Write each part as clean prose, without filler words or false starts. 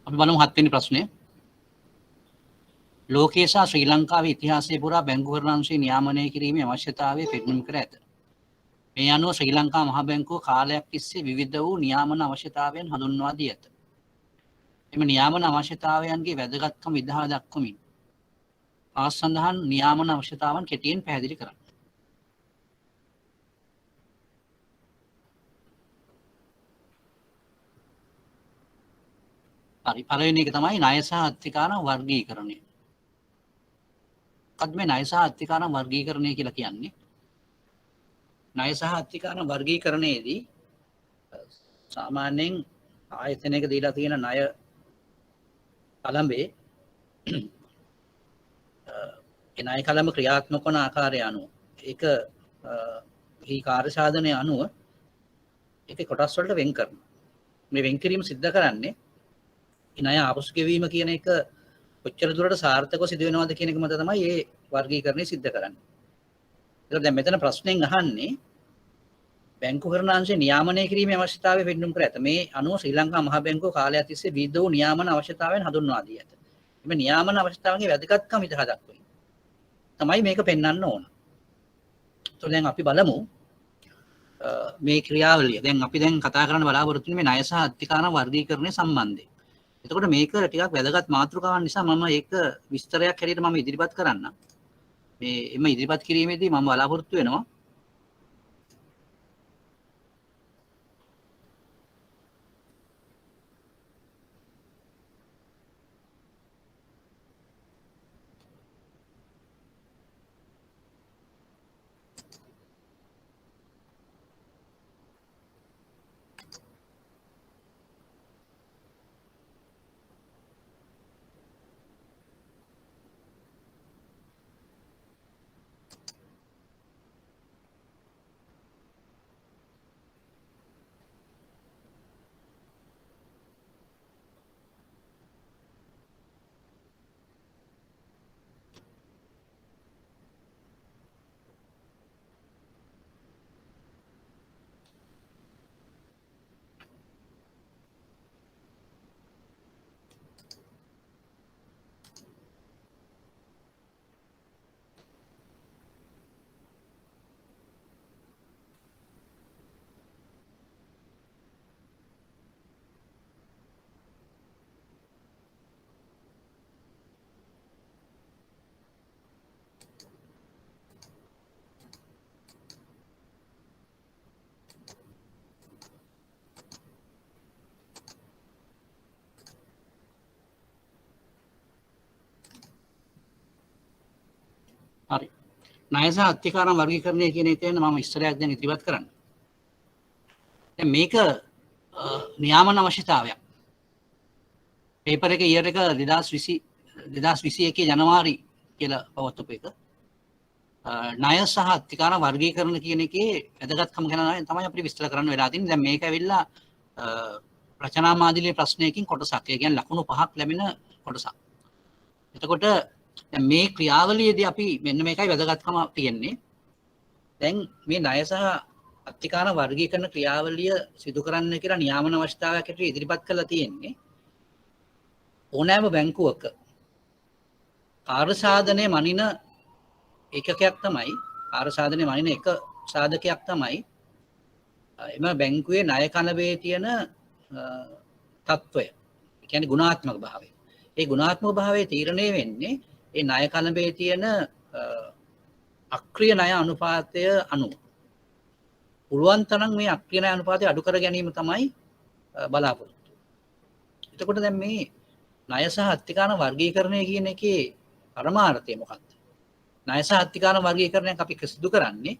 අපි බලමු 7 වෙනි ප්‍රශ්නය. ලෝකයේ සහ ශ්‍රී ලංකාවේ ඉතිහාසයේ පුරා බැංකු කර්ණාංශය නියාමනය කිරීමේ අවශ්‍යතාවය පෙන්නුම් කර ඇත. මේ අනුව ශ්‍රී ලංකා මහ බැංකුව කාලයක් තිස්සේ විවිධ වූ නියාමන අවශ්‍යතාවයන් හඳුන්වා දී ඇත. එම නියාමන අවශ්‍යතාවයන්ගේ වැදගත්කම විදහා දක්වමින් පහත් සඳහන් නියාමන අවශ්‍යතාවන් කෙටියෙන් පැහැදිලි කරන්න. හරි, පළවෙනි එක තමයි ණය සහ අත්තිකාරම් වර්ගීකරණය. මොකක්ද මේ ණය සහ අත්තිකාරම් වර්ගීකරණය කියලා කියන්නේ? ණය සහ අත්තිකාරම් වර්ගීකරණයේදී සාමාන්‍යයෙන් ආයතනයක දීලා තියෙන ණය කලඹේ ඒ ණය කලඹ ක්‍රියාත්මක වන ආකාරය අනුව ඒක මේ කාර්ය සාධනය අනුව ඒක කොටස් වලට වෙන් කරනවා. මේ වෙන් කිරීම සිද්ධ කරන්නේ ණය ආපසු ගෙවීම කියන එක කොච්චර දුරට සාර්ථකව සිදු වෙනවද කියන එක මත තමයි මේ වර්ගීකරණය සිද්ධ කරන්නේ. ඒකට දැන් මෙතන ප්‍රශ්නෙන් අහන්නේ බැංකු කර්ණාංශය නියාමනය කිරීමේ අවශ්‍යතාවය පෙන්නුම් කර ඇත. මේ අනුව ශ්‍රී ලංකා මහ බැංකුව කාලයක් තිස්සේ විවිධ වූ නියාමන අවශ්‍යතාවයන් හඳුන්වා දී ඇත. මේ නියාමන අවශ්‍යතාවන්ගේ වැදගත්කම විදහා දක්වමින් තමයි මේක පෙන්වන්න ඕන. ඒතකොට දැන් අපි බලමු මේ ක්‍රියාවලිය. දැන් අපි දැන් කතා කරන්න බලාපොරොත්තු වෙන්නේ මේ ණය සහ අත්තිකාරම් වර්ගීකරණය සම්බන්ධයෙන්. එතකොට මේක ටිකක් වැදගත් මාතෘකාවක් නිසා මම ඒක විස්තරයක් හැටියට මම ඉදිරිපත් කරන්න. මේ එම ඉදිරිපත් කිරීමේදී මම බලාපොරොත්තු වෙනවා හරි. ණය සහ අත්තිකාරම් වර්ගීකරණය කියන එක ගැන මම ඉස්සරහට දැන් ඉදිරිපත් කරන්න. දැන් මේක නියාමන අවශ්‍යතාවයක්. පේපර් එක ඉයර් එක 2021 ජනවාරි කියලා පවත්වපු එක. ණය සහ අත්තිකාරම් වර්ගීකරණ කියන එකේ වැදගත්කම ගැන තමයි අපිට විස්තර කරන්න වෙලා තියෙන්නේ. දැන් මේක ඇවිල්ලා රචනා මාදිලියේ ප්‍රශ්නයකින් කොටසක්. ඒ කියන්නේ ලකුණු 5ක් ලැබෙන කොටසක්. එතකොට දැන් මේ ක්‍රියාවලියේදී අපි මෙන්න මේකයි වැදගත්කම තියෙන්නේ. දැන් මේ ණය සහ අත්තිකාරම් වර්ගීකරණ ක්‍රියාවලිය සිදු කරන්න කියලා නියාමන අවශ්‍යතාවයක් හැටියට ඉදිරිපත් කරලා තියෙන්නේ. ඕනෑම බැංකුවක කාර්ය සාධනයේ මනින ඒකකයක් තමයි කාර්ය සාධනයේ මනින එක සාධකයක් තමයි එම බැංකුවේ ණය කලබේ තියෙන තත්ත්වය. ඒ කියන්නේ ගුණාත්මක භාවය. ඒ ගුණාත්මක භාවය තීරණය වෙන්නේ ඒ ණය කලබේ තියෙන අක්‍රිය ණය අනුපාතය අනුව. පුළුවන් තරම් මේ අක්‍රිය ණය අනුපාතය අඩු කර ගැනීම තමයි බලාපොරොත්තු. එතකොට දැන් මේ ණය සහ අත්තිකාරම් වර්ගීකරණය කියන එකේ පරමාර්ථය මොකක්ද? ණය සහ අත්තිකාරම් වර්ගීකරණයක් අපි සිදු කරන්නේ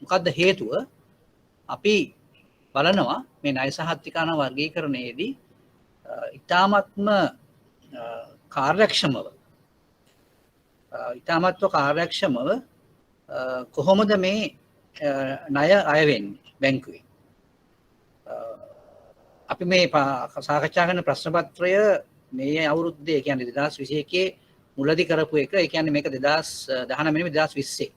මොකක්ද හේතුව? අපි බලනවා මේ ණය සහ අත්තිකාරම් වර්ගීකරණයේදී ඉතාමත්ම කාර්යක්ෂමව කොහොමද මේ ණය අය වෙන්නේ බැංකුවේ? අපි මේ සාකච්ඡා කරන ප්‍රශ්න පත්‍රය මේ අවුරුද්දේ කියන්නේ 2021 මුලදී කරපු එක. ඒ කියන්නේ මේක 2019 නෙමෙයි 2020.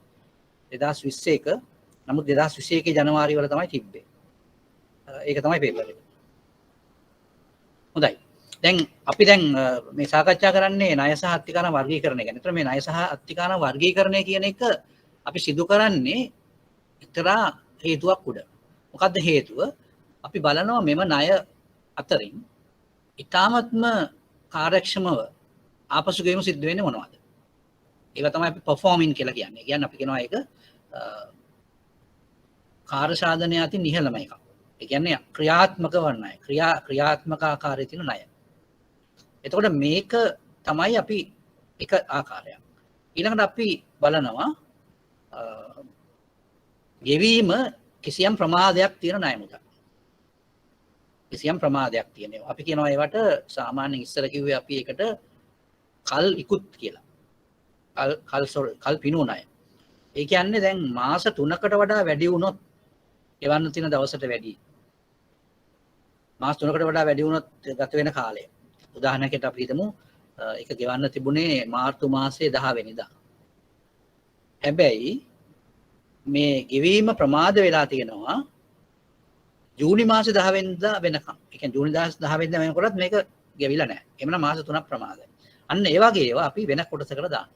2021 නමුත් 2021 ජනවාරි වල තමයි තිබ්බේ. ඒක තමයි පේපර් එක. හොඳයි. දැන් අපි දැන් මේ සාකච්ඡා කරන්නේ ණය සහ අත්තිකාරම් වර්ගීකරණය ගැන. ඒතර මේ ණය සහ අත්තිකාරම් වර්ගීකරණය කියන එක අපි සිදු කරන්නේ එක්තරා හේතුවක් උඩ. මොකද්ද හේතුව? අපි බලනවා මෙම ණය අතරින් ඉතාමත්ම කාර්යක්ෂමව ආපසු ගෙවීම සිද්ධ වෙන්නේ මොනවද? ඒවා තමයි අපි performing කියලා කියන්නේ. කියන්නේ අපි කියනවා ඒක කාර්ය සාධනය අතින් ඉහළම එකක්. ඒ කියන්නේ ක්‍රියාත්මක වන ණය. ක්‍රියාත්මක ආකාරයේ තියෙන ණය. එතකොට මේක තමයි අපි එක ආකාරයක්. ඊළඟට අපි බලනවා ගෙවීම කිසියම් ප්‍රමාදයක් තියෙන ණය මුදල්. කිසියම් ප්‍රමාදයක් තියෙනවා. අපි කියනවා ඒවට සාමාන්‍යයෙන් ඉස්සර කිව්වේ අපි ඒකට කල් ඉක්ුත් කියලා. කල් පිනු ණය. ඒ කියන්නේ දැන් මාස 3කට වඩා වැඩි වුණොත් ගෙවන්න තියෙන දවසට වැඩි. මාස 3කට වඩා වැඩි වුණොත් ගත වෙන කාලය. උදාහරණයකට අපි හිතමු ඒක ගෙවන්න තිබුණේ මාර්තු මාසයේ 10 වෙනිදා. හැබැයි මේ ගෙවීම ප්‍රමාද වෙලා තියෙනවා ජූනි මාසේ 10 වෙනිදා වෙනකම්. ඒ කියන්නේ ජූනි 10 වෙනිදා වෙනකොටත් මේක ගෙවිලා නැහැ. එhmenan මාස 3ක් ප්‍රමාදයි. අන්න ඒ වගේ ඒවා අපි වෙන කොටසකට දානවා.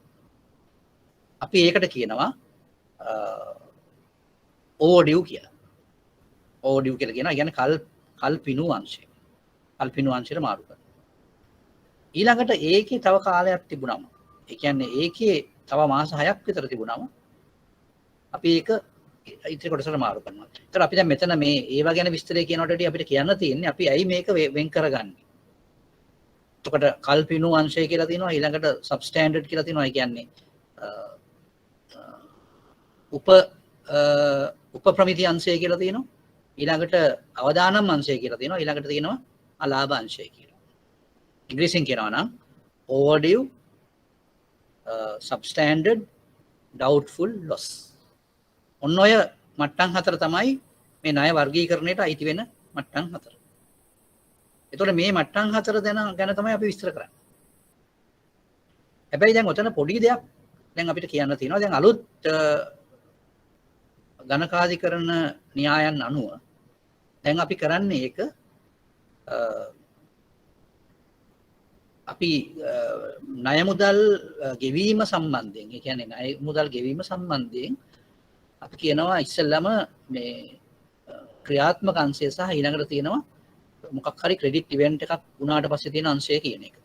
අපි ඒකට කියනවා overdue කියලා. overdue කියලා කියනවා. කියන්නේ කල් පිනු අංශය. කල් පිනු අංශයට මාරු කරනවා. ඊළඟට ඒකේ තව කාලයක් තිබුණාම ඒ කියන්නේ ඒකේ තව මාස 6ක් විතර තිබුණාම අපි ඒක ඉතිරි කොටසට මාරු කරනවා. ඒතර අපි දැන් මෙතන මේ ඒවා ගැන විස්තරය කියනකොට අපිට කියන්න තියෙන්නේ අපි ඇයි මේක වෙන් කරගන්නේ. එතකොට කල්පිනු අංශය කියලා තියෙනවා ඊළඟට සබ්ස්ටෑන්ඩඩ් කියලා තියෙනවා. ඒ කියන්නේ උපප්‍රමිති අංශය කියලා තියෙනවා. ඊළඟට අවදානම් අංශය කියලා තියෙනවා. ඊළඟට තියෙනවා අලාභ අංශය කියලා. ඉංග්‍රීසියෙන් කියනවා නම් overdue, substandard, doubtful, loss. ඔන්න ඔය මට්ටම් හතර තමයි මේ ණය වර්ගීකරණයට අයිති වෙන මට්ටම් හතර. එතකොට මේ මට්ටම් හතර ගැන තමයි අපි විස්තර කරන්නේ. හැබැයි දැන් ඔතන පොඩි දෙයක් දැන් අපිට කියන්න තියෙනවා. දැන් අලුත් ගණකාධිකරණ න්‍යායන් අනුව දැන් අපි කරන්නේ ඒක අපි ණය මුදල් ගෙවීම සම්බන්ධයෙන් ඒ කියන්නේ ණය මුදල් ගෙවීම සම්බන්ධයෙන් අපි කියනවා ඉස්සෙල්ලාම මේ ක්‍රියාත්මක අංශය සහ ඊළඟට තියෙනවා මොකක් හරි ක්‍රෙඩිට් ඉවෙන්ට් එකක් වුණාට පස්සේ තියෙන අංශය කියන එක.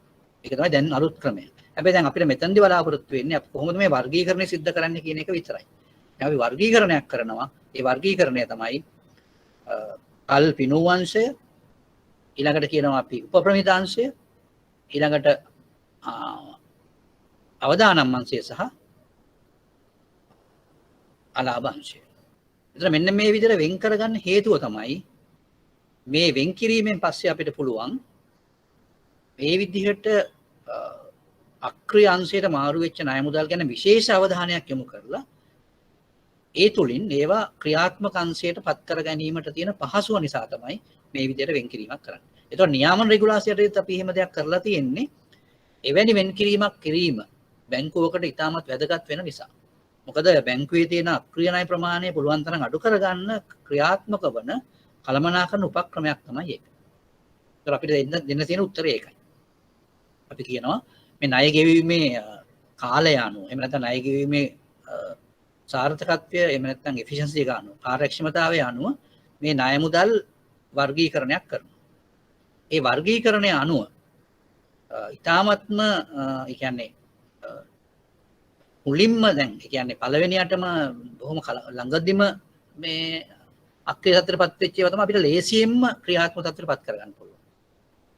ඒක තමයි දැන් අලුත් ක්‍රමය. හැබැයි දැන් අපිට මෙතනදී බලාපොරොත්තු වෙන්නේ අපි කොහොමද මේ වර්ගීකරණය සිද්ධ කරන්නේ කියන එක විතරයි. දැන් අපි වර්ගීකරණයක් කරනවා. ඒ වර්ගීකරණය තමයි කල් පිනු අංශය, ඊළඟට කියනවා අපි උපප්‍රමිත අංශය, ඊළඟට අවදානම් අංශය සහ අලාභ අංශය. එතන මෙන්න මේ විදිහට වෙන් කරගන්න හේතුව තමයි මේ වෙන් කිරීමෙන් පස්සේ අපිට පුළුවන් මේ විදිහට අක්‍රිය අංශයට මාරු වෙච්ච ණය මුදල් ගැන විශේෂ අවධානයක් යොමු කරලා ඒ තුලින් ඒවා ක්‍රියාත්මක අංශයට පත් කර ගැනීමට තියෙන පහසුව නිසා තමයි මේ විදිහට වෙන් කිරීමක් කරන්නේ. ඒතකොට නියාමන රෙගුලාසියට අපි එහෙම දෙයක් කරලා තියෙන්නේ එවැනි වෙන් කිරීමක් කිරීම බැංකුවකට ඉතාමත් වැදගත් වෙන නිසා. මොකද බැංකුවේ තියෙන අක්‍රිය ණය ප්‍රමාණය පුළුවන් තරම් අඩු කරගන්න ක්‍රියාත්මක වන කළමනාකරන උපක්‍රමයක් තමයි ඒක. ඒතර අපිට දෙන්න තියෙන උත්තරය ඒකයි. අපි කියනවා මේ ණය ගෙවීමේ කාලය අනුව එහෙම නැත්නම් ණය ගෙවීමේ සාර්ථකත්වය එහෙම නැත්නම් එෆිෂන්සි එක අනුව කාර්යක්ෂමතාවය අනුව මේ ණය මුදල් වර්ගීකරණයක් කරනවා. ඒ වර්ගීකරණය අනුව ඉතාමත්ම ඒ කියන්නේ මුලින්ම දැන් ඒ කියන්නේ පළවෙනියටම බොහොම ළඟදිම මේ අක්‍රිය තත්ත්වයටපත් වෙච්ච ඒවා තමයි අපිට ලේසියෙන්ම ක්‍රියාත්මක තත්ත්වයටපත් කරගන්න පුළුවන්.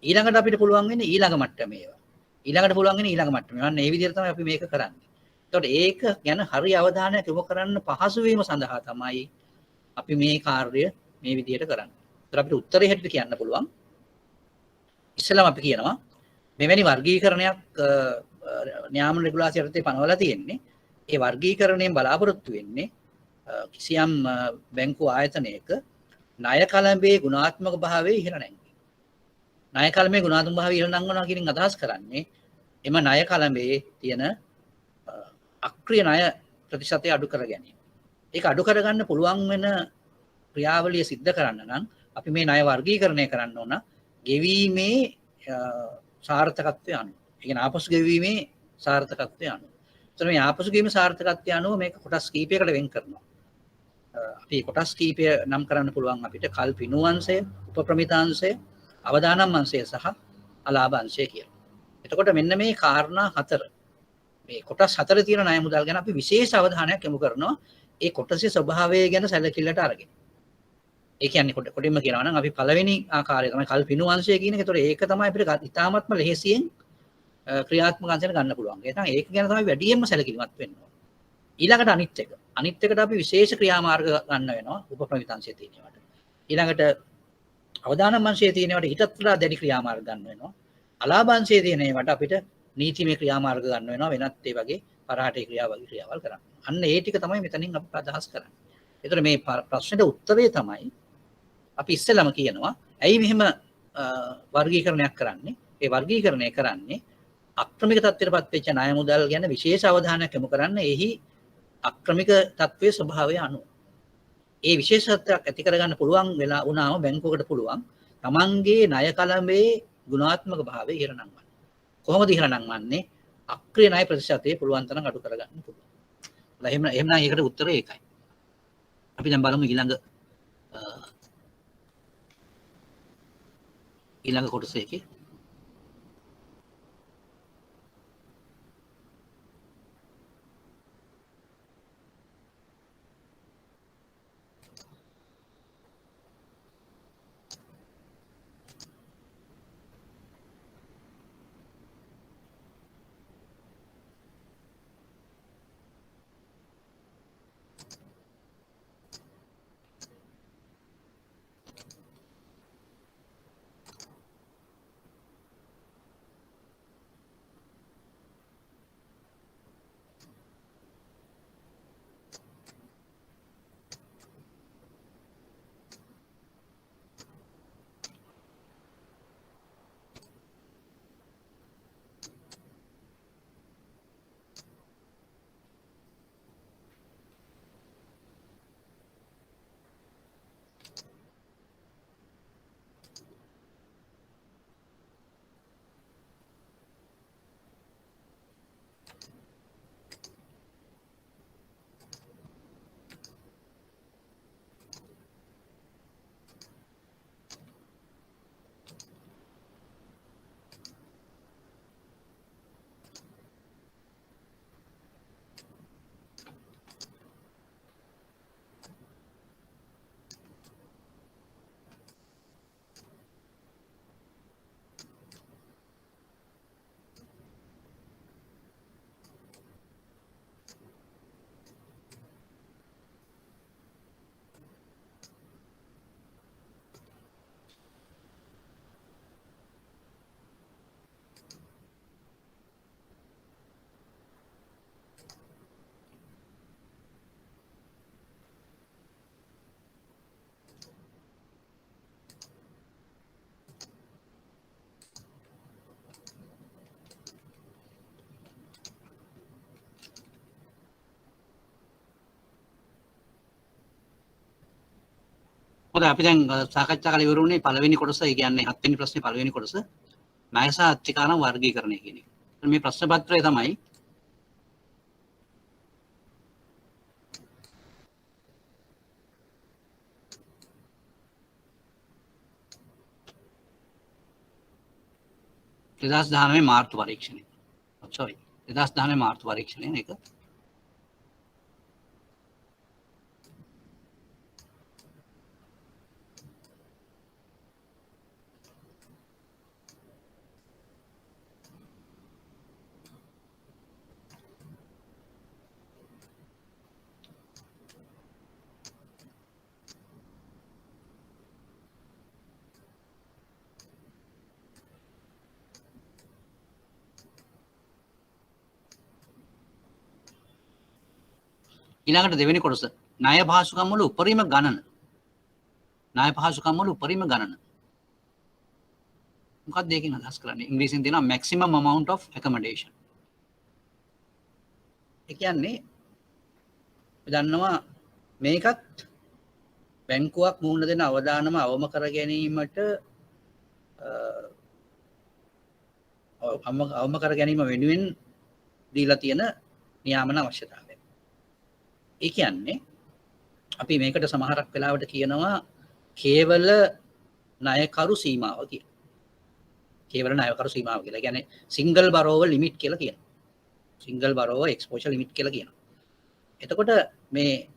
ඊළඟට අපිට පුළුවන් වෙන්නේ ඊළඟ මට්ටමේ ඒවා. ඊළඟට පුළුවන් වෙන්නේ ඊළඟ මට්ටමේ. අන්න ඒ විදිහට තමයි අපි මේක කරන්නේ. එතකොට ඒක ගැන හරි අවධානයක් යොමු කරන්න පහසු වීම සඳහා තමයි අපි මේ කාර්යය මේ විදිහට කරන්නේ. ඒතර අපිට උත්තරේ හැටියට කියන්න පුළුවන්. ඉස්සෙල්ලාම අපි කියනවා මෙවැනි වර්ගීකරණයක් න්‍යාම රෙගුලාසි යටතේ පනවලා තියෙන්නේ. ඒ වර්ගීකරණයෙන් බලාපොරොත්තු වෙන්නේ කිසියම් බැංකු ආයතනයක ණය කළඹේ ගුණාත්මක භාවයේ ඉහළ නැංවීම. ණය කළඹේ ගුණාත්මක භාවය ඉහළ නංවනවා කියන අදහස් කරන්නේ එම ණය කළඹේ තියෙන අක්‍රිය ණය ප්‍රතිශතය අඩු කර ගැනීම. ඒක අඩු කරගන්න පුළුවන් වෙන ක්‍රියාවලිය සිද්ධ කරන්න නම් අපි මේ ණය වර්ගීකරණය කරන්න ඕන ගෙවීමේ සාර්ථකත්වය අනුව. ඒ කියන්නේ ආපසු ගෙවීමේ සාර්ථකත්වය අනුව. එතන මේ ආපසු ගෙවීමේ සාර්ථකත්වය අනුව මේක කොටස් කීපයකට වෙන් කරනවා. අපි කොටස් කීපය නම් කරන්න පුළුවන් අපිට කල් පිනුවංශය, උපප්‍රමිතාංශය, අවදානම් අංශය සහ අලාභ අංශය කියලා. එතකොට මෙන්න මේ කාරණා හතර මේ කොටස් හතර තියෙන ණය මුදල් ගැන අපි විශේෂ අවධානයක් යොමු කරනවා. ඒ කොටසේ ස්වභාවය ගැන සැලකිල්ලට අරගෙන. ඒ කියන්නේ කොටින්ම කියනවා නම් අපි පළවෙනි ආකාරය තමයි කල් පිනුවංශය කියන එක. ඒතකොට ඒක තමයි අපිට ඉතාමත්ම ලෙහෙසියෙන් ක්‍රියාත්මක අංශයට ගන්න පුළුවන්. ඒ තමයි ඒක ගැන තමයි වැඩියෙන්ම සැලකිලිමත් වෙන්න ඕනේ. ඊළඟට අනිත් එක. අනිත් එකට අපි විශේෂ ක්‍රියාමාර්ග ගන්න වෙනවා උපප්‍රමිතාංශයේ තියෙනවට. ඊළඟට අවදානම් අංශයේ තියෙනවට ඊටත් වඩා දැඩි ක්‍රියාමාර්ග ගන්න වෙනවා. අලාභ අංශයේ තියෙනවට අපිට නීතිමය ක්‍රියාමාර්ග ගන්න වෙනවා වෙනත් ඒ වගේ පරාටේ ක්‍රියා වගේ ක්‍රියාවල් කරන්න. අන්න ඒ ටික තමයි මෙතනින් අපි අදහස් කරන්නේ. ඒතර මේ ප්‍රශ්නෙට උත්තරය තමයි අපි ඉස්සෙල්ලාම කියනවා ඇයි මෙහෙම වර්ගීකරණයක් කරන්නේ? ඒ වර්ගීකරණය කරන්නේ අක්‍රමික තත්ත්වයටපත් වෙච්ච ණය මුදල් ගැන විශේෂ අවධානයක් යොමු කරන්න එහි අක්‍රමික තත්ත්වයේ ස්වභාවය අනුව. ඒ විශේෂත්වයක් ඇති කරගන්න පුළුවන් වෙලා වුණාම බැංකුවකට පුළුවන් තමන්ගේ ණය කළඹේ ගුණාත්මක භාවය ඉහළ නංවන්න. කොහොමද ඉහළ නංවන්නේ? අක්‍රීය ණය ප්‍රතිශතය පුළුවන් තරම් අඩු කරගන්න පුළුවන්. එහෙනම් ඒකට උත්තරය ඒකයි. අපි දැන් බලමු ඊළඟ කොටස එකේ හොඳයි අපි දැන් සාකච්ඡා කරලා ඉවර වුණේ පළවෙනි කොටස. ඒ කියන්නේ 7 වෙනි ප්‍රශ්නේ පළවෙනි කොටස ණය සහ අත්තිකාරම් වර්ගීකරණය කියන එක. මේ ප්‍රශ්න පත්‍රය තමයි දෙදස් 19 මාර්තු පරීක්ෂණය. sorry 2019 මාර්තු පරීක්ෂණය එක. ඊළඟට දෙවෙනි කොටස ණය පහසුකම් වල උපරිම ගණන. ණය පහසුකම් වල උපරිම ගණන. මොකක්ද ඒකෙන් අදහස් කරන්නේ? ඉංග්‍රීසියෙන් තියෙනවා maximum amount of accommodation. ඒ කියන්නේ දන්නවා මේකත් බැංකුවක් මුහුණ දෙන අවදානම අවම කර ගැනීමට අවම කර ගැනීම වෙනුවෙන් දීලා තියෙන නියාමන අවශ්‍යතාවය. ඒ කියන්නේ අපි මේකට සමහරක් වෙලාවට කියනවා කේවල ණයකරු සීමාව කියලා. කේවල ණයකරු සීමාව කියලා. ඒ කියන්නේ සිංගල් බරෝවර් ලිමිට් කියලා කියනවා. සිංගල් බරෝවර් එක්ස්පෝෂර් ලිමිට් කියලා කියනවා. එතකොට මේ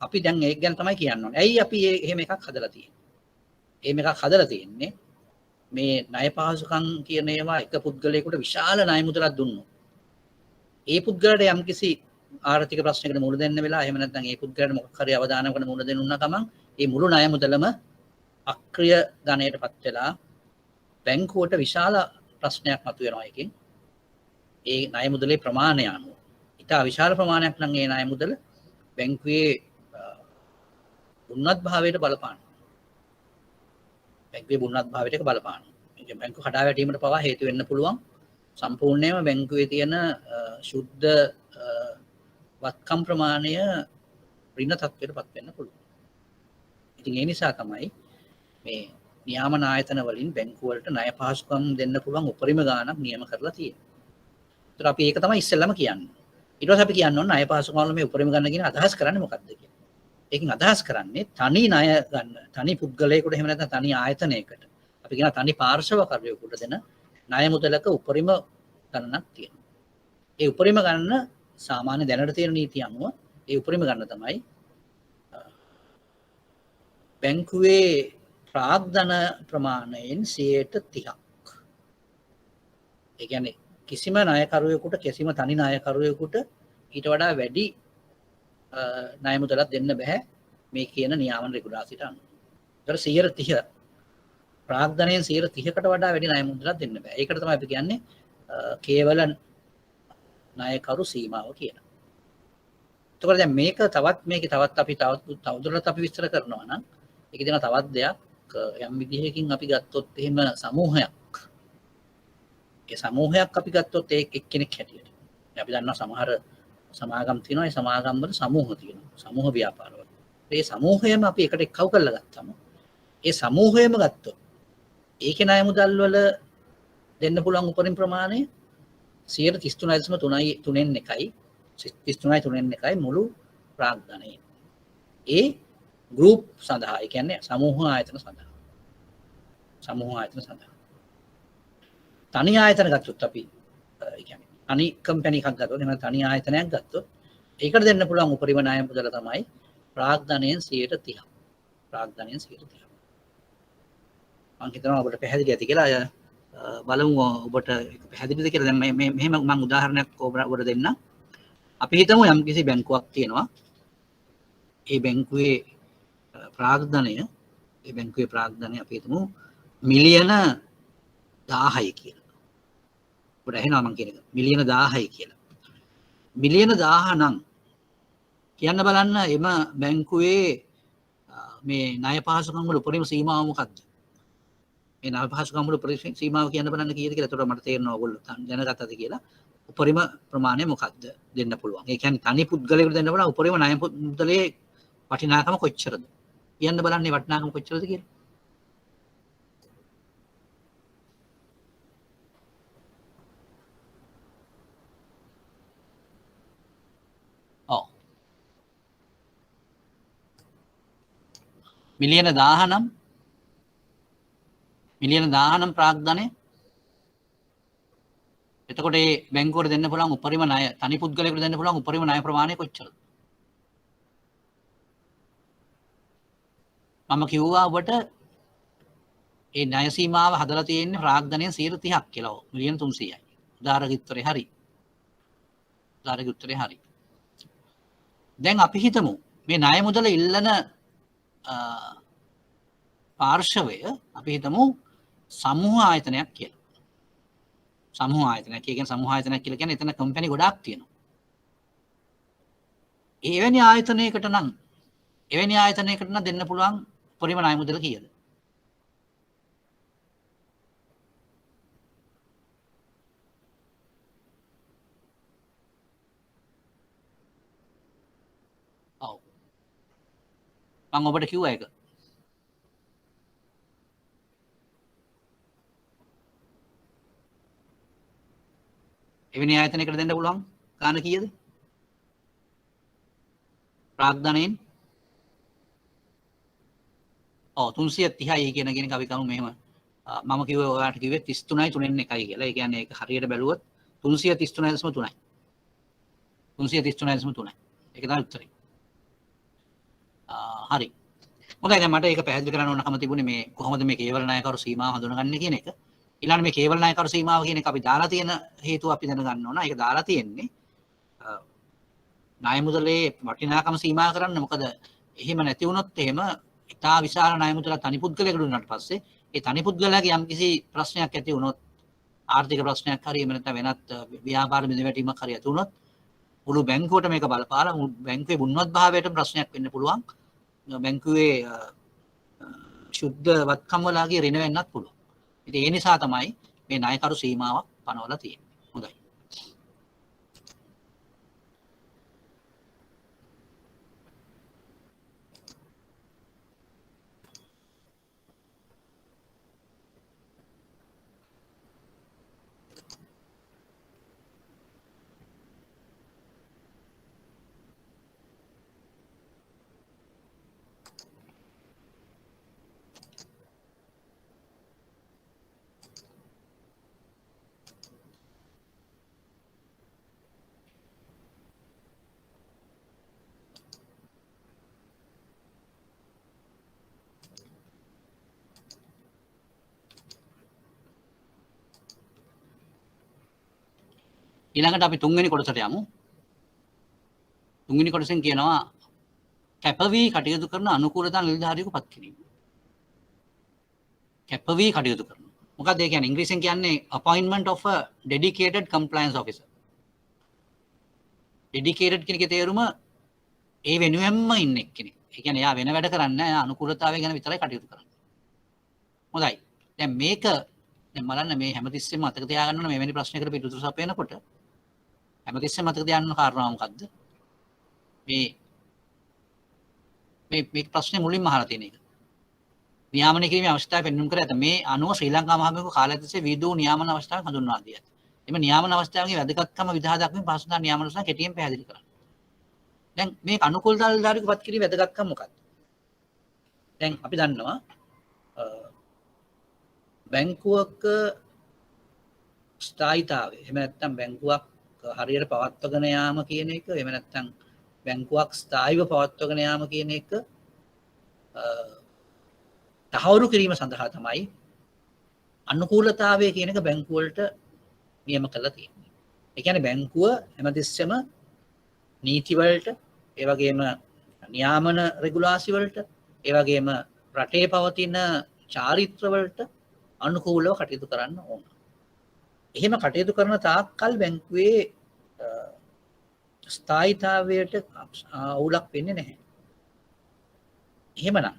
අපි දැන් ඒක ගැන තමයි කියන්න ඕනේ. ඇයි අපි එහෙම එකක් හදලා තියෙන්නේ? එහෙම එකක් හදලා තියෙන්නේ මේ ණය පහසුකම් කියන ඒවා එක පුද්ගලයෙකුට විශාල ණය මුදලක් දුන්නොත් ඒ පුද්ගලයාට යම්කිසි ආර්ථික ප්‍රශ්නයකට මුහුණ දෙන්න වෙලා එහෙම නැත්නම් ඒ පුද්ගලයාට මොකක් හරි අවදානමකට මුහුණ දෙන්න උනා ගමන් ඒ මුළු ණය මුදලම අක්‍රිය ධනයටපත් වෙලා බැංකුවට විශාල ප්‍රශ්නයක් මතුවෙනවා එකකින්. ඒ ණය මුදලේ ප්‍රමාණය අනුව ඉතා විශාල ප්‍රමාණයක් නම් ඒ ණය මුදල බැංකුවේ උන්නත් භාවයට බලපානවා. බැංකුවේ උන්නත් භාවයට බලපානවා. ඒ බැංකු කඩා වැටීමට පවා හේතු වෙන්න පුළුවන්. සම්පූර්ණයෙන්ම බැංකුවේ තියෙන ශුද්ධ වත්කම් ප්‍රමාණය ඍණ තත්ත්වයටපත් වෙන්න පුළුවන්. ඉතින් ඒ නිසා තමයි මේ නියාමන ආයතන වලින් බැංකු වලට ණය පහසුකම් දෙන්න පුළුවන් උපරිම ගාණක් නියම කරලා තියෙනවා. ඒතර අපි ඒක තමයි ඉස්සෙල්ලාම කියන්නේ. ඊට පස්සේ අපි කියන්න ඕන ණය පහසුකම් වල මේ උපරිම ගන්න කියන අදහස් කරන්නේ මොකක්ද කියලා. ඒකෙන් අදහස් කරන්නේ තනි ණය ගන්න, තනි පුද්ගලයෙකුට එහෙම නැත්නම් තනි ආයතනයකට අපි කියන තනි පාර්ශවකරුවෙකුට දෙන ණය මුදලක උපරිම ගණනක් තියෙනවා. ඒ උපරිම ගණන සාමාන්‍ය දැනට තියෙන නීතිය අනුව ඒ උපරිම ගණන තමයි බැංකුවේ ප්‍රාග්ධන ප්‍රමාණයෙන් 30%ක්. ඒ කියන්නේ කිසිම ණයකරුවෙකුට කිසිම තනි ණයකරුවෙකුට ඊට වඩා වැඩි ණය මුදලක් දෙන්න බෑ මේ කියන නියාමන රෙගුලාසියට අනුව. ඒතර 30% ප්‍රාග්ධනයෙන් 30%කට වඩා වැඩි ණය මුදලක් දෙන්න බෑ. ඒකට තමයි අපි කියන්නේ කේවල ණයකරු සීමාව කියලා. එතකොට දැන් මේක තවත් අපි තවදුරටත් අපි විස්තර කරනවා නම් ඒක දෙන තවත් දෙයක් යම් විදිහකින් අපි ගත්තොත් එහෙම සමූහයක්. ඒ සමූහයක් අපි ගත්තොත් ඒ එක්කෙනෙක් හැටියට. අපි දන්නවා සමහර සමාගම් තියෙනවා. ඒ සමාගම් වල සමූහ තියෙනවා. සමූහ ව්‍යාපාරවල. ඒ සමූහයම අපි එකට එක්කව කරලා ගත්තම ඒ සමූහයම ගත්තොත් ඒකේ ණය මුදල් වල දෙන්න පුළුවන් උපරිම ප්‍රමාණය 33.1යි මුළු ප්‍රාග්ධනයේ. ඒ ගෲප් සඳහා ඒ කියන්නේ සමූහ ආයතන සඳහා. සමූහ ආයතන සඳහා. තනි ආයතන ගත්තොත් අපි ඒ කියන්නේ තනි කම්පැනි එකක් ගත්තොත් එහෙනම් තනි ආයතනයක් ගත්තොත් ඒකට දෙන්න පුළුවන් උපරිම ණය මුදල තමයි ප්‍රාග්ධනයෙන් 30%. ප්‍රාග්ධනයෙන් 30%. මම හිතනවා ඔබට පැහැදිලි ඇති කියලා. බලමු ඔබට පැහැදිලිද කියලා. දැන් මෙහෙම මම උදාහරණයක් ඔබට දෙන්නම්. අපි හිතමු යම්කිසි බැංකුවක් තියෙනවා. ඒ බැංකුවේ ප්‍රාග්ධනය අපි හිතමු මිලියන 1000යි කියලා. ඔබට ඇහෙනවා මම කියන එක. මිලියන 1000යි කියලා. මිලියන 1000 නම් කියන්න බලන්න එම බැංකුවේ මේ ණය පහසුකම් වල උපරිම සීමාව මොකක්ද? මේ ණය පහසුකම් වල උපරිම සීමාව කියන්න බලන්න කීයද කියලා. එතකොට මට තේරෙනවා ඔයගොල්ලෝ දැනගත්තද කියලා. උපරිම ප්‍රමාණය මොකක්ද දෙන්න පුළුවන්? ඒ කියන්නේ තනි පුද්ගලයෙකුට දෙන්න පුළුවන් උපරිම ණය මුදලේ වටිනාකම කොච්චරද? කියන්න බලන්නේ වටිනාකම කොච්චරද කියලා. ඔව්. මිලියන 1000 නම් ප්‍රාග්ධනය. එතකොට මේ බැංකුවට දෙන්න පුළුවන් උපරිම ණය තනි පුද්ගලයෙකුට දෙන්න පුළුවන් උපරිම ණය ප්‍රමාණය කොච්චරද? මම කිව්වා ඔබට ඒ ණය සීමාව හදලා තියෙන්නේ ප්‍රාග්ධනයෙන් 30%ක් කියලා. මිලියන 300යි. උදාහරණ උත්තරේ හරි. දැන් අපි හිතමු මේ ණය මුදල ඉල්ලන පාර්ශවය අපි හිතමු සමූහ ආයතනයක් කියලා. සමූහ ආයතනයක් කියන්නේ එතන කම්පැනි ගොඩාක් තියෙනවා. එවැනි ආයතනයකට නම් දෙන්න පුළුවන් උපරිම ණය මුදල කීයද? ඔව්. මම ඔබට කිව්වා ඒක. එවැනි ආයතනයකට දෙන්න පුළුවන් ගාන කීයද? ප්‍රාග්ධනයෙන් 330යි කියන කෙනෙක් අපි කමු මෙහෙම මම කිව්වේ ඔයාලට කිව්වේ 33යි 3න් 1යි කියලා. ඒ කියන්නේ ඒක හරියට බැලුවොත් 333.3යි. 333.3යි. ඒක තමයි උත්තරේ. හරි. හොඳයි දැන් මට ඒක පැහැදිලි කරන්න ඕනකම තිබුණේ මේ කොහොමද මේ කේවල ණයකරු සීමාව හඳුනගන්නේ කියන එක. ඊළඟ මේ කේවල ණයකරු සීමාව කියන එක අපි දාලා තියෙන හේතුව අපි දැනගන්න ඕන. ඒක දාලා තියෙන්නේ ණය මුදලේ වටිනාකම සීමා කරන්න. මොකද එහෙම නැති වුණොත් එහෙම ඉතා විශාල ණය මුදලක් තනි පුද්ගලයෙකුට දුන්නාට පස්සේ ඒ තනි පුද්ගලයාගේ යම්කිසි ප්‍රශ්නයක් ඇති වුණොත් ආර්ථික ප්‍රශ්නයක් හරි එහෙම නැත්නම් වෙනත් ව්‍යාපාර බිඳවැටීමක් හරි ඇති වුණොත් මුළු බැංකුවට මේක බලපාලා බැංකුවේ ගුණවත් භාවයට ප්‍රශ්නයක් වෙන්න පුළුවන්. බැංකුවේ ශුද්ධ වත්කම් වලගේ ඍණ වෙන්නත් පුළුවන්. ඉතින් ඒ නිසා තමයි මේ ණයකරු සීමාවක් පනවලා තියෙන්නේ. හොඳයි. ඊළඟට අපි තුන්වෙනි කොටසට යමු. තුන්වෙනි කොටසෙන් කියනවා කැපවී කටයුතු කරන අනුකූලතා නිලධාරියෙකු පත් කිරීම. කැපවී කටයුතු කරන. මොකක්ද ඒ කියන්නේ ඉංග්‍රීසියෙන් කියන්නේ appointment of a dedicated compliance officer. dedicated කියන එකේ තේරුම ඒ වෙනුවෙන්ම ඉන්න එක්කෙනෙක්. ඒ කියන්නේ එයා වෙන වැඩ කරන්නේ නැහැ. එයා අනුකූලතාවය ගැන විතරයි කටයුතු කරන්නේ. හොඳයි. දැන් මේක දැන් බලන්න මේ හැමතිස්සෙම මතක තියාගන්න ඕන මෙවැනි ප්‍රශ්නයකට පිටුතුරු සපයනකොට හැමතිස්සෙම මතක තියාගන්න ඕන කාරණාව මොකද්ද? මේ ප්‍රශ්නේ මුලින්ම අහලා තියෙන එක. නියාමනය කිරීමේ අවශ්‍යතාවය පෙන්වන්න කර ඇත. මේ අනුව ශ්‍රී ලංකා මහ බැංකුව කාලය තිස්සේ විවිධ නියාමන අවස්ථාවන් හඳුන්වා දී ඇත. එම නියාමන අවස්ථාවන්ගේ වැදගත්කම විදහා දක්වමින් පහසුදා නියාමන සහ කෙටියෙන් පැහැදිලි කරන්න. දැන් මේ අනුකූලතා නිලධාරියෙකු පත් කිරීමේ වැදගත්කම මොකක්ද? දැන් අපි දන්නවා බැංකුවක ස්ථායීතාවය එහෙම නැත්නම් බැංකුවක් හරියට පවත්වාගෙන යාම කියන එක එහෙම නැත්නම් බැංකුවක් ස්ථායීව පවත්වාගෙන යාම කියන එක තහවුරු කිරීම සඳහා තමයි අනුකූලතාවය කියන එක බැංකුව වලට නියම කරලා තියෙන්නේ. ඒ කියන්නේ බැංකුව හැමතිස්සෙම නීති වලට, ඒ වගේම නියාමන රෙගුලාසි වලට, ඒ වගේම රටේ පවතින චාරිත්‍ර වලට අනුකූලව කටයුතු කරන්න ඕන. එහෙම කටයුතු කරන තාක්කල් බැංකුවේ ස්ථායීතාවයට අවුලක් වෙන්නේ නැහැ. එහෙමනම්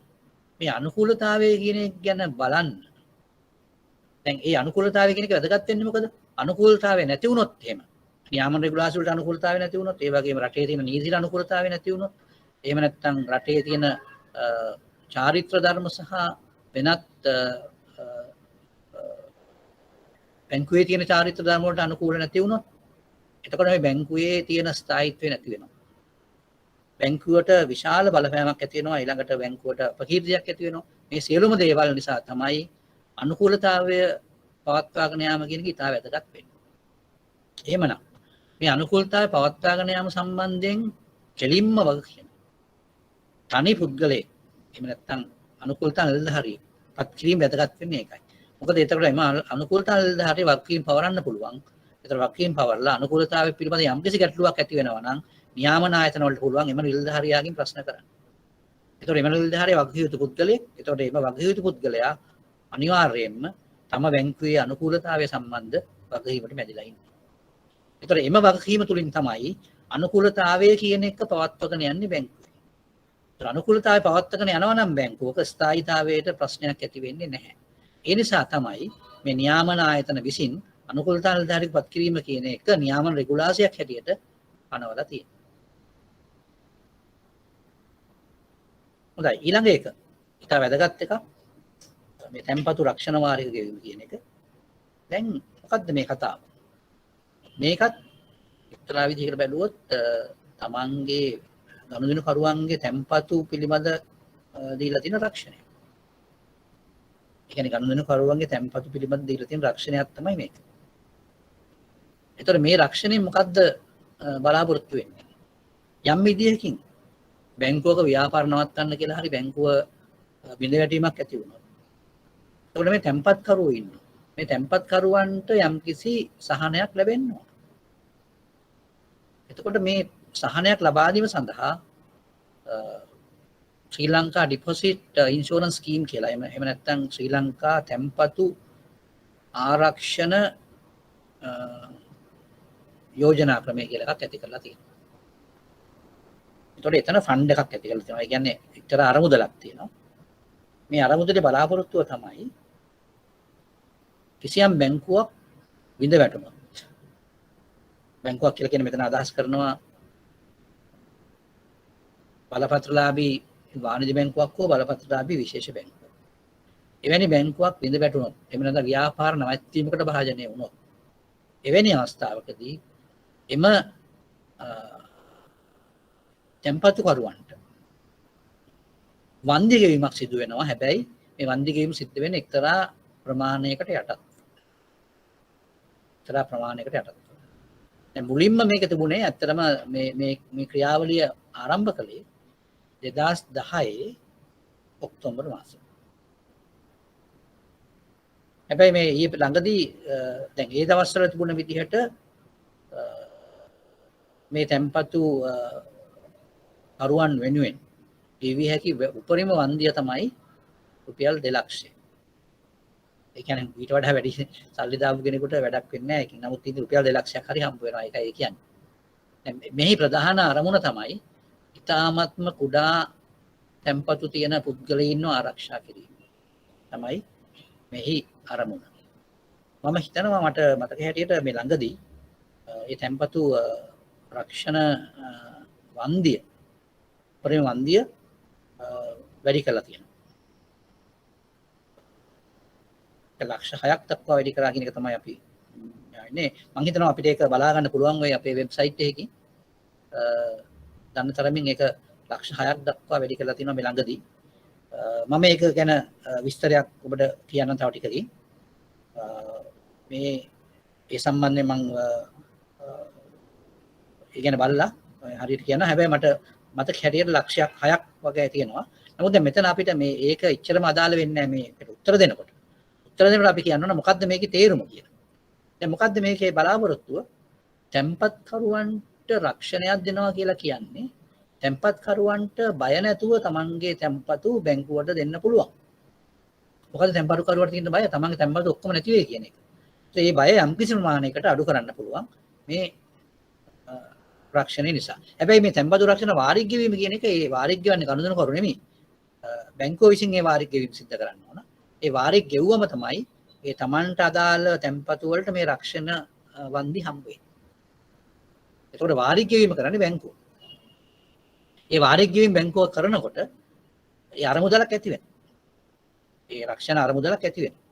මේ අනුකූලතාවය කියන එක ගැන බලන්න. දැන් ඒ අනුකූලතාවය කියන එක වැදගත් වෙන්නේ මොකද? අනුකූලතාවය නැති වුණොත් එහෙම නියාමන රෙගුලාසි වලට අනුකූලතාවය නැති වුණොත්, ඒ වගේම රටේ තියෙන නීතිවල අනුකූලතාවය නැති වුණොත්, එහෙම නැත්නම් රටේ තියෙන චාරිත්‍ර ධර්ම සහ වෙනත් බැංකුවේ තියෙන චාරිත්‍ර ධර්ම වලට අනුකූල නැති වුණොත් එතකොට මේ බැංකුවේ තියෙන ස්ථායීත්වය නැති වෙනවා. බැංකුවට විශාල බලපෑමක් ඇති වෙනවා. ඊළඟට බැංකුවට අපකීර්තියක් ඇති වෙනවා. මේ සියලුම දේවල් නිසා තමයි අනුකූලතාවය පවත්වාගෙන යාම කියන එක ඉතා වැදගත් වෙන්නේ. එහෙමනම් මේ අනුකූලතාවය පවත්වාගෙන යාම සම්බන්ධයෙන් කෙලින්ම වගකීම තනි පුද්ගලයෙක් එහෙම නැත්නම් අනුකූලතා නිලධාරියෙක් පත් කිරීම වැදගත් වෙන්නේ ඒකයි. මොකද එතකොට එම අනුකූලතා නිලධාරිය වගකීම් පවරන්න පුළුවන්. ඒතර වගකීම් පවරලා අනුකූලතාවය පිළිබඳ යම්කිසි ගැටලුවක් ඇති වෙනවා නම් නියාමන ආයතන වලට පුළුවන් එම නිලධාරියාගෙන් ප්‍රශ්න කරන්න. ඒතකොට එම නිලධාරියා වගකීම් යුතු පුද්ගලයෙක්. ඒතකොට එම වගකීම් යුතු පුද්ගලයා අනිවාර්යයෙන්ම තම බැංකුවේ අනුකූලතාවය සම්බන්ධ වගකීමට මැදිලා ඉන්නවා. ඒතකොට එම වගකීම තුලින් තමයි අනුකූලතාවය කියන එක පවත්වාගෙන යන්නේ බැංකුවේ. ඒතර අනුකූලතාවය පවත්වාගෙන යනවා නම් බැංකුවක ස්ථායීතාවයට ප්‍රශ්නයක් ඇති වෙන්නේ නැහැ. ඒ නිසා තමයි මේ නියාමන ආයතන විසින් අනුකූලතා නිලධාරියෙකු පත් කිරීම කියන එක නියාමන රෙගුලාසියක් හැටියට පනවලා තියෙනවා. හොඳයි ඊළඟ එක. ඉතා වැදගත් එකක්. මේ තැන්පතු රක්ෂණ වාරික ගෙවීම කියන එක. දැන් මොකද්ද මේ කතාව? මේකත් එක්තරා විදිහකට බැලුවොත් තමන්ගේ ගනුදෙනු කරුවන්ගේ තැන්පතු පිළිබඳ දීලා තියෙන රක්ෂණය. ඒ කියන්නේ ගනුදෙනු කරුවන්ගේ තැන්පතු පිළිබඳ දීලා තියෙන රක්ෂණයක් තමයි මේක. ඒතර මේ රක්ෂණයෙන් මොකද්ද බලාපොරොත්තු වෙන්නේ? යම් විදියකින් බැංකුවක ව්‍යාපාර නවත්තන්න කියලා හරි බැංකුව බිඳ වැටීමක් ඇති වුණා. එතකොට මේ තැන්පත්කරුවෝ ඉන්නවා. මේ තැන්පත්කරුවන්ට යම්කිසි සහනයක් ලැබෙන්න ඕන. එතකොට මේ සහනයක් ලබා දීම සඳහා ශ්‍රී ලංකා ඩිපොසිට් ඉන්ෂුරන්ස් ස්කීම් කියලා එහෙම නැත්නම් ශ්‍රී ලංකා තැන්පතු ආරක්ෂණ යෝජනා ක්‍රමය කියලා එකක් ඇති කරලා තියෙනවා. ඒතකොට එතන ෆන්ඩ් එකක් ඇති කරලා තියෙනවා. ඒ කියන්නේ එක්තරා අරමුදලක් තියෙනවා. මේ අරමුදලේ බලාපොරොත්තුව තමයි කිසියම් බැංකුවක් විඳ වැටුණොත් බැංකුවක් කියලා කියන්නේ මෙතන අදහස් කරනවා බලපත්‍රලාභී වාණිජ්‍ය බැංකුවක් හෝ බලපත්‍රලාභී විශේෂ බැංකුවක්. එවැනි බැංකුවක් විඳ වැටුණොත් එහෙම නැත්නම් ව්‍යාපාර නැවැත්වීමකට භාජනය වුණොත් එවැනි අවස්ථාවකදී එම තැන්පතුකරුවන්ට වන්දි ගෙවීමක් සිදු වෙනවා. හැබැයි මේ වන්දි ගෙවීම සිද්ධ වෙන්නේ එක්තරා ප්‍රමාණයකට යටත්. එක්තරා ප්‍රමාණයකට යටත්. දැන් මුලින්ම මේක තිබුණේ ඇත්තටම මේ ක්‍රියාවලිය ආරම්භ කළේ 2010 ඔක්තෝබර් මාසෙ. හැබැයි මේ ඊයේ ළඟදී දැන් ඒ දවස්වල තිබුණ විදිහට මේ තැන්පතු කරුවන් වෙනුවෙන් ඊවි හැකි උපරිම වන්දිය තමයි රුපියල් 2 ලක්ෂය. ඒ කියන්නේ ඊට වඩා වැඩි සල්ලි දාපු කෙනෙකුට වැඩක් වෙන්නේ නැහැ. ඒකෙන් නමුත් ඉතින් රුපියල් 2 ලක්ෂයක් හරි හම්බ වෙනවා. ඒකයි ඒ කියන්නේ. දැන් මෙහි ප්‍රධාන අරමුණ තමයි ඉතාමත්ම කුඩා තැන්පතු තියෙන පුද්ගලයින්ව ආරක්ෂා කිරීම. තමයි මෙහි අරමුණ. මම හිතනවා මට මතක හැටියට මේ ළඟදී ඒ තැන්පතු රක්ෂණ වන්දිය පරිම වන්දිය වැඩි කළා තියෙනවා. ලක්ෂ 6ක් දක්වා වැඩි කරා කියන එක තමයි අපි යන්නේ. මම හිතනවා අපිට ඒක බලා ගන්න පුළුවන් වෙයි අපේ වෙබ්සයිට් එකකින්. දන්න තරමින් ඒක ලක්ෂ 6ක් දක්වා වැඩි කරලා තියෙනවා මේ ළඟදී. මම මේක ගැන විස්තරයක් ඔබට කියන්න තව ටිකකින්. මේ ඒ සම්බන්ධයෙන් මම ඒ ගැන බලලා හරියට කියනවා. හැබැයි මට මතක හැටියට ලක්ෂයක් 6ක් වගේ තියෙනවා. නමුත් දැන් මෙතන අපිට මේ ඒක එච්චරම අදාළ වෙන්නේ නැහැ මේකට උත්තර දෙනකොට. උත්තර දෙනකොට අපි කියන්න ඕන මොකද්ද මේකේ තේරුම කියලා. දැන් මොකද්ද මේකේ බලාපොරොත්තුව? තැන්පත්කරුවන්ට රක්ෂණයක් දෙනවා කියලා කියන්නේ තැන්පත්කරුවන්ට බය නැතුව තමන්ගේ තැන්පතු බැංකුවට දෙන්න පුළුවන්. මොකද තැන්පතුකරුවට තියෙන බය තමන්ගේ තැන්පතු ඔක්කොම නැති වෙයි කියන එක. ඒ බය යම් කිසි ප්‍රමාණයකට අඩු කරන්න පුළුවන් මේ රක්ෂණය නිසා. හැබැයි මේ තැන්පතු රක්ෂණ වාරික් ගෙවීම කියන එක ඒ වාරික් ගෙවන්නේ ගනුදෙනු කරු නෙමෙයි. බැංකුව විසින් ඒ වාරික් ගෙවීම සිදු කරන්න ඕන. ඒ වාරික් ගෙවුවම තමයි ඒ තමන්ට අදාළ තැන්පතු වලට මේ රක්ෂණ වන්දි හම්බ වෙන්නේ. ඒකට වාරික් ගෙවීම කරන්නේ බැංකුව. ඒ වාරික් ගෙවීම බැංකුව කරනකොට ඒ අරමුදලක් ඇති වෙනවා. ඒ රක්ෂණ අරමුදලක් ඇති වෙනවා.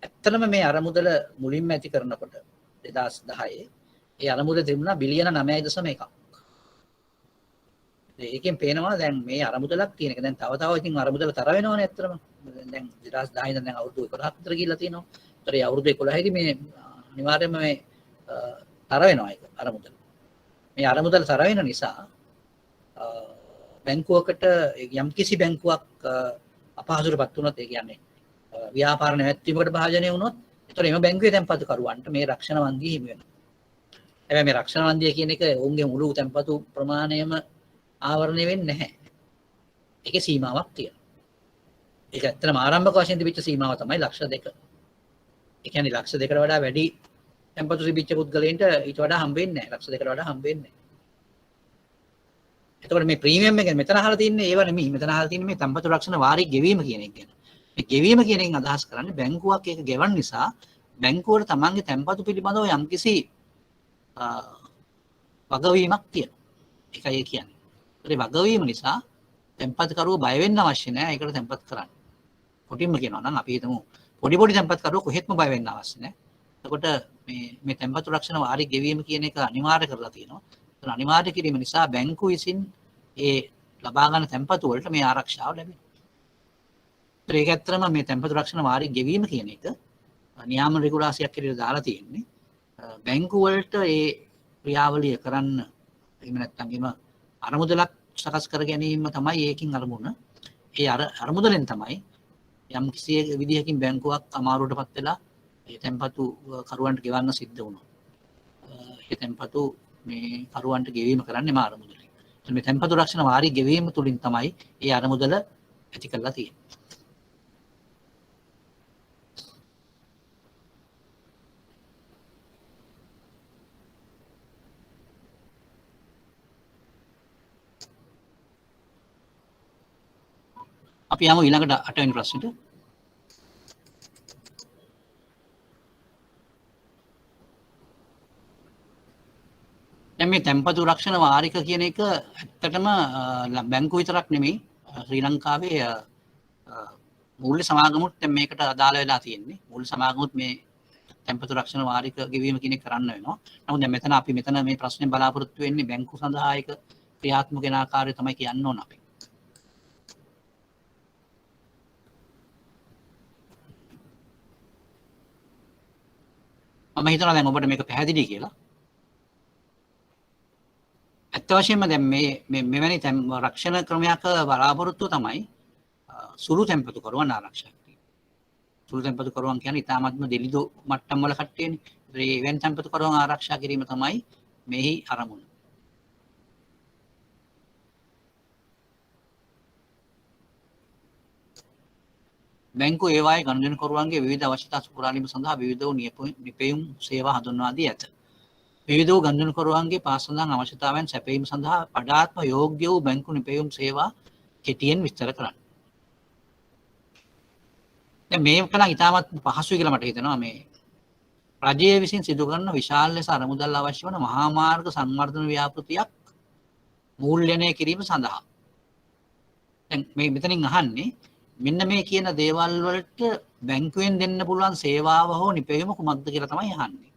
ඇත්තටම මේ අරමුදල මුලින්ම ඇති කරනකොට 2010 ඒ අරමුදල තිබුණා බිලියන 9.1ක්. ඒකෙන් පේනවා දැන් මේ අරමුදලක් තියෙන එක. දැන් තව ඉතින් අරමුදල තර වෙනවනේ ඇත්තටම. දැන් 2010 ඉඳන් දැන් අවුරුදු 11ක් විතර ගිහිල්ලා තියෙනවා. ඒතර ඒ අවුරුදු 11 දී මේ අනිවාර්යයෙන්ම මේ තර වෙනවා ඒක අරමුදල. මේ අරමුදල තර වෙන නිසා බැංකුවකට යම්කිසි බැංකුවක් අපහසුතාවපත් වුණොත් ඒ කියන්නේ ව්‍යාපාර නැවැත්වීමකට භාජනය වුණොත් ඒතර එම බැංකුවේ තැන්පතුකරුවන්ට මේ රක්ෂණ වන්දිය හිමි වෙනවා. හැබැයි මේ රක්ෂණ වන්දිය කියන එක ඔවුන්ගේ මුළු තැන්පතු ප්‍රමාණයම ආවරණය වෙන්නේ නැහැ. ඒකේ සීමාවක් තියෙනවා. ඒක ඇත්තටම ආරම්භක වශයෙන් තිබිච්ච සීමාව තමයි ලක්ෂ 2. ඒ කියන්නේ ලක්ෂ 2කට වඩා වැඩි තැන්පතු තිබිච්ච පුද්ගලයන්ට ඊට වඩා හම්බ වෙන්නේ නැහැ. ලක්ෂ 2කට වඩා හම්බ වෙන්නේ නැහැ. එතකොට මේ ප්‍රීමියම් එක මෙතන අහලා තින්නේ ඒව නෙමෙයි. මෙතන අහලා තින්නේ මේ තැන්පතු රක්ෂණ වාරික් ගෙවීම කියන එක ගැන. මේ ගෙවීම කියන එකෙන් අදහස් කරන්නේ බැංකුවක් ඒක ගෙවන්න නිසා බැංකුවට තමන්ගේ තැන්පතු පිළිබඳව යම්කිසි වගවීමක් තියෙනවා. ඒකයි කියන්නේ. ඒ වගවීම නිසා තැන්පත්කරුවෝ බය වෙන්න අවශ්‍ය නැහැ. ඒකට තැන්පත් කරන්න. කොටින්ම කියනවා නම් අපි හිතමු පොඩි තැන්පත්කරුවෝ කොහෙත්ම බය වෙන්න අවශ්‍ය නැහැ. එතකොට මේ තැන්පතු රක්ෂණ වාරි ගෙවීම කියන එක අනිවාර්ය කරලා තියෙනවා. ඒතන අනිවාර්ය කිරීම නිසා බැංකු විසින් ඒ ලබා ගන්න තැන්පතු වලට මේ ආරක්ෂාව ලැබෙනවා. ඒක ඇත්තටම මේ තැන්පතු රක්ෂණ වාරි ගෙවීම කියන එක නියාමන රෙගුලාසියක් කියලා දාලා තියෙන්නේ. බැංකු වලට ඒ ක්‍රියාවලිය කරන්න එහෙම නැත්නම් එම අරමුදලක් සකස් කර ගැනීම තමයි ඒකින් අරමුණ. ඒ අරමුදලෙන් තමයි යම් කිසි විදිහකින් බැංකුවක් අමාරුවටපත් වෙලා ඒ තැන්පතු කරුවන්ට ගෙවන්න සිද්ධ වුණා. ඒ තැන්පතු මේ කරුවන්ට ගෙවීම කරන්නේ මා අරමුදලෙන්. මේ තැන්පතු රක්ෂණ වාරි ගෙවීම තුලින් තමයි ඒ අරමුදල ඇති කරලා තියෙන්නේ. අපි යමු ඊළඟට 8 වෙනි ප්‍රශ්නෙට. දැන් මේ තැන්පතු රක්ෂණ වාරික කියන එක ඇත්තටම බැංකු විතරක් නෙමෙයි ශ්‍රී ලංකාවේ මූල්‍ය සමාගමුත් දැන් මේකට අදාළ වෙලා තියෙන්නේ. මූල්‍ය සමාගමුත් මේ තැන්පතු රක්ෂණ වාරික ගෙවීම කියන එක කරන්න වෙනවා. නමුත් දැන් අපි මෙතන මේ ප්‍රශ්නේ බලාපොරොත්තු වෙන්නේ බැංකු සඳහා ඒක ක්‍රියාත්මක වෙන ආකාරය තමයි කියන්න ඕන අපි. මම හිතනවා දැන් ඔබට මේක පැහැදිලි කියලා. ඇත්ත වශයෙන්ම දැන් මේ මෙවැනි රක්ෂණ ක්‍රමයක බලාපොරොත්තුව තමයි සුළු තැන්පතු කරුවන් ආරක්ෂා කිරීම. සුළු තැන්පතු කරුවන් කියන්නේ ඉතාමත්ම දෙලිදු මට්ටම් වල කට්ටියනේ. ඒ එවැනි තැන්පතු කරුවන් ආරක්ෂා කිරීම තමයි මෙහි අරමුණ. බැංකු ඒවායේ ගනුදෙනුකරුවන්ගේ විවිධ අවශ්‍යතා සපුරාලීම සඳහා විවිධ වූ නිපැයුම් සේවා හඳුන්වා දී ඇත. විවිධ වූ ගනුදෙනුකරුවන්ගේ පාසලන් අවශ්‍යතාවයන් සැපයීම සඳහා වඩාත්ම යෝග්‍ය වූ බැංකු නිපැයුම් සේවා කෙටියෙන් විස්තර කරන්න. දැන් මේක නම් ඉතාමත් පහසුයි කියලා මට හිතෙනවා. මේ රජය විසින් සිදු කරන විශාල ලෙස අරමුදල් අවශ්‍ය වන මහා මාර්ග සංවර්ධන ව්‍යාපෘතියක් මූල්‍යණය කිරීම සඳහා. දැන් මේ මෙතනින් අහන්නේ මෙන්න මේ කියන දේවල් වලට බැංකුවෙන් දෙන්න පුළුවන් සේවාව හෝ නිපැයුම කුමක්ද කියලා තමයි අහන්නේ.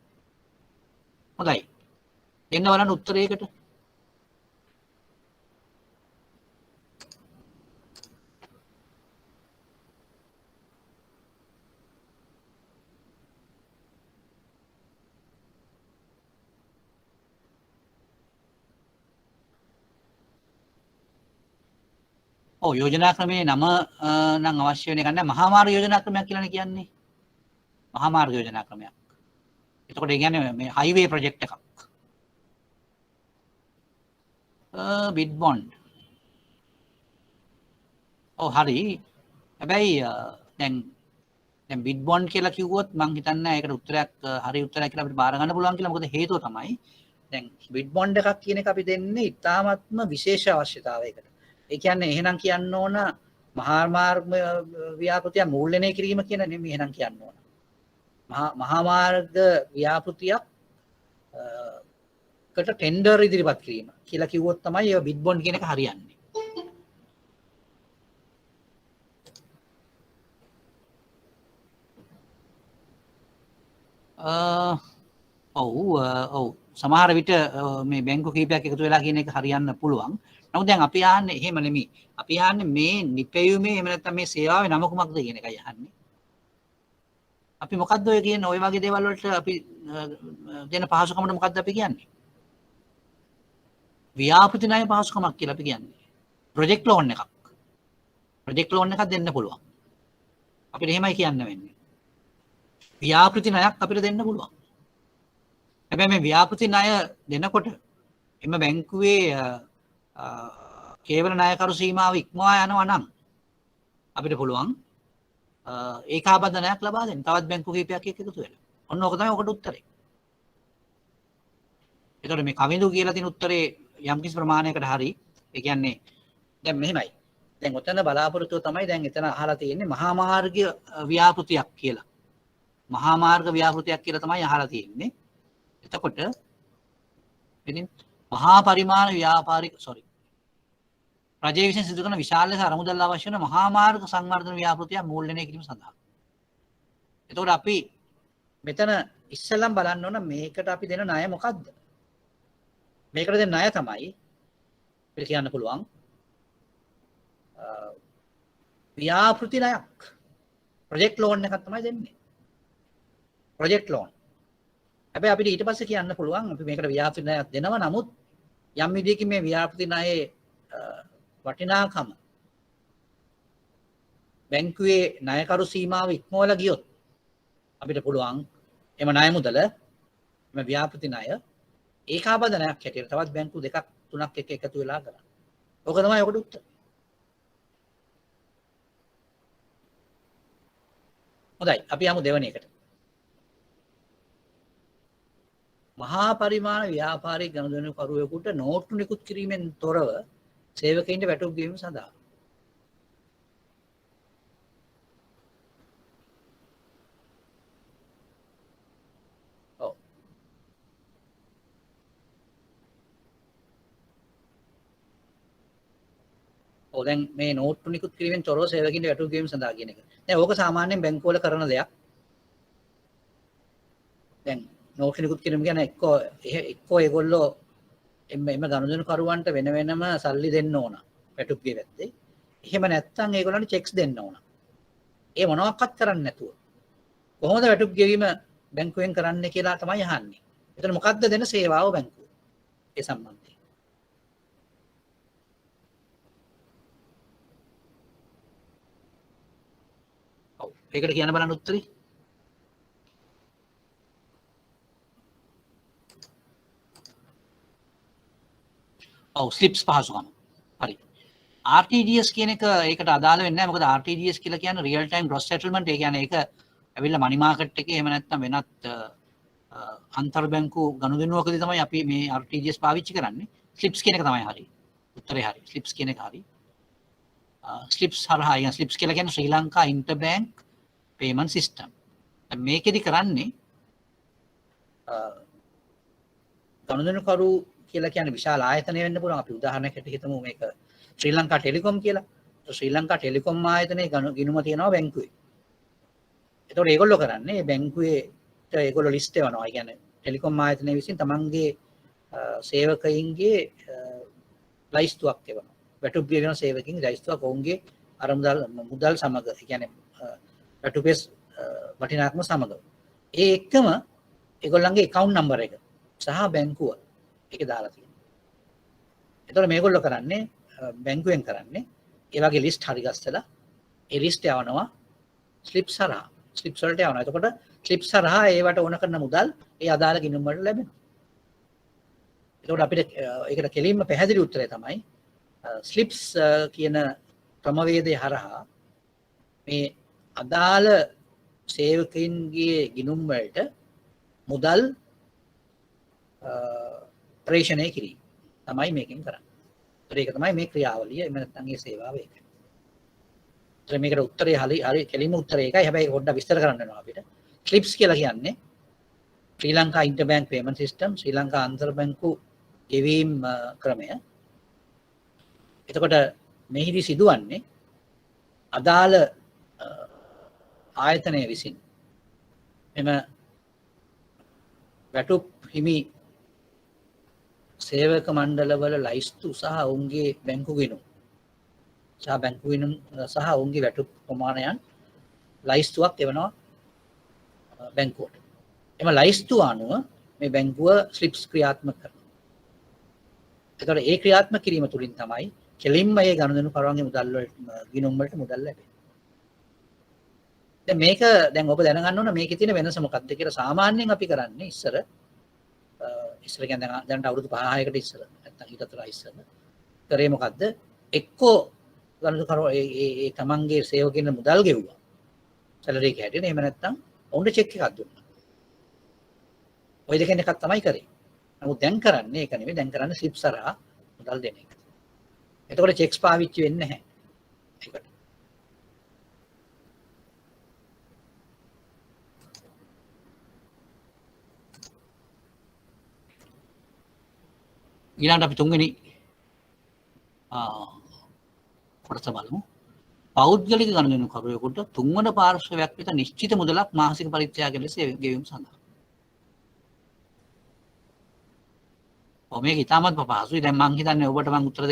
හොඳයි. දෙන්න බලන්න උත්තරයකට. ඔව් යෝජනා ක්‍රමයේ නම නම් අවශ්‍ය වෙන එක නැහැ. මහා මාර්ග යෝජනා ක්‍රමයක් කියලානේ කියන්නේ. මහා මාර්ග යෝජනා ක්‍රමයක්. එතකොට ඒ කියන්නේ මේ හයිවේ ප්‍රොජෙක්ට් එකක්. Bid bond. ඔව් හරි. හැබැයි දැන් බිඩ් බොන්ඩ් කියලා කිව්වොත් මම හිතන්නේ ඒකට උත්තරයක් හරි උත්තරයක් කියලා අපිට බාර ගන්න පුළුවන් කියලා. මොකද හේතුව තමයි දැන් බිඩ් බොන්ඩ් එකක් කියන එක අපි දෙන්නේ ඉතාමත්ම විශේෂ අවශ්‍යතාවයකට. ඒ කියන්නේ එහෙනම් කියන්න ඕන මහා මාර්ග ව්‍යාපෘතිය මූල්‍යණය කිරීම කියන නෙමෙයි එහෙනම් කියන්න ඕන. මහා මාර්ග ව්‍යාපෘතියක් කට ටෙන්ඩර් ඉදිරිපත් කිරීම කියලා කිව්වොත් තමයි ඒ බිඩ් බොන්ඩ් කියන එක හරියන්නේ. ඔව් සමහර විට මේ බැංකු කීපයක් එකතු වෙලා කියන එක හරියන්න පුළුවන්. නමුත් දැන් අපි අහන්නේ එහෙම නෙමෙයි. අපි අහන්නේ මේ නිපැයුමේ එහෙම නැත්නම් මේ සේවාවේ නම කුමක්ද කියන එකයි අහන්නේ. අපි මොකද්ද ඔය කියන්නේ ඔය වගේ දේවල් වලට අපි දෙන පහසුකමට මොකද්ද අපි කියන්නේ? ව්‍යාපෘති ණය පහසුකමක් කියලා අපි කියන්නේ. ප්‍රොජෙක්ට් ලෝන් එකක්. ප්‍රොජෙක්ට් ලෝන් එකක් දෙන්න පුළුවන්. අපිට එහෙමයි කියන්න වෙන්නේ. ව්‍යාපෘති ණයක් අපිට දෙන්න පුළුවන්. හැබැයි මේ ව්‍යාපෘති ණය දෙනකොට එම බැංකුවේ කේවල ණයකරු සීමාව ඉක්මවා යනවා නම් අපිට පුළුවන් ඒකාබද්ධ ණයක් ලබා දෙන්න. තවත් බැංකු කිහිපයක් එක්ක එකතු වෙලා. ඔන්න ඕක තමයි ඔකට උත්තරේ. ඒතකොට මේ කවිඳු කියලා තියෙන උත්තරේ යම්කිසි ප්‍රමාණයකට හරි. ඒ කියන්නේ දැන් මෙහෙමයි. දැන් ඔතන බලාපොරොත්තුව තමයි දැන් එතන අහලා තියෙන්නේ මහා මාර්ග ව්‍යාපෘතියක් කියලා. මහා මාර්ග ව්‍යාපෘතියක් කියලා තමයි අහලා තියෙන්නේ. එතකොට ඉතින් මහා පරිමාණ ව්‍යාපාරික රජය විසින් සිදු කරන විශාල ලෙස අරමුදල් අවශ්‍ය වන මහා මාර්ග සංවර්ධන ව්‍යාපෘතිය මූල්‍යණය කිරීම සඳහා. එතකොට අපි මෙතන ඉස්සෙල්ලම බලන්න ඕන මේකට අපි දෙන ණය මොකද්ද? මේකට දෙන ණය තමයි අපිට කියන්න පුළුවන් ව්‍යාපෘති ණයක්. ප්‍රොජෙක්ට් ලෝන් එකක් තමයි දෙන්නේ. Project loan. හැබැයි අපිට ඊට පස්සේ කියන්න පුළුවන් අපි මේකට ව්‍යාපෘති ණයක් දෙනවා. නමුත් යම් විදිහකින් මේ ව්‍යාපෘති ණයේ වටිනාකම බැංකුවේ ණයකරු සීමාව ඉක්මවලා ගියොත් අපිට පුළුවන් එම ණය මුදල එම ව්‍යාපෘති ණය ඒකාබද්ධ ණයක් හැටියට තවත් බැංකු දෙකක් තුනක් එක්ක එකතු වෙලා කරන්න. ඕක තමයි ඔකට උත්තර. හොඳයි අපි යමු දෙවෙනි එකට. මහා පරිමාණ ව්‍යාපාරික ගනුදෙනුකරුවෙකුට නෝට්ටු නිකුත් කිරීමෙන් තොරව සේවකයින්ට වැටුප් ගෙවීම සඳහා දැන් මේ නෝට්ටු නිකුත් කිරීමෙන් තොරව සේවකයින්ට වැටුප් ගෙවීම සඳහා කියන එක. දැන් ඕක සාමාන්‍යයෙන් බැංකුවල කරන දෙයක්. දැන් නෝට්ටු නිකුත් කිරීම කියන්නේ එක්කෝ ඒගොල්ලෝ එම ගනුදෙනුකරුවන්ට වෙන වෙනම සල්ලි දෙන්න ඕන වැටුප් ගෙවද්දී. එහෙම නැත්නම් ඒගොල්ලන්ට චෙක්ස් දෙන්න ඕන. ඒ මොනවාක්වත් කරන්නේ නැතුව කොහොමද වැටුප් ගෙවීම බැංකුවෙන් කරන්නේ කියලා තමයි අහන්නේ. එතන මොකක්ද දෙන සේවාව බැංකුව? ඒ සම්බන්ධයෙන්. ඒකට කියන්න බලන්න උත්තරේ. ස්ලිප්ස් පහසුකම. හරි. RTGS කියන එක ඒකට අදාළ වෙන්නේ නැහැ. මොකද RTGS කියලා කියන්නේ රියල් ටයිම් ග්‍රොස් සෙටල්මන්ට්. ඒ කියන්නේ ඒක ඇවිල්ලා මනි මාකට් එකේ එහෙම නැත්නම් වෙනත් අන්තර් බැංකු ගනුදෙනුවකදී තමයි අපි මේ RTGS පාවිච්චි කරන්නේ. ස්ලිප්ස් කියන එක තමයි හරි. උත්තරේ හරි. ස්ලිප්ස් කියන එක හරි. ස්ලිප්ස් හරහා කියන ස්ලිප්ස් කියලා කියන්නේ Sri Lanka inter bank payment system. මේකෙදි කරන්නේ ගනුදෙනුකරු කියලා කියන්නේ විශාල ආයතනය වෙන්න පුළුවන්. අපි උදාහරණයකට හිතමු මේක ශ්‍රී ලංකා ටෙලිකොම් කියලා. ශ්‍රී ලංකා ටෙලිකොම් ආයතනයේ ගිණුම තියෙනවා බැංකුවේ. ඒතකොට ඒගොල්ලෝ කරන්නේ බැංකුවේට ඒගොල්ලෝ ලිස්ට් එවනවා. ඒ කියන්නේ ටෙලිකොම් ආයතනය විසින් තමන්ගේ සේවකයින්ගේ ලයිස්තුවක් එවනවා. වැටුප් ගෙවන සේවකයින්ගේ ලයිස්තුවක් ඔවුන්ගේ අර මුදල් සමග. ඒ කියන්නේ වැටුපේ වටිනාකම සමග. ඒ එක්කම ඒගොල්ලන්ගේ account number එක සහ බැංකුව ඒක දාලා තියෙනවා. එතකොට මේගොල්ලෝ කරන්නේ බැංකුවෙන් කරන්නේ ඒ වගේ ලිස්ට් හරි ගස්සලා ඒ ලිස්ට් යවනවා ස්ලිප්ස් හරහා. ස්ලිප්ස් වලට යවනවා. එතකොට ස්ලිප්ස් හරහා ඒවට ඕන කරන මුදල් ඒ අදාළ ගිණුම් වලට ලැබෙනවා. එතකොට අපිට ඒකට කෙලින්ම පැහැදිලි උත්තරය තමයි ස්ලිප්ස් කියන ක්‍රමවේදය හරහා මේ අදාළ සේවකයින්ගේ ගිණුම් වලට මුදල් ප්‍රේෂණය කිරීම තමයි මේකෙන් කරන්නේ. ඒක තමයි මේ ක්‍රියාවලිය. එහෙම නැත්නම් මේ සේවාව ඒක. ඒත් මේකට උත්තරේ හරි කෙලින්ම උත්තරේ ඒකයි. හැබැයි පොඩ්ඩක් විස්තර කරන්න වෙනවා අපිට. ස්ලිප්ස් කියලා කියන්නේ Sri Lanka inter bank payment system, Sri Lanka අන්තර් බැංකු ගෙවීම් ක්‍රමය. එතකොට මෙහිදී සිදුවන්නේ අදාළ ආයතනය විසින් එම වැටුප් හිමි සේවක මණ්ඩලවල ලයිස්තු සහ ඔවුන්ගේ බැංකු ගිණුම් සහ ඔවුන්ගේ වැටුප් ප්‍රමාණයන් ලයිස්තුවක් එවනවා බැංකුවට. එම ලයිස්තුව අනුව මේ බැංකුව ස්ලිප්ස් ක්‍රියාත්මක කරනවා. එතකොට ඒ ක්‍රියාත්මක කිරීම තුළින් තමයි කෙලින්ම මේ ගනුදෙනුකරුවන්ගේ මුදල් වලට ගිණුම් වලට මුදල් ලැබෙන්නේ. දැන් මේක දැන් ඔබ දැනගන්න ඕන මේකේ තියෙන වෙනස මොකක්ද කියලා. සාමාන්‍යයෙන් අපි කරන්නේ ඉස්සර කියන්නේ දැන් අවුරුදු 5-6කට ඉස්සර නැත්නම් ඊට අතර ඉස්සර කරේ මොකද්ද? එක්කෝ ගනුදෙනුකරුව ඒ තමන්ගේ සේවකයන් මුදල් ගෙවුවා. සැලරි එක හැටියට. එහෙම නැත්නම් ඔවුන්ට චෙක් එකක් දුන්නා. ওই දෙකෙන් එකක් තමයි කරේ. නමුත් දැන් කරන්නේ ඒක නෙවෙයි. දැන් කරන්නේ ස්ලිප්ස් හරහා මුදල් දෙන එක. එතකොට චෙක්ස් පාවිච්චි වෙන්නේ නැහැ. ඒකට. ඊළඟට අපි තුන්වෙනි කොටස බලමු. පෞද්ගලික ගනුදෙනුකරුවෙකුට තුන්වන පාර්ශ්වයක් වෙත නිශ්චිත මුදලක් මාසික පරිත්‍යාග ලෙස ගෙවීම සඳහා. මේක ඉතාමත් පහසුයි. දැන් මං හිතන්නේ ඔබට මං උත්තර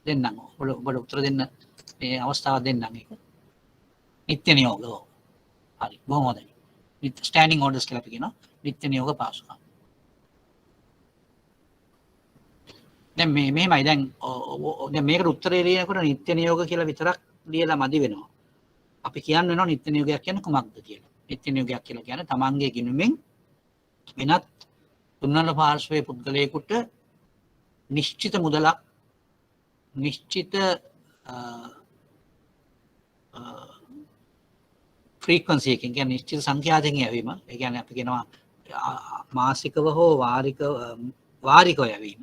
දෙන්නම්. ඔබට උත්තර දෙන්න මේ අවස්ථාව දෙන්නම් ඒක. නිත්‍ය නියෝග. හරි. බොහොම හොඳයි. ස්ටෑන්ඩින් ඕඩර්ස් කියලා අපි කියනවා. නිත්‍ය නියෝග පාසුකම්. දැන් මෙහෙමයි දැන් මේකට උත්තරේ ලියනකොට නිත්‍ය නියෝග කියලා විතරක් ලියලා මදි වෙනවා. අපි කියන්න වෙනවා නිත්‍ය නියෝගයක් කියන්නේ කුමක්ද කියලා. නිත්‍ය නියෝගයක් කියලා කියන්නේ තමන්ගේ ගිණුමෙන් වෙනත් තුන්වන පාර්ශ්වයේ පුද්ගලයෙකුට නිශ්චිත මුදලක් නිශ්චිත ෆ්‍රීකවන්සි එකකින් කියන්නේ නිශ්චිත සංඛ්‍යාතකින් යැවීම. ඒ කියන්නේ අපි කියනවා මාසිකව හෝ වාරිකව යැවීම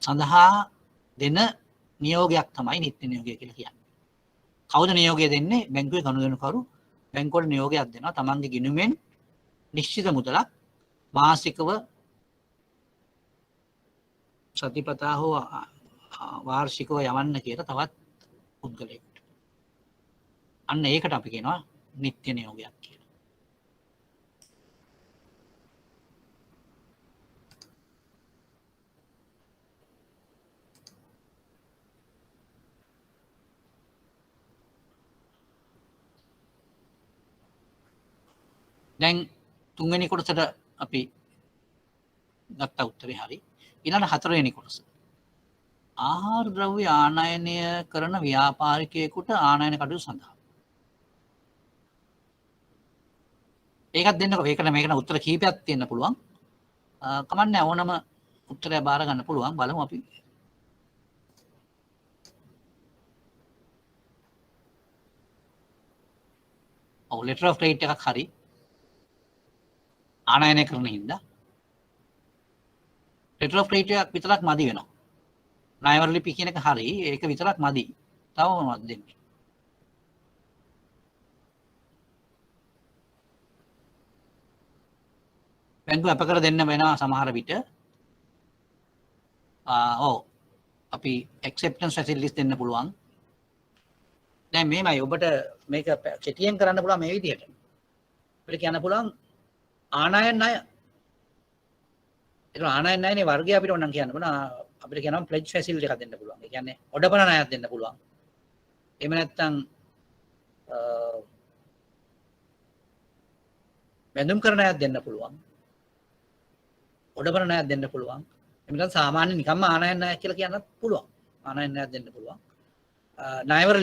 සඳහා දෙන නියෝගයක් තමයි නිත්‍ය නියෝගය කියලා කියන්නේ. කවුද නියෝගය දෙන්නේ? බැංකුවේ ගනුදෙනුකරු බැංකුවට නියෝගයක් දෙනවා තමන්ගේ ගිණුමෙන් නිශ්චිත මුදලක් මාසිකව සතිපතා හෝ වාර්ෂිකව යවන්න කියලා තවත් පුද්ගලයෙකුට. අන්න ඒකට අපි කියනවා නිත්‍ය නියෝගයක් කියලා. දැන් තුන්වෙනි කොටසට අපි ගත්ත උත්තරේ හරි. ඊළඟ හතරවෙනි කොටස. ආහාර ද්‍රව්‍ය ආනයනය කරන ව්‍යාපාරිකයෙකුට ආනයන කටයුතු සඳහා. ඒකත් දෙන්නකො. මේකට උත්තර කීපයක් තියෙන්න පුළුවන්. කමන්නේ ඕනම උත්තරය බාර ගන්න පුළුවන්. බලමු අපි. ඔව් letter of credit එකක් හරි. ආනයනය කරන හින්දා letter of credit එකක් විතරක් මදි වෙනවා. ණයවර ලිපි කියන එක හරි. ඒක විතරක් මදි. තව මොනවද දෙන්නේ? බැංකුව අප කර දෙන්න වෙනවා සමහර විට. ඔව් අපි acceptance facilities දෙන්න පුළුවන්. දැන් මේමයි ඔබට මේක කෙටියෙන් කරන්න පුළුවන් මේ විදිහට. අපිට කියන්න පුළුවන් ආනයන ණය. ඒක ආනයන ණයනේ වර්ගය අපිට ඕනනම් කියන්න පුළුවන්. අපිට කියනවා pledge facility එකක් දෙන්න පුළුවන්. ඒ කියන්නේ ඔඩපණ ණයක් දෙන්න පුළුවන්. එහෙම නැත්නම් බැඳුම් කරන ණයක් දෙන්න පුළුවන්. ඔඩපණ ණයක් දෙන්න පුළුවන්. එහෙම නැත්නම් සාමාන්‍ය නිකම්ම ආනයන ණයක් කියලා කියන්නත් පුළුවන්. ආනයන ණයක් දෙන්න පුළුවන්. ණයවර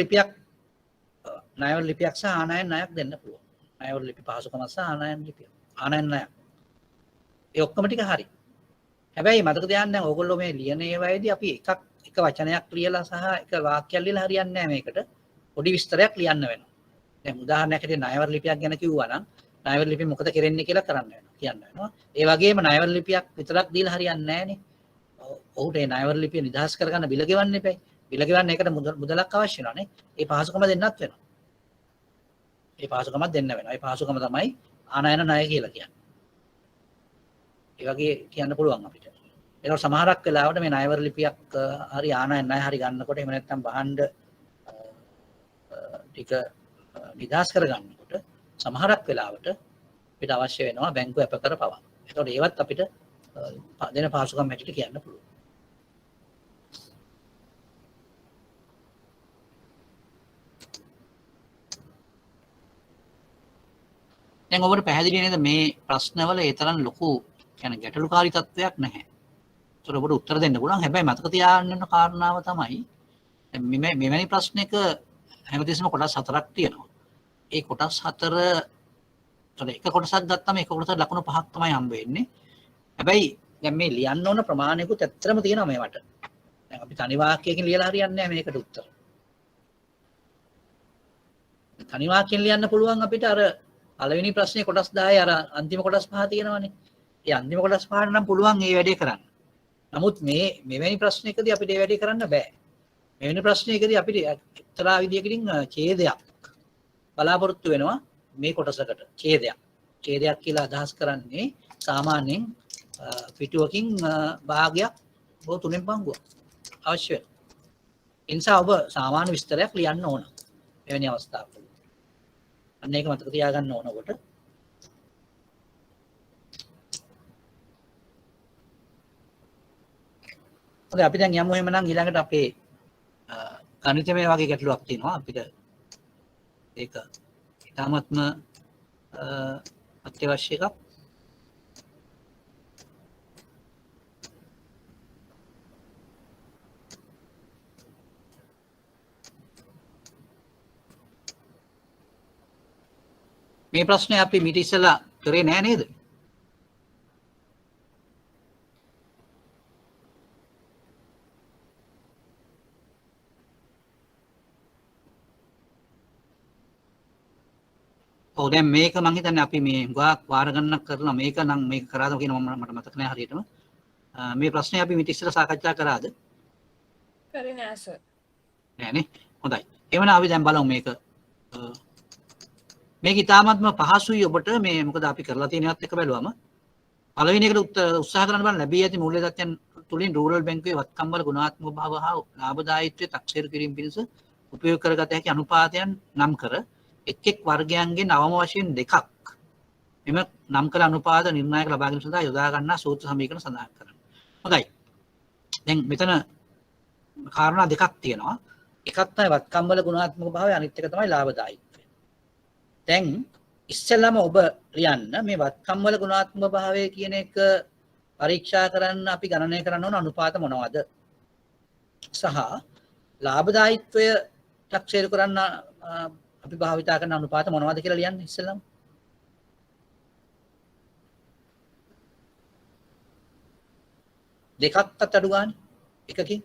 ලිපියක් සහ ආනයන ණයක් දෙන්න පුළුවන්. ණයවර ලිපි පහසුකම සහ ආනයන ලිපිය. ආනයන ණයක්. ඒ ඔක්කොම ටික හරි. හැබැයි මතක තියාගන්න දැන් ඕගොල්ලෝ මේ ලියන ඒවායේදී අපි එක වචනයක් ලියලා සහ එක වාක්‍යයක් ලියලා හරියන්නේ නැහැ මේකට. පොඩි විස්තරයක් ලියන්න වෙනවා. දැන් උදාහරණයක් ඇටියට ණයවර ලිපියක් ගැන කිව්වා නම් ණයවර ලිපිය මොකද කරන්නේ කියලා කියන්න වෙනවා. ඒ වගේම ණයවර ලිපියක් විතරක් දීලා හරියන්නේ නැහනේ. ඔහුට ඒ ණයවර ලිපිය නිදහස් කරගන්න බිල ගෙවන්න එපයි. බිල ගෙවන්න ඒකට මුදලක් අවශ්‍ය වෙනවානේ. ඒ පහසුකම දෙන්නත් වෙනවා. ඒ පහසුකමක් දෙන්න වෙනවා. ඒ පහසුකම තමයි ආනයන ණය කියලා කියන්නේ. ඒ වගේ කියන්න පුළුවන් අපිට. ඒකට සමහරක් වෙලාවට මේ ණයවර ලිපියක් හරි ආනයන ණය හරි ගන්නකොට එහෙම නැත්නම් භාණ්ඩ ටික නිදහස් කරගන්නකොට සමහරක් වෙලාවට අපිට අවශ්‍ය වෙනවා බැංකුව අප කර පවා. ඒකට ඒවත් අපිට දෙන පහසුකම් හැටියට කියන්න පුළුවන්. දැන් ඔබට පැහැදිලි නේද මේ ප්‍රශ්නවල ඒ තරම් ලොකු කියන්නේ ගැටලුකාරී තත්ත්වයක් නැහැ. ඒතර ඔබට උත්තර දෙන්න පුළුවන්. හැබැයි මතක තියාගන්න ඕන කාරණාව තමයි මෙවැනි ප්‍රශ්නයක හැමතිස්සෙම කොටස් 4ක් තියෙනවා. ඒ කොටස් 4 එක කොටසක් ගත්තම එක කොටසට ලකුණු 5ක් තමයි හම්බ වෙන්නේ. හැබැයි දැන් මේ ලියන්න ඕන ප්‍රමාණයකුත් ඇත්තටම තියෙනවා මේවට. දැන් අපි තනි වාක්‍යයකින් ලියලා හරියන්නේ නැහැ මේකට උත්තර. තනි වාක්‍යයෙන් ලියන්න පුළුවන් අපිට අර පළවෙනි ප්‍රශ්නේ කොටස් 10 අර අන්තිම කොටස් 5 තියෙනවානේ. ඒ අන්තිම කොටස් 5 නම් පුළුවන් මේ වැඩේ කරන්න. නමුත් මෙවැනි ප්‍රශ්නයකදී අපිට මේ වැඩේ කරන්න බෑ. මෙවැනි ප්‍රශ්නයකදී අපිට එක්තරා විදියකින් ඡේදයක් බලාපොරොත්තු වෙනවා මේ කොටසකට. ඡේදයක් කියලා අදහස් කරන්නේ සාමාන්‍යයෙන් පිටුවකින් භාගයක් හෝ 3/5 අවශ්‍ය වෙනවා. ඒ නිසා ඔබ සාමාන්‍ය විස්තරයක් ලියන්න ඕන එවැනි අවස්ථාවක. අන්න ඒක මතක තියාගන්න ඕන ඔබට. හොඳයි අපි දැන් යමු එහෙමනම් ඊළඟට අපේ ගණිතමය වගේ ගැටලුවක් තියෙනවා අපිට ඒක ඉතාමත්ම අත්‍යවශ්‍ය එකක්. මේ ප්‍රශ්නේ අපි මීට ඉස්සෙල්ලා කරේ නෑ නේද? ඔව් දැන් මේක මම හිතන්නේ අපි මේ ගාක් වාර ගණනක් කරලා මේක නම් මේක කරාද කියන මට මතක නෑ හරියටම. මේ ප්‍රශ්නේ අපි මීට ඉස්සෙල්ලා සාකච්ඡා කරාද? කරේ නෑ සර්. නෑනේ. හොඳයි. එවනම් අපි දැන් බලමු මේක. මේක ඉතාමත්ම පහසුයි ඔබට මේ මොකද අපි කරලා තියෙනවත් එක බැලුවම පළවෙනි එකට උත්සාහ කරන්න බලන්න ලැබී ඇති මූල්‍ය තත්ත්වයන් තුලින් රූරල් බැංකුවේ වත්කම් වල ගුණාත්මක භාව හා ලාභදායීත්වය තක්සේරු කිරීම පිණිස උපයෝග කරගත හැකි අනුපාතයන් නම් කර එක් එක් වර්ගයන්ගෙන් අවම වශයෙන් දෙකක් මෙම නම් කළ අනුපාත නිර්ණායක ලබා ගැනීම සඳහා යොදා ගන්නා සූත්‍ර සමීකරණ සඳහන් කරන්න. හොඳයි. දැන් මෙතන කාරණා දෙකක් තියෙනවා. එකක් තමයි වත්කම් වල ගුණාත්මක භාවය අනිත් එක තමයි ලාභදායීත්වය. දැන් ඉස්සෙල්ලාම ඔබ ලියන්න මේ වත්කම් වල ගුණාත්මක භාවය කියන එක පරීක්ෂා කරන්න අපි ගණනය කරන්න ඕන අනුපාත මොනවද? සහ ලාභදායීත්වය තක්සේරු කරන්න අපි භාවිතා කරන අනුපාත මොනවද කියලා ලියන්න ඉස්සෙල්ලාම. දෙකක් අඩු ගන්න එකකින්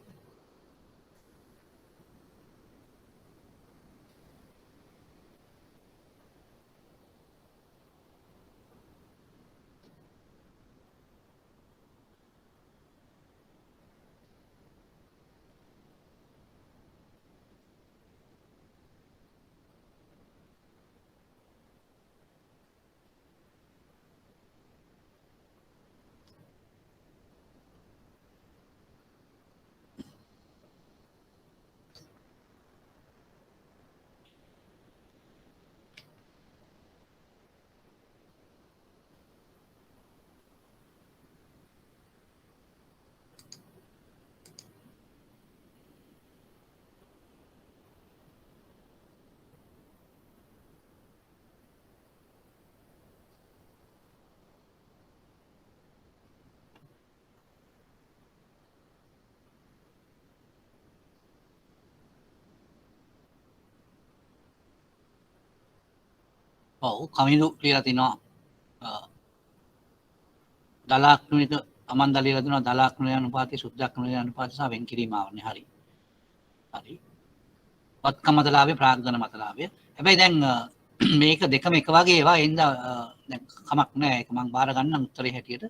ඔව් කමිනු කියලා තිනවා දලාක්‍රමික අමන්දල කියලා තිනවා දලාක්‍රමණය අනුපාතය සුද්ධාක්‍රමණය අනුපාතය සහ වෙන් කිරීම ආවරණය. හරි. හරි. වත්කම් මතලාභය ප්‍රාග්ධන මතලාභය. හැබැයි දැන් මේක දෙකම එක වගේ ඒවා එන්න දැන් කමක් නෑ ඒක මම බාර ගන්නම් උත්තරේ හැටියට.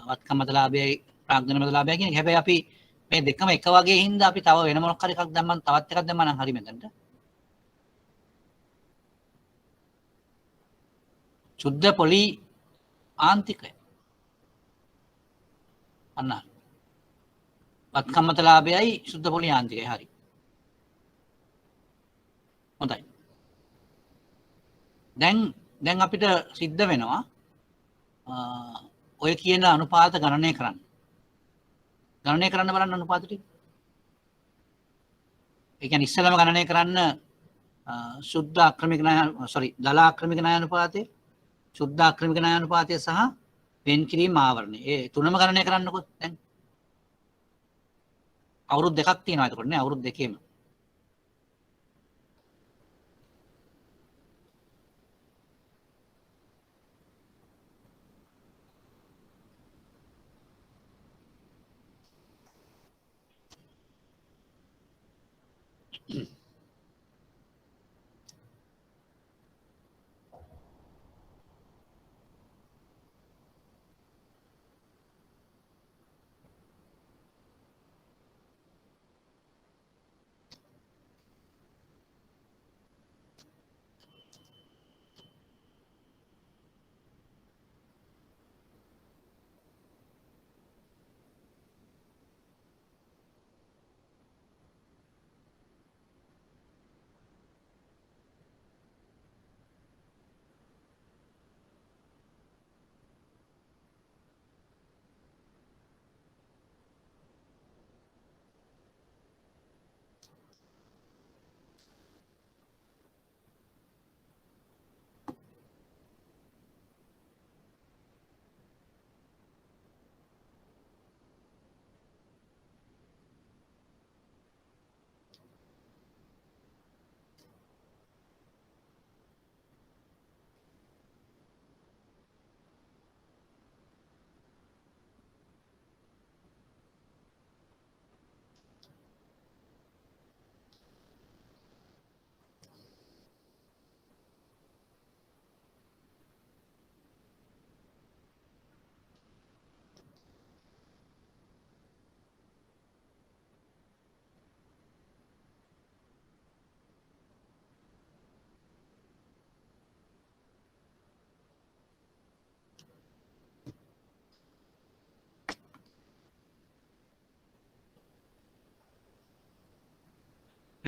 වත්කම් මතලාභයයි ප්‍රාග්ධන මතලාභයයි කියන එක. හැබැයි අපි මේ දෙකම එක වගේ හින්දා අපි තව වෙන මොනක් හරි එකක් දැම්මම තවත් එකක් දැම්මම නම් හරි මෙතනට. සුද්ධ පොලි ආන්තිකය. අන්න වත්කම් මතලාභයයි සුද්ධ පොලි ආන්තිකය. හරි. හොඳයි. දැන් අපිට සිද්ධ වෙනවා ඔය කියන අනුපාත ගණනය කරන්න. ගණනය කරන්න බලන්න අනුපාත ටික. ඒ කියන්නේ ඉස්සෙල්ලාම ගණනය කරන්න සුද්ධ ආක්‍රමික ණය දල ආක්‍රමික ණය අනුපාතය, සුද්ධ ආක්‍රමික ණය අනුපාතය සහ වෙන් කිරීම ආවරණය. ඒ තුනම ගණනය කරන්නකො දැන්. අවුරුදු දෙකක් තියෙනවා එතකොට නේ අවුරුදු දෙකේම.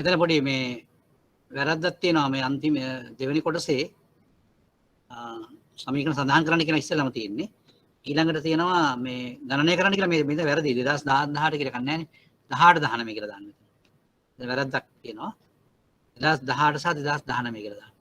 මෙතන පොඩි මේ වැරද්දක් තියෙනවා මේ අන්තිම දෙවෙනි කොටසේ සමීකරණ සඳහන් කරන්න කියන ඉස්සෙල්ලාම තියෙන්නේ. ඊළඟට තියෙනවා මේ ගණනය කරන්න කියලා මේ මෙතන වැරදි 2018 කියලා කන්නේ නැහැ නේ 18 19 කියලා දාන්න මෙතන. දැන් වැරද්දක් තියෙනවා 2018 සහ 2019 කියලා දාන්න.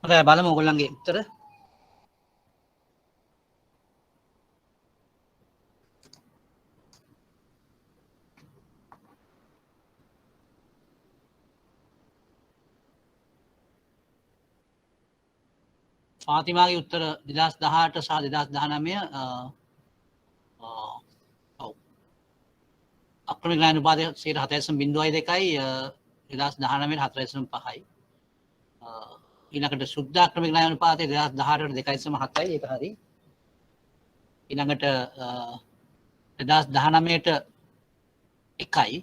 හොඳයි බලමු ඔයගොල්ලන්ගේ උත්තර. ෆාතිමාගේ උත්තර 2018 සහ 2019 ඔව්. අක්‍රමික ණය අනුපාතය 7.02යි 2019 4.5යි. ඊළඟට සුද්ධ අක්‍රමික ණය අනුපාතය 2018 2.7යි ඒක හරි. ඊළඟට 2019ට 1යි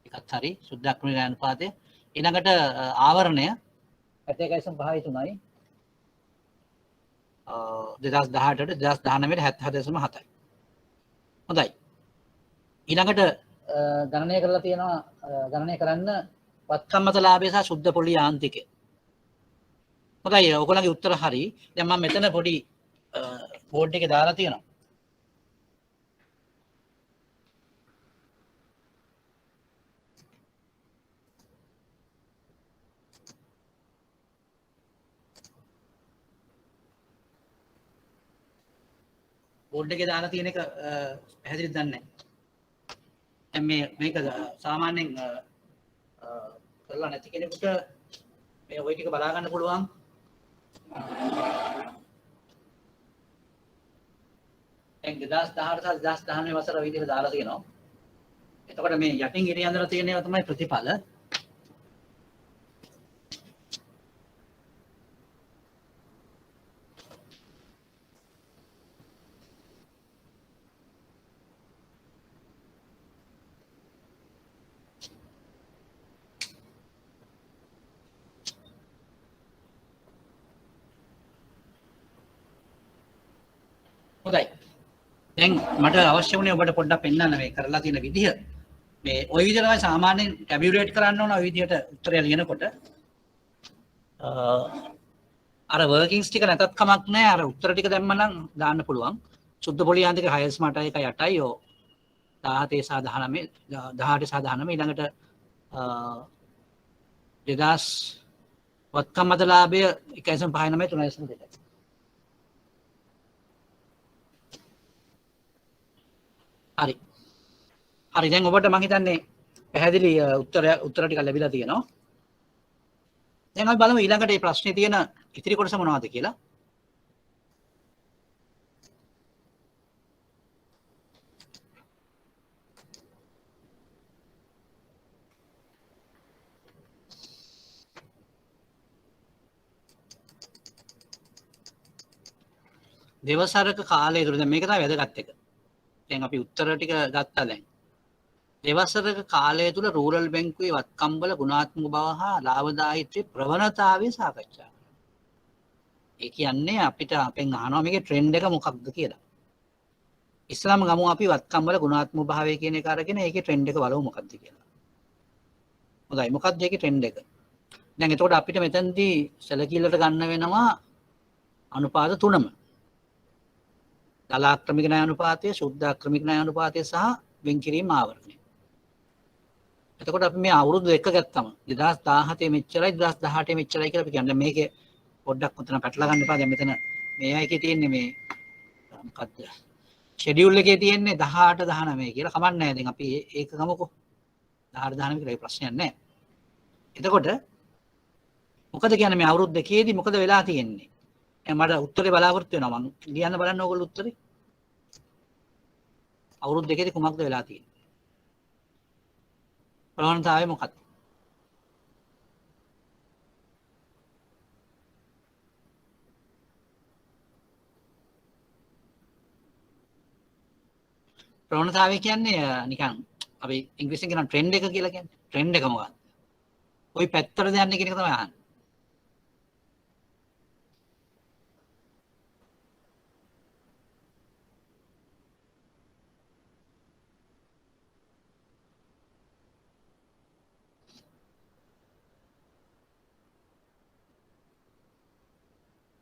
ඒකත් හරි සුද්ධ අක්‍රමික ණය අනුපාතය. ඊළඟට ආවරණය 71.5යි 3යි. 2018ට 2019ට 77.7යි. හොඳයි. ඊළඟට ගණනය කරලා තියෙනවා ගණනය කරන්න වත්කම්මත ලාභය සහ සුද්ධ පොලි යාන්ත්‍රිකය. හොඳයි ඔයගොල්ලන්ගේ උත්තර හරි. දැන් මම මෙතන පොඩි බෝඩ් එකේ දාලා තියෙනවා. බෝඩ් එකේ දාලා තියෙන එක පැහැදිලිද දන්නේ නැහැ. දැන් මේක සාමාන්‍යයෙන් කරලා නැති කෙනෙකුට මේ ওই ටික බලා ගන්න පුළුවන්. දැන් 2018 සහ 2019 වසර විදිහට දාලා තියෙනවා. එතකොට මේ යටින් ඉරි අඳලා තියෙන ඒවා තමයි ප්‍රතිඵල. හොඳයි. දැන් මට අවශ්‍ය වුණේ ඔබට පොඩ්ඩක් පෙන්නන්න මේ කරලා තියෙන විදිහ. මේ ওই විදිහට තමයි සාමාන්‍යයෙන් ටැබියුලේට් කරන්න ඕන ওই විදිහට උත්තරය ලියනකොට. අර වර්කින්ග්ස් ටික නැතත් කමක් නැහැ. අර උත්තර ටික දැම්මනම් දාන්න පුළුවන්. සුද්ධ පොලි යාන්ත්‍රික 6.8යි 8යි ඔය 17 සහ 19 18 සහ 19 ඊළඟට 2000 වත්කම්මත ලාභය 1.59 3.2යි. හරි. හරි දැන් ඔබට මම හිතන්නේ පැහැදිලි උත්තර ටික ලැබිලා තියෙනවා. දැන් අපි බලමු ඊළඟට මේ ප්‍රශ්නේ තියෙන ඉතිරි කොටස මොනවද කියලා. දෙවසරක කාලය තුළ දැන් මේක තමයි වැදගත් එක. දැන් අපි උත්තර ටික ගත්තා දැන්. දෙවසරක කාලය තුළ රූරල් බැංකුවේ වත්කම්වල ගුණාත්මක බව හා ලාභදායීත්වයේ ප්‍රවණතාවය සාකච්ඡා කරනවා. ඒ කියන්නේ අපිට අපෙන් අහනවා මේකේ ට්‍රෙන්ඩ් එක මොකක්ද කියලා. ඉස්සලාම ගමු අපි වත්කම්වල ගුණාත්මක භාවය කියන එක අරගෙන ඒකේ ට්‍රෙන්ඩ් එක බලමු මොකක්ද කියලා. හොඳයි මොකක්ද ඒකේ ට්‍රෙන්ඩ් එක? දැන් එතකොට අපිට මෙතනදී සැලකිල්ලට ගන්න වෙනවා අනුපාත තුනම. දලාක්‍රමික ණය අනුපාතය, සුද්ධාක්‍රමික ණය අනුපාතය සහ වෙන්කිරීම ආවරණය. එතකොට අපි මේ අවුරුදු දෙක ගත්තම 2017 මෙච්චරයි 2018 මෙච්චරයි කියලා අපි කියන්නේ. මේකේ පොඩ්ඩක් උතන පැටලලා ගන්න එපා. දැන් මෙතන මේ එකේ තියෙන්නේ මේ මොකද්ද? ෂෙඩියුල් එකේ තියෙන්නේ 18 19 කියලා. කමක් නැහැ. දැන් අපි ඒක ගමුකෝ. 18 19 කියලා ඒ ප්‍රශ්නයක් නැහැ. එතකොට මොකද කියන්නේ මේ අවුරුදු දෙකේදී මොකද වෙලා තියෙන්නේ? මට උත්තරේ බලාපොරොත්තු වෙනවා මම ලියන්න බලන්න ඕගොල්ලෝ උත්තරේ. අවුරුදු දෙකේදී කුමක්ද වෙලා තියෙන්නේ? ප්‍රවණතාවය මොකක්ද? ප්‍රවණතාවය කියන්නේ නිකන් අපි ඉංග්‍රීසියෙන් කියන ට්‍රෙන්ඩ් එක කියලා කියන්නේ. ට්‍රෙන්ඩ් එක මොකක්ද? ওই පැත්තට යන්නේ කියන එක තමයි අහන්නේ.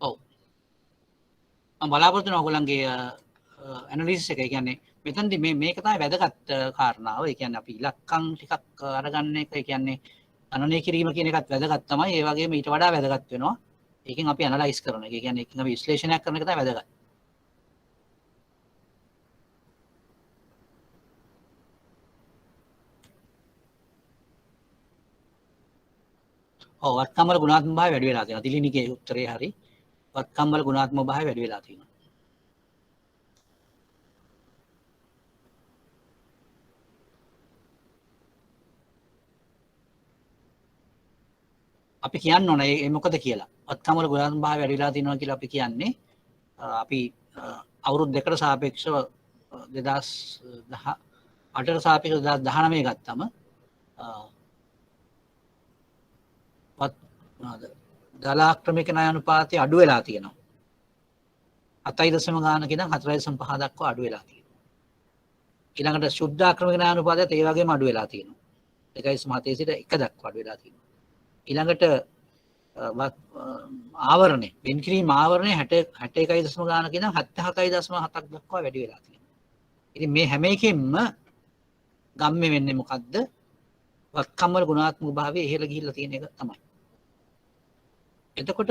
ඔව්. මම බලාපොරොත්තු වෙනවා ඔයගොල්ලන්ගේ ඇනලිසිස් එක. ඒ කියන්නේ මෙතනදී මේක තමයි වැදගත් කාරණාව. ඒ කියන්නේ අපි ඉලක්කම් ටිකක් අරගන්න එක. ඒ කියන්නේ ගණනය කිරීම කියන එකත් වැදගත් තමයි. ඒ වගේම ඊට වඩා වැදගත් වෙනවා ඒකෙන් අපි ඇනලයිස් කරන එක. ඒ කියන්නේ ඒකෙන් අපි විශ්ලේෂණයක් කරන එක තමයි වැදගත්. ඔව් වත්කම් වල ගුණාත්මක භාවය වැඩි වෙලා තියෙනවා. දිලිනිගේ උත්තරේ හරි. වත්කම් වල ගුණාත්මක භාවය වැඩි වෙලා තියෙනවා. අපි කියන්න ඕන ඒ මොකද කියලා. වත්කම් වල ගුණාත්මක භාවය වැඩි වෙලා තියෙනවා කියලා අපි කියන්නේ අපි අවුරුදු දෙකට සාපේක්ෂව 2018ට සාපේක්ෂව 2019 ගත්තම දලාක්‍රමික ණය අනුපාතය අඩු වෙලා තියෙනවා. 7.0 ගානක ඉඳන් 4.5 දක්වා අඩු වෙලා තියෙනවා. ඊළඟට ශුද්ධාක්‍රමික ණය අනුපාතයත් ඒ වගේම අඩු වෙලා තියෙනවා. 1.7 සිට 1 දක්වා අඩු වෙලා තියෙනවා. ඊළඟට ආවරණය වෙන් කිරීම ආවරණය 61.0 ගානක ඉඳන් 77.7ක් දක්වා වැඩි වෙලා තියෙනවා. ඉතින් මේ හැම එකෙන්ම ගම්මේ වෙන්නේ මොකද්ද? වත්කම් වල ගුණාත්මක භාවය ඉහළ ගිහිල්ලා තියෙන එක තමයි. එතකොට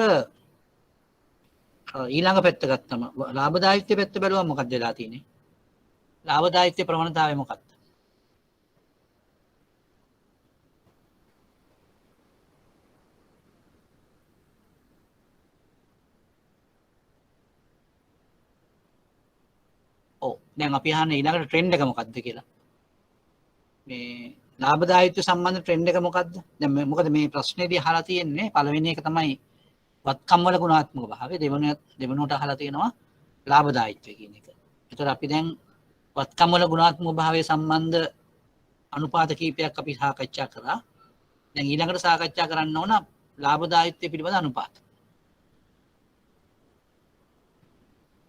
ඊළඟ පැත්ත ගත්තම ලාභදායීත්වය පැත්ත බැලුවම මොකක්ද වෙලා තියෙන්නේ? ලාභදායීත්වයේ ප්‍රවණතාවය මොකක්ද? ඔව් දැන් අපි අහන්නේ ඊළඟට ට්‍රෙන්ඩ් එක මොකක්ද කියලා. මේ ලාභදායීත්ව සම්බන්ධ ට්‍රෙන්ඩ් එක මොකක්ද? දැන් මොකද මේ ප්‍රශ්නේදී අහලා තියෙන්නේ පළවෙනි එක තමයි වත්කම් වල ගුණාත්මක භාවය, දෙවෙනුවට අහලා තියෙනවා ලාභදායීත්වය කියන එක. ඒතර අපි දැන් වත්කම් වල ගුණාත්මක භාවය සම්බන්ධ අනුපාත කීපයක් අපි සාකච්ඡා කරා. දැන් ඊළඟට සාකච්ඡා කරන්න ඕන ලාභදායීත්වය පිළිබඳ අනුපාත.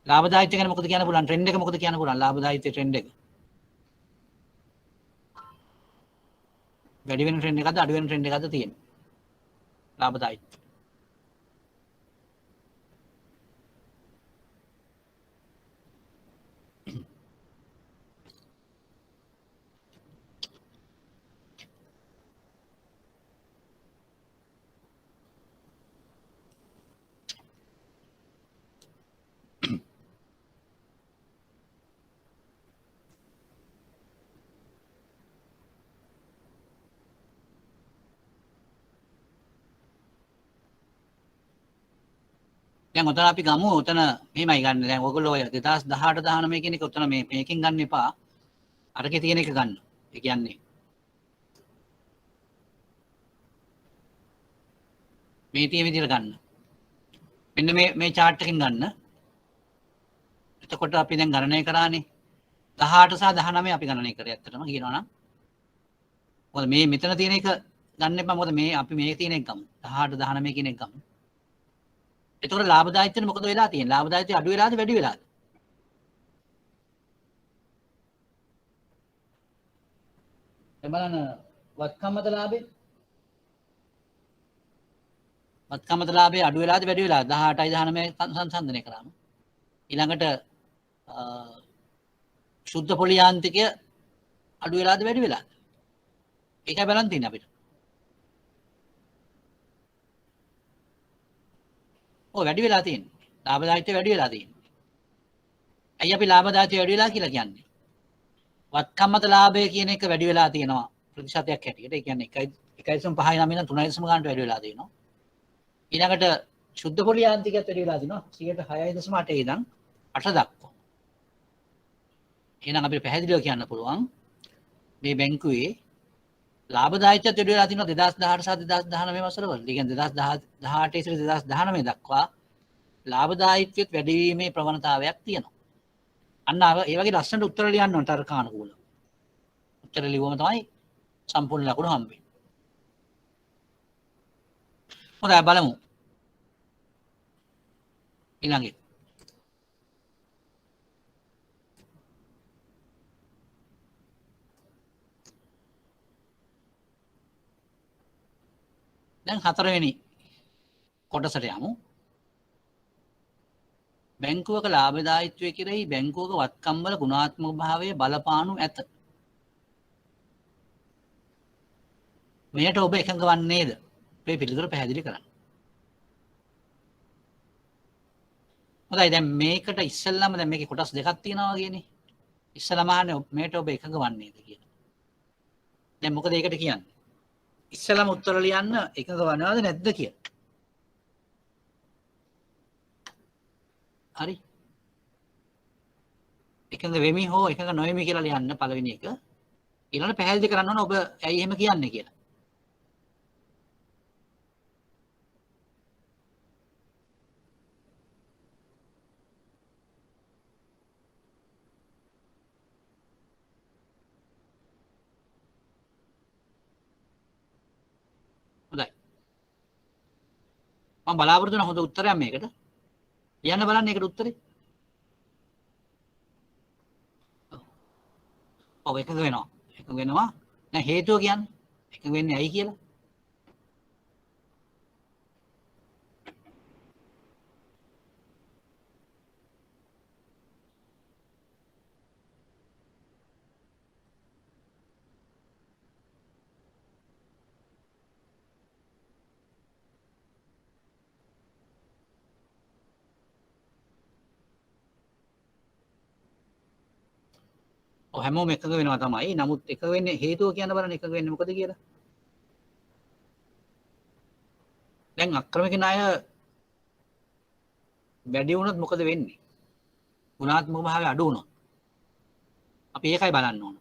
ලාභදායීත්වය ගැන මොකද කියන්න පුළුවන්? ට්‍රෙන්ඩ් එක මොකද කියන්න පුළුවන්? ලාභදායීත්වයේ ට්‍රෙන්ඩ් එක. වැඩි වෙන ට්‍රෙන්ඩ් එකක්ද අඩු වෙන ට්‍රෙන්ඩ් එකක්ද තියෙන්නේ? ලාභදායීත්වය. දැන් ඔතන අපි ගමු ඔතන මෙහෙමයි ගන්න. දැන් ඔයගොල්ලෝ ඔය 2018 19 කියන එක ඔතන මේකෙන් ගන්න එපා. අරකේ තියෙන එක ගන්න. ඒ කියන්නේ මේ තියෙන විදිහට ගන්න. මෙන්න මේ chart එකෙන් ගන්න. එතකොට අපි දැන් ගණනය කරානේ 18 සහ 19 අපි ගණනය කරේ ඇත්තටම කියනවා නම්. මොකද මේ මෙතන තියෙන එක ගන්න එපා. මොකද මේ අපි මේ තියෙන එක ගමු. 18 19 කියන එක ගමු. එතකොට ලාභදායීත්වය මොකද වෙලා තියෙන්නේ? ලාභදායීත්වය අඩු වෙලාද වැඩි වෙලාද? දැන් බලන්න වත්කම්මත ලාභේ. වත්කම්මත ලාභේ අඩු වෙලාද වැඩි වෙලාද? 18යි 19 සංසන්දනය කරාම. ඊළඟට ශුද්ධ පොලියාන්තිකය අඩු වෙලාද වැඩි වෙලාද? ඒකයි බලන්න තියෙන්නේ අපිට. ඔව් වැඩි වෙලා තියෙන්නේ. ලාභදායීත්වය වැඩි වෙලා තියෙන්නේ. ඇයි අපි ලාභදායීත්වය වැඩි වෙලා කියලා කියන්නේ? වත්කම්මත ලාභය කියන එක වැඩි වෙලා තියෙනවා ප්‍රතිශතයක් හැටියට. ඒ කියන්නේ 1.5 නම් ඉඳන් 3.5 ගන්නට වැඩි වෙලා තියෙනවා. ඊළඟට ශුද්ධ පොලියාන්තිකයත් වැඩි වෙලා තියෙනවා 6.8 ඉඳන් 8 දක්වා. එහෙනම් අපිට පැහැදිලිව කියන්න පුළුවන් මේ බැංකුවේ ලාභදායීත්වය වැඩි වෙලා තියෙනවා 2018 සහ 2019 වසරවල. ඒ කියන්නේ 2018 සිට 2019 දක්වා ලාභදායීත්වයට වැඩි වීමේ ප්‍රවණතාවයක් තියෙනවා. අන්න ඒ වගේ ලස්සනට උත්තර ලියන්න ඕන තර්කානුකූලව. උත්තර ලිව්වම තමයි සම්පූර්ණ ලකුණු හම්බෙන්නේ. හොඳයි බලමු. ඊළඟට දැන් හතරවෙනි කොටසට යමු. බැංකුවක ලාභදායීත්වය කෙරෙහි බැංකුවක වත්කම් වල ගුණාත්මක භාවය බලපානු ඇත. මෙයට ඔබ එකඟ වන්නේද? මේ පිළිතුර පැහැදිලි කරන්න. හොඳයි දැන් මේකට ඉස්සෙල්ලාම දැන් මේකේ කොටස් දෙකක් තියෙනවා වගේනේ. ඉස්සෙල්ලාම අහන්නේ මේට ඔබ එකඟ වන්නේද කියලා. දැන් මොකද ඒකට කියන්නේ? ඉස්සෙල්ලාම උත්තර ලියන්න එකඟ වනවද නැද්ද කියලා. හරි. එකඟ වෙමි හෝ එකඟ නොවෙමි කියලා ලියන්න පළවෙනි එක. ඊළඟට පැහැදිලි කරන්න ඕන ඔබ ඇයි එහෙම කියන්නේ කියලා. හොඳයි. මම බලාපොරොත්තු වෙන හොඳ උත්තරයක් මේකට. ලියන්න බලන්න ඒකට උත්තරේ. ඔව් එකඟ වෙනවා. එකඟ වෙනවා. දැන් හේතුව කියන්නේ එකඟ වෙන්නේ ඇයි කියලා. ඔව් හැමෝම එකඟ වෙනවා තමයි. නමුත් එකඟ වෙන්නේ හේතුව කියන්න බලන්න එකඟ වෙන්නේ මොකද කියලා. දැන් අක්‍රමික ණය වැඩි වුණොත් මොකද වෙන්නේ? ගුණාත්මක භාවය අඩු වුණොත්. අපි ඒකයි බලන්න ඕන.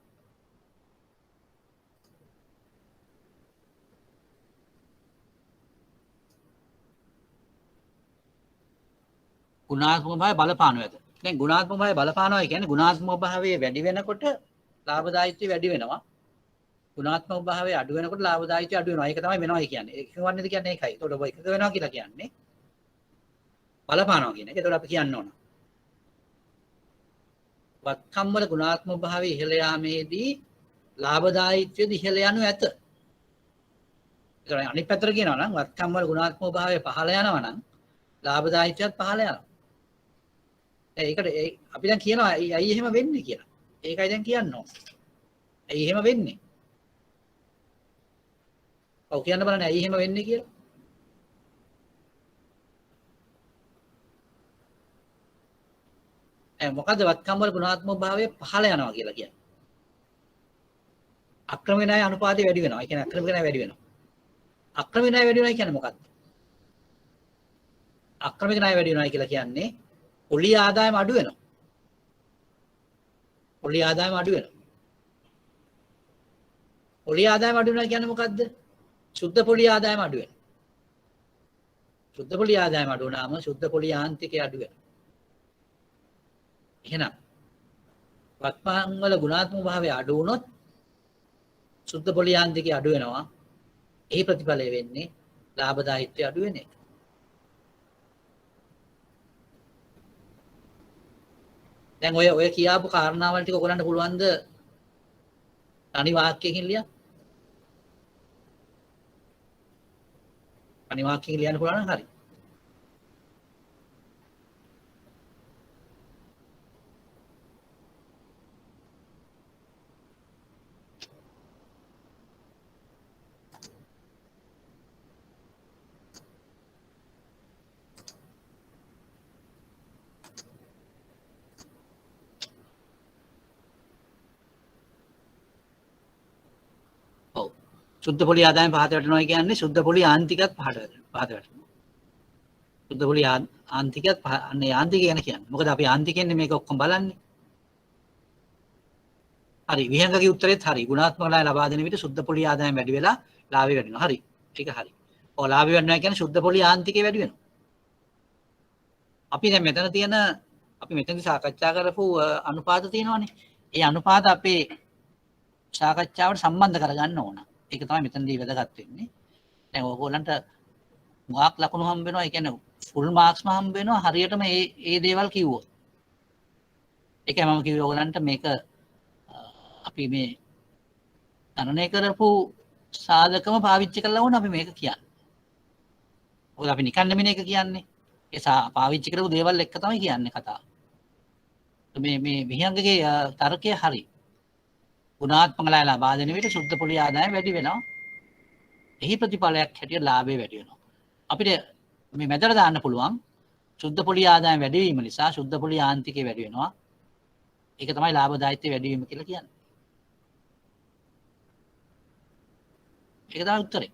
ගුණාත්මක භාවය බලපානවා ඇත. දැන් ගුණාත්මක භාවය බලපානවා කියන්නේ ගුණාත්මක භාවය වැඩි වෙනකොට ලාභදායීත්වය වැඩි වෙනවා. ගුණාත්මක භාවය අඩු වෙනකොට ලාභදායීත්වය අඩු වෙනවා. ඒක තමයි වෙනවා කියන්නේ. ඒක වන්නේද කියන්නේ ඒකයි. ඒතකොට ඔබ එකක වෙනවා කියලා කියන්නේ බලපානවා කියන එක. ඒතකොට අපි කියන්න ඕන. වත්කම් වල ගුණාත්මක භාවය ඉහළ යාමේදී ලාභදායීත්වය ඉහළ යනු ඇත. ඒතකොට අනිත් පැත්තට කියනවා නම් වත්කම් වල ගුණාත්මක භාවය පහළ යනවා නම් ලාභදායීත්වයත් පහළ යනවා. ඒකට අපි දැන් කියනවා ඇයි එහෙම වෙන්නේ කියලා. ඒකයි දැන් කියන්න ඕන. ඇයි එහෙම වෙන්නේ? ඔව් කියන්න බලන්න ඇයි එහෙම වෙන්නේ කියලා. මොකද්ද වත්කම් වල ගුණාත්මක භාවය පහළ යනවා කියලා කියන්නේ? අක්‍රමික ණය අනුපාතය වැඩි වෙනවා. ඒ කියන්නේ අක්‍රමික ණය වැඩි වෙනවා. අක්‍රමික ණය වැඩි වෙනවා කියන්නේ මොකක්ද? අක්‍රමික ණය වැඩි වෙනවා කියලා කියන්නේ පොලි ආදායම අඩු වෙනවා. පොලි ආදායම අඩු වෙනවා. පොලි ආදායම අඩු වෙනවා කියන්නේ මොකද්ද? සුද්ධ පොලි ආදායම අඩු වෙනවා. සුද්ධ පොලි ආදායම අඩු වුණාම සුද්ධ පොලි යාන්ත්‍රිකය අඩු වෙනවා. එහෙනම් වත්කම් වල ගුණාත්මක භාවය අඩු වුණොත් සුද්ධ පොලි යාන්ත්‍රිකය අඩු වෙනවා. එහි ප්‍රතිඵලය වෙන්නේ ලාභදායීත්වය අඩු වෙන එක. දැන් ඔය කියාපු කාරණාවල් ටික ඔයගලන්ට පුළුවන්ද තනි වාක්‍යයකින් ලියන්න? තනි වාක්‍යයකින් ලියන්න පුළුවන් නම් හරි. ඔව්. සුද්ධ පොලි ආදායම පහත වැටෙනවා කියන්නේ සුද්ධ පොලි ආන්තිකත් පහත වැටෙනවා. සුද්ධ පොලි ආන්තිකත් අන්න යාන්ත්‍රිකය ගැන කියන්නේ. මොකද අපි ආන්තිකෙන්නේ මේක ඔක්කොම බලන්නේ. හරි විහංගගේ උත්තරෙත් හරි. ගුණාත්මක ණය ලබා දෙන විට සුද්ධ පොලි ආදායම වැඩි වෙලා ලාභය වැඩි වෙනවා. හරි. ඒක හරි. ඔය ලාභය වැඩිනවා කියන්නේ සුද්ධ පොලි ආන්තිකය වැඩි වෙනවා. අපි දැන් මෙතන තියෙන අපි මෙතනදී සාකච්ඡා කරපු අනුපාත තියෙනවානේ. ඒ අනුපාත අපේ සාකච්ඡාවට සම්බන්ධ කරගන්න ඕන. ඒක තමයි මෙතනදී වැදගත් වෙන්නේ. දැන් ඕගොල්ලන්ට මාක් ලකුණු හම්බ වෙනවා. ඒ කියන්නේ ෆුල් මාක්ස්ම හම්බ වෙනවා හරියටම ඒ දේවල් කිව්වොත්. ඒකයි මම කිව්වේ ඕගොල්ලන්ට මේක අපි මේ ගණනය කරපු සාධකම පාවිච්චි කරලා වුණ අපි මේක කියන්නේ. මොකද අපි නිකන් නෙමෙයි එක කියන්නේ. ඒ පාවිච්චි කරපු දේවල් එක්ක තමයි කියන්නේ කතාව. මේ විහංගගේ තර්කය හරි. ගුණාත්මක ණය ලබා දෙන විට සුද්ධ පොලි ආදායම වැඩි වෙනවා. එහි ප්‍රතිඵලයක් හැටියට ලාභය වැඩි වෙනවා. අපිට මේ මැදට දාන්න පුළුවන් ශුද්ධ පොලි ආදායම වැඩි වීම නිසා ශුද්ධ පොලි ආන්තිකය වැඩි වෙනවා. ඒක තමයි ලාභදායීත්වය වැඩි වීම කියලා කියන්නේ. ඒක තමයි උත්තරේ.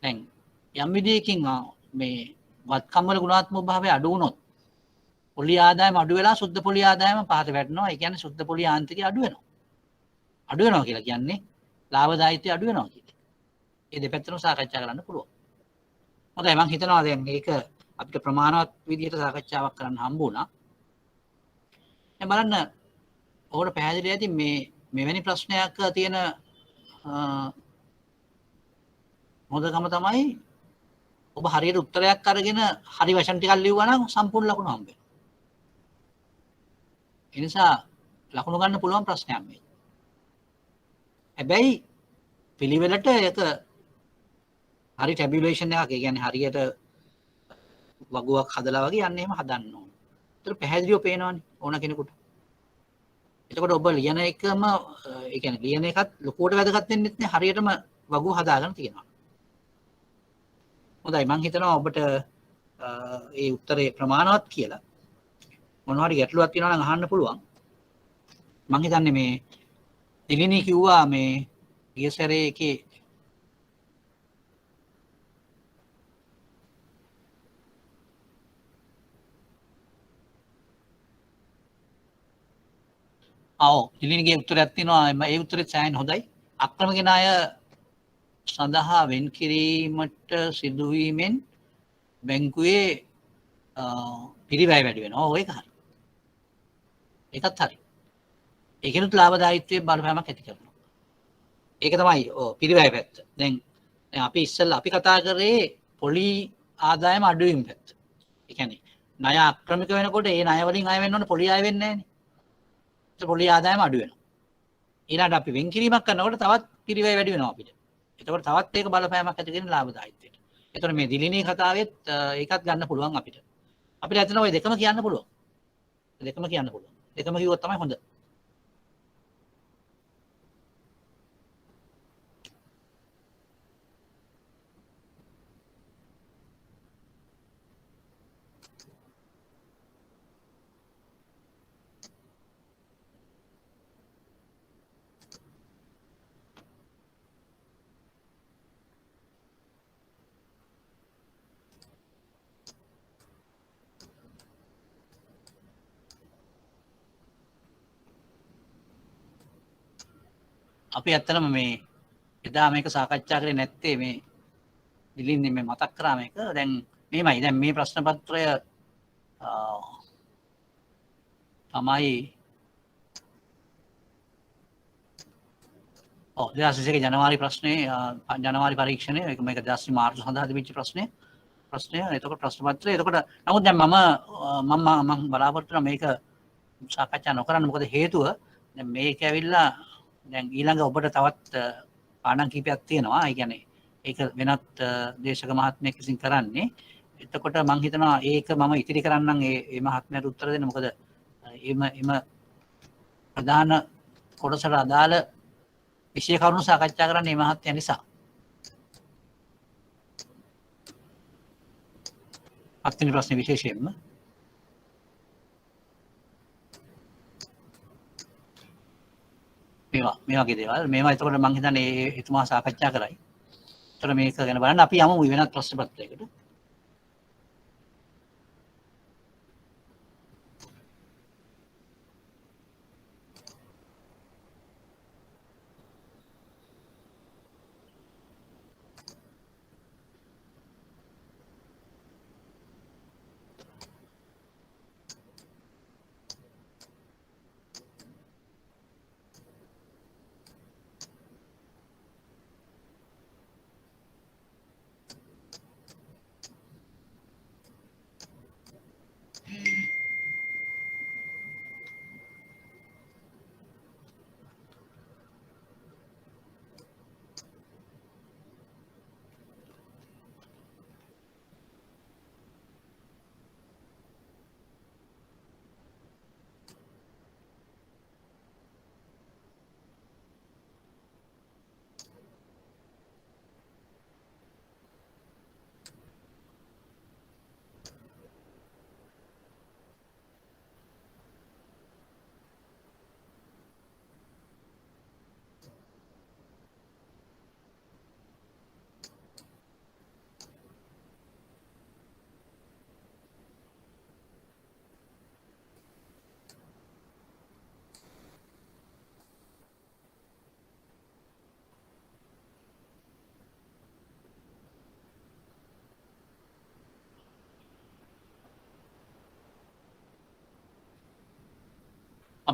දැන් යම් විදියකින් මේ වත්කම් වල ගුණාත්මක භාවය අඩු වුණොත් පොලි ආදායම අඩු වෙලා ශුද්ධ පොලි ආදායම පහත වැටෙනවා. ඒ කියන්නේ ශුද්ධ පොලි ආන්තිකය අඩු වෙනවා. අඩු වෙනවා කියලා කියන්නේ ලාභදායීත්වය අඩු වෙනවා කියන්නේ. මේ දෙපැත්තම සාකච්ඡා කරන්න පුළුවන්. හොඳයි මම හිතනවා දැන් මේක අපිට ප්‍රමාණවත් විදිහට සාකච්ඡාවක් කරන්න හම්බ වුණා. දැන් බලන්න ඔකට පැහැදිලි ඇති මේ මෙවැනි ප්‍රශ්නයක් තියෙන හොඳකම තමයි ඔබ හරියට උත්තරයක් අරගෙන හරි වචන ටිකක් ලිව්වා නම් සම්පූර්ණ ලකුණු හම්බ වෙනවා. ඒ නිසා ලකුණු ගන්න පුළුවන් ප්‍රශ්නයක් මේක. හැබැයි පිළිවෙලට ඒක හරි ටැබියුලේෂන් එකක්. ඒ කියන්නේ හරියට වගුවක් හදලා වගේ යන්න එහෙම හදන්න ඕන. ඒතර පැහැදිලිව පේනවනේ ඕන කෙනෙකුට. එතකොට ඔබ ලියන එකම ඒ කියන්නේ ලියන එකත් ලොකුවට වැදගත් වෙන්නේ නැහැ. හරියටම වගුව හදාගෙන තියෙනවා. හොඳයි මම හිතනවා ඔබට ඒ උත්තරේ ප්‍රමාණවත් කියලා. මොනවා හරි ගැටලුවක් තියෙනවා නම් අහන්න පුළුවන්. මම හිතන්නේ මේ දිලිනී කිව්වා මේ ගිය සැරේ එකේ දිලිනීගේ උත්තරයක් තියෙනවා. ඒ උත්තරේ සෑහෙන හොඳයි. අක්‍රමික ණය සඳහා වෙන් කිරීමට සිදුවීමෙන් බැංකුවේ පිරිවැය වැඩි වෙනවා. ඒක හරි. ඒකත් හරි. ඒකෙනුත් ලාභදායීත්වයේ බලපෑමක් ඇති කරනවා. ඒක තමයි පිරිවැය පැත්ත. දැන් අපි ඉස්සෙල්ලා අපි කතා කරේ පොලි ආදායම අඩු වීම පැත්ත. ඒ කියන්නේ ණය අක්‍රමික වෙනකොට ඒ ණය වලින් අය වෙන්න ඕනේ පොලි අය වෙන්නේ නැහැනේ. ඒක පොලි ආදායම අඩු වෙනවා. ඊළඟට අපි වෙන් කිරීමක් කරනකොට තවත් පිරිවැය වැඩි වෙනවා අපිට. එතකොට තවත් ඒක බලපෑමක් ඇති කරන ලාභදායීත්වයට. එතකොට මේ දිලිනී කතාවෙත් ඒකත් ගන්න පුළුවන් අපිට. අපිට ඇත්තට ওই දෙකම කියන්න පුළුවන්. දෙකම කියන්න පුළුවන්. දෙකම කිව්වොත් තමයි හොඳ. අපි ඇත්තටම මේ එදා මේක සාකච්ඡා කරේ නැත්තේ මේ දිලින්නේ මේ මතක් කරා මේක. දැන් මෙහෙමයි. දැන් මේ ප්‍රශ්න පත්‍රය තමයි 2021 ජනවාරි ප්‍රශ්නේ ජනවාරි පරීක්ෂණය මේක 2020 මාර්තු සඳහා තිබිච්ච ප්‍රශ්නය. එතකොට ප්‍රශ්න පත්‍රය. එතකොට නමුත් දැන් මම බලාපොරොත්තු වෙනවා මේක සාකච්ඡා නොකරන්න. මොකද හේතුව දැන් මේක ඇවිල්ලා දැන් ඊළඟ ඔබට තවත් පාඩම් කීපයක් තියෙනවා. ඒ කියන්නේ ඒක වෙනත් දේශක මහත්මයෙක් විසින් කරන්නේ. එතකොට මම හිතනවා ඒක මම ඉතිරි කරන්නම් ඒ මහත්මයාට උත්තර දෙන්න. මොකද එම ප්‍රධාන කොටසට අදාළ විෂය කරුණු සාකච්ඡා කරන්නේ මේ මහත්මයා නිසා. අත්වෙනි ප්‍රශ්නේ විශේෂයෙන්ම මේ වගේ දේවල් මේවා එතකොට මම හිතන්නේ එතුමා සාකච්ඡා කරයි. ඒතර මේක ගැන බලන්න අපි යමු වෙනත් ප්‍රශ්න පත්‍රයකට.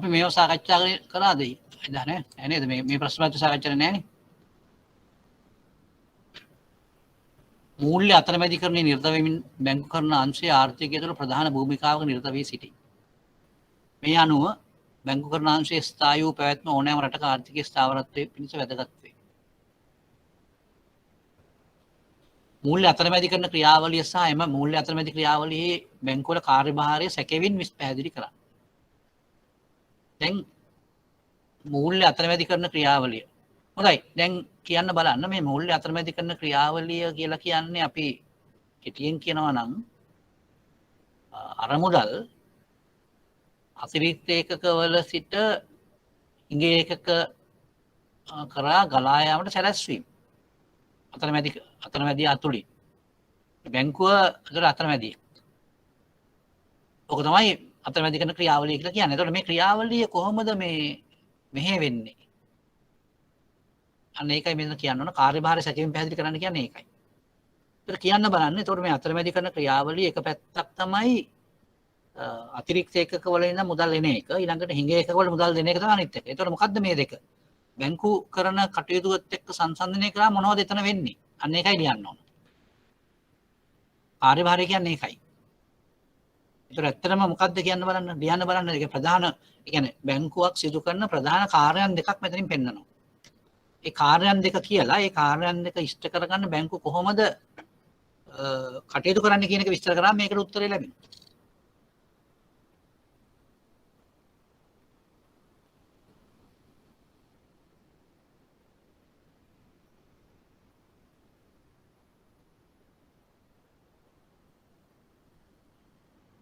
අපි මේව සාකච්ඡා කරාද එදා නේද මේ ප්‍රශ්න පත්‍ර සාකච්ඡා කරන්නේ නැහනේ. මූල්‍ය අතරමැදිකරණයේ නිරත වෙමින් බැංකු කරන අංශයේ ආර්ථිකය තුළ ප්‍රධාන භූමිකාවක නිරත වී සිටී. මේ අනුව බැංකු කරන අංශයේ ස්ථායී වූ පැවැත්ම ඕනෑම රටක ආර්ථිකයේ ස්ථාවරත්වය පිණිස වැදගත් වේ. මූල්‍ය අතරමැදිකරණ ක්‍රියාවලිය සහ එම මූල්‍ය අතරමැදි ක්‍රියාවලියේ බැංකුවල කාර්යභාරය සැකෙවින් පැහැදිලි කරන්න. දැන් මූල්‍ය අතරමැදිකරණ ක්‍රියාවලිය. හොඳයි. දැන් කියන්න බලන්න මේ මූල්‍ය අතරමැදිකරණ ක්‍රියාවලිය කියලා කියන්නේ අපි කෙටියෙන් කියනවා නම් අරමුදල් අතිරික්ත ඒකකවල සිට හිඟ ඒකක කරා ගලා යාමට සැලැස්වීම. අතරමැදිය අතුලින් බැංකුව අතර අතරමැදිය. ඔක තමයි අතරමැදිකරණ ක්‍රියාවලිය කියලා කියන්නේ. එතකොට මේ ක්‍රියාවලිය කොහොමද මෙහෙ වෙන්නේ? අන්න ඒකයි මෙතන කියන්න ඕන කාර්යභාරය සැකෙමින් පැහැදිලි කරන්න කියන්නේ ඒකයි. ඒතර කියන්න බලන්න. එතකොට මේ අතරමැදිකරණ ක්‍රියාවලිය එක පැත්තක් තමයි අතිරික්ත ඒකක වල ඉඳන් මුදල් එන එක. ඊළඟට හිඟ ඒකක වල මුදල් දෙන එක තමයි අනිත් එක. එතකොට මොකද්ද මේ දෙක? බැංකු කරන කටයුතුත් එක්ක සංසන්දනය කරා මොනවද එතන වෙන්නේ? අන්න ඒකයි ලියන්න ඕන. කාර්යභාරය කියන්නේ ඒකයි. ඒතර ඇත්තටම මොකද්ද කියන්න බලන්න ලියන්න බලන්න. ඒක ප්‍රධාන ඒ කියන්නේ බැංකුවක් සිදු කරන ප්‍රධාන කාර්යයන් දෙකක් මෙතනින් පෙන්නනවා. ඒ කාර්යයන් දෙක කියලා ඒ කාර්යයන් දෙක ඉෂ්ට කරගන්න බැංකුව කොහොමද කටයුතු කරන්න කියන එක විස්තර කරාම මේකට උත්තරය ලැබෙනවා.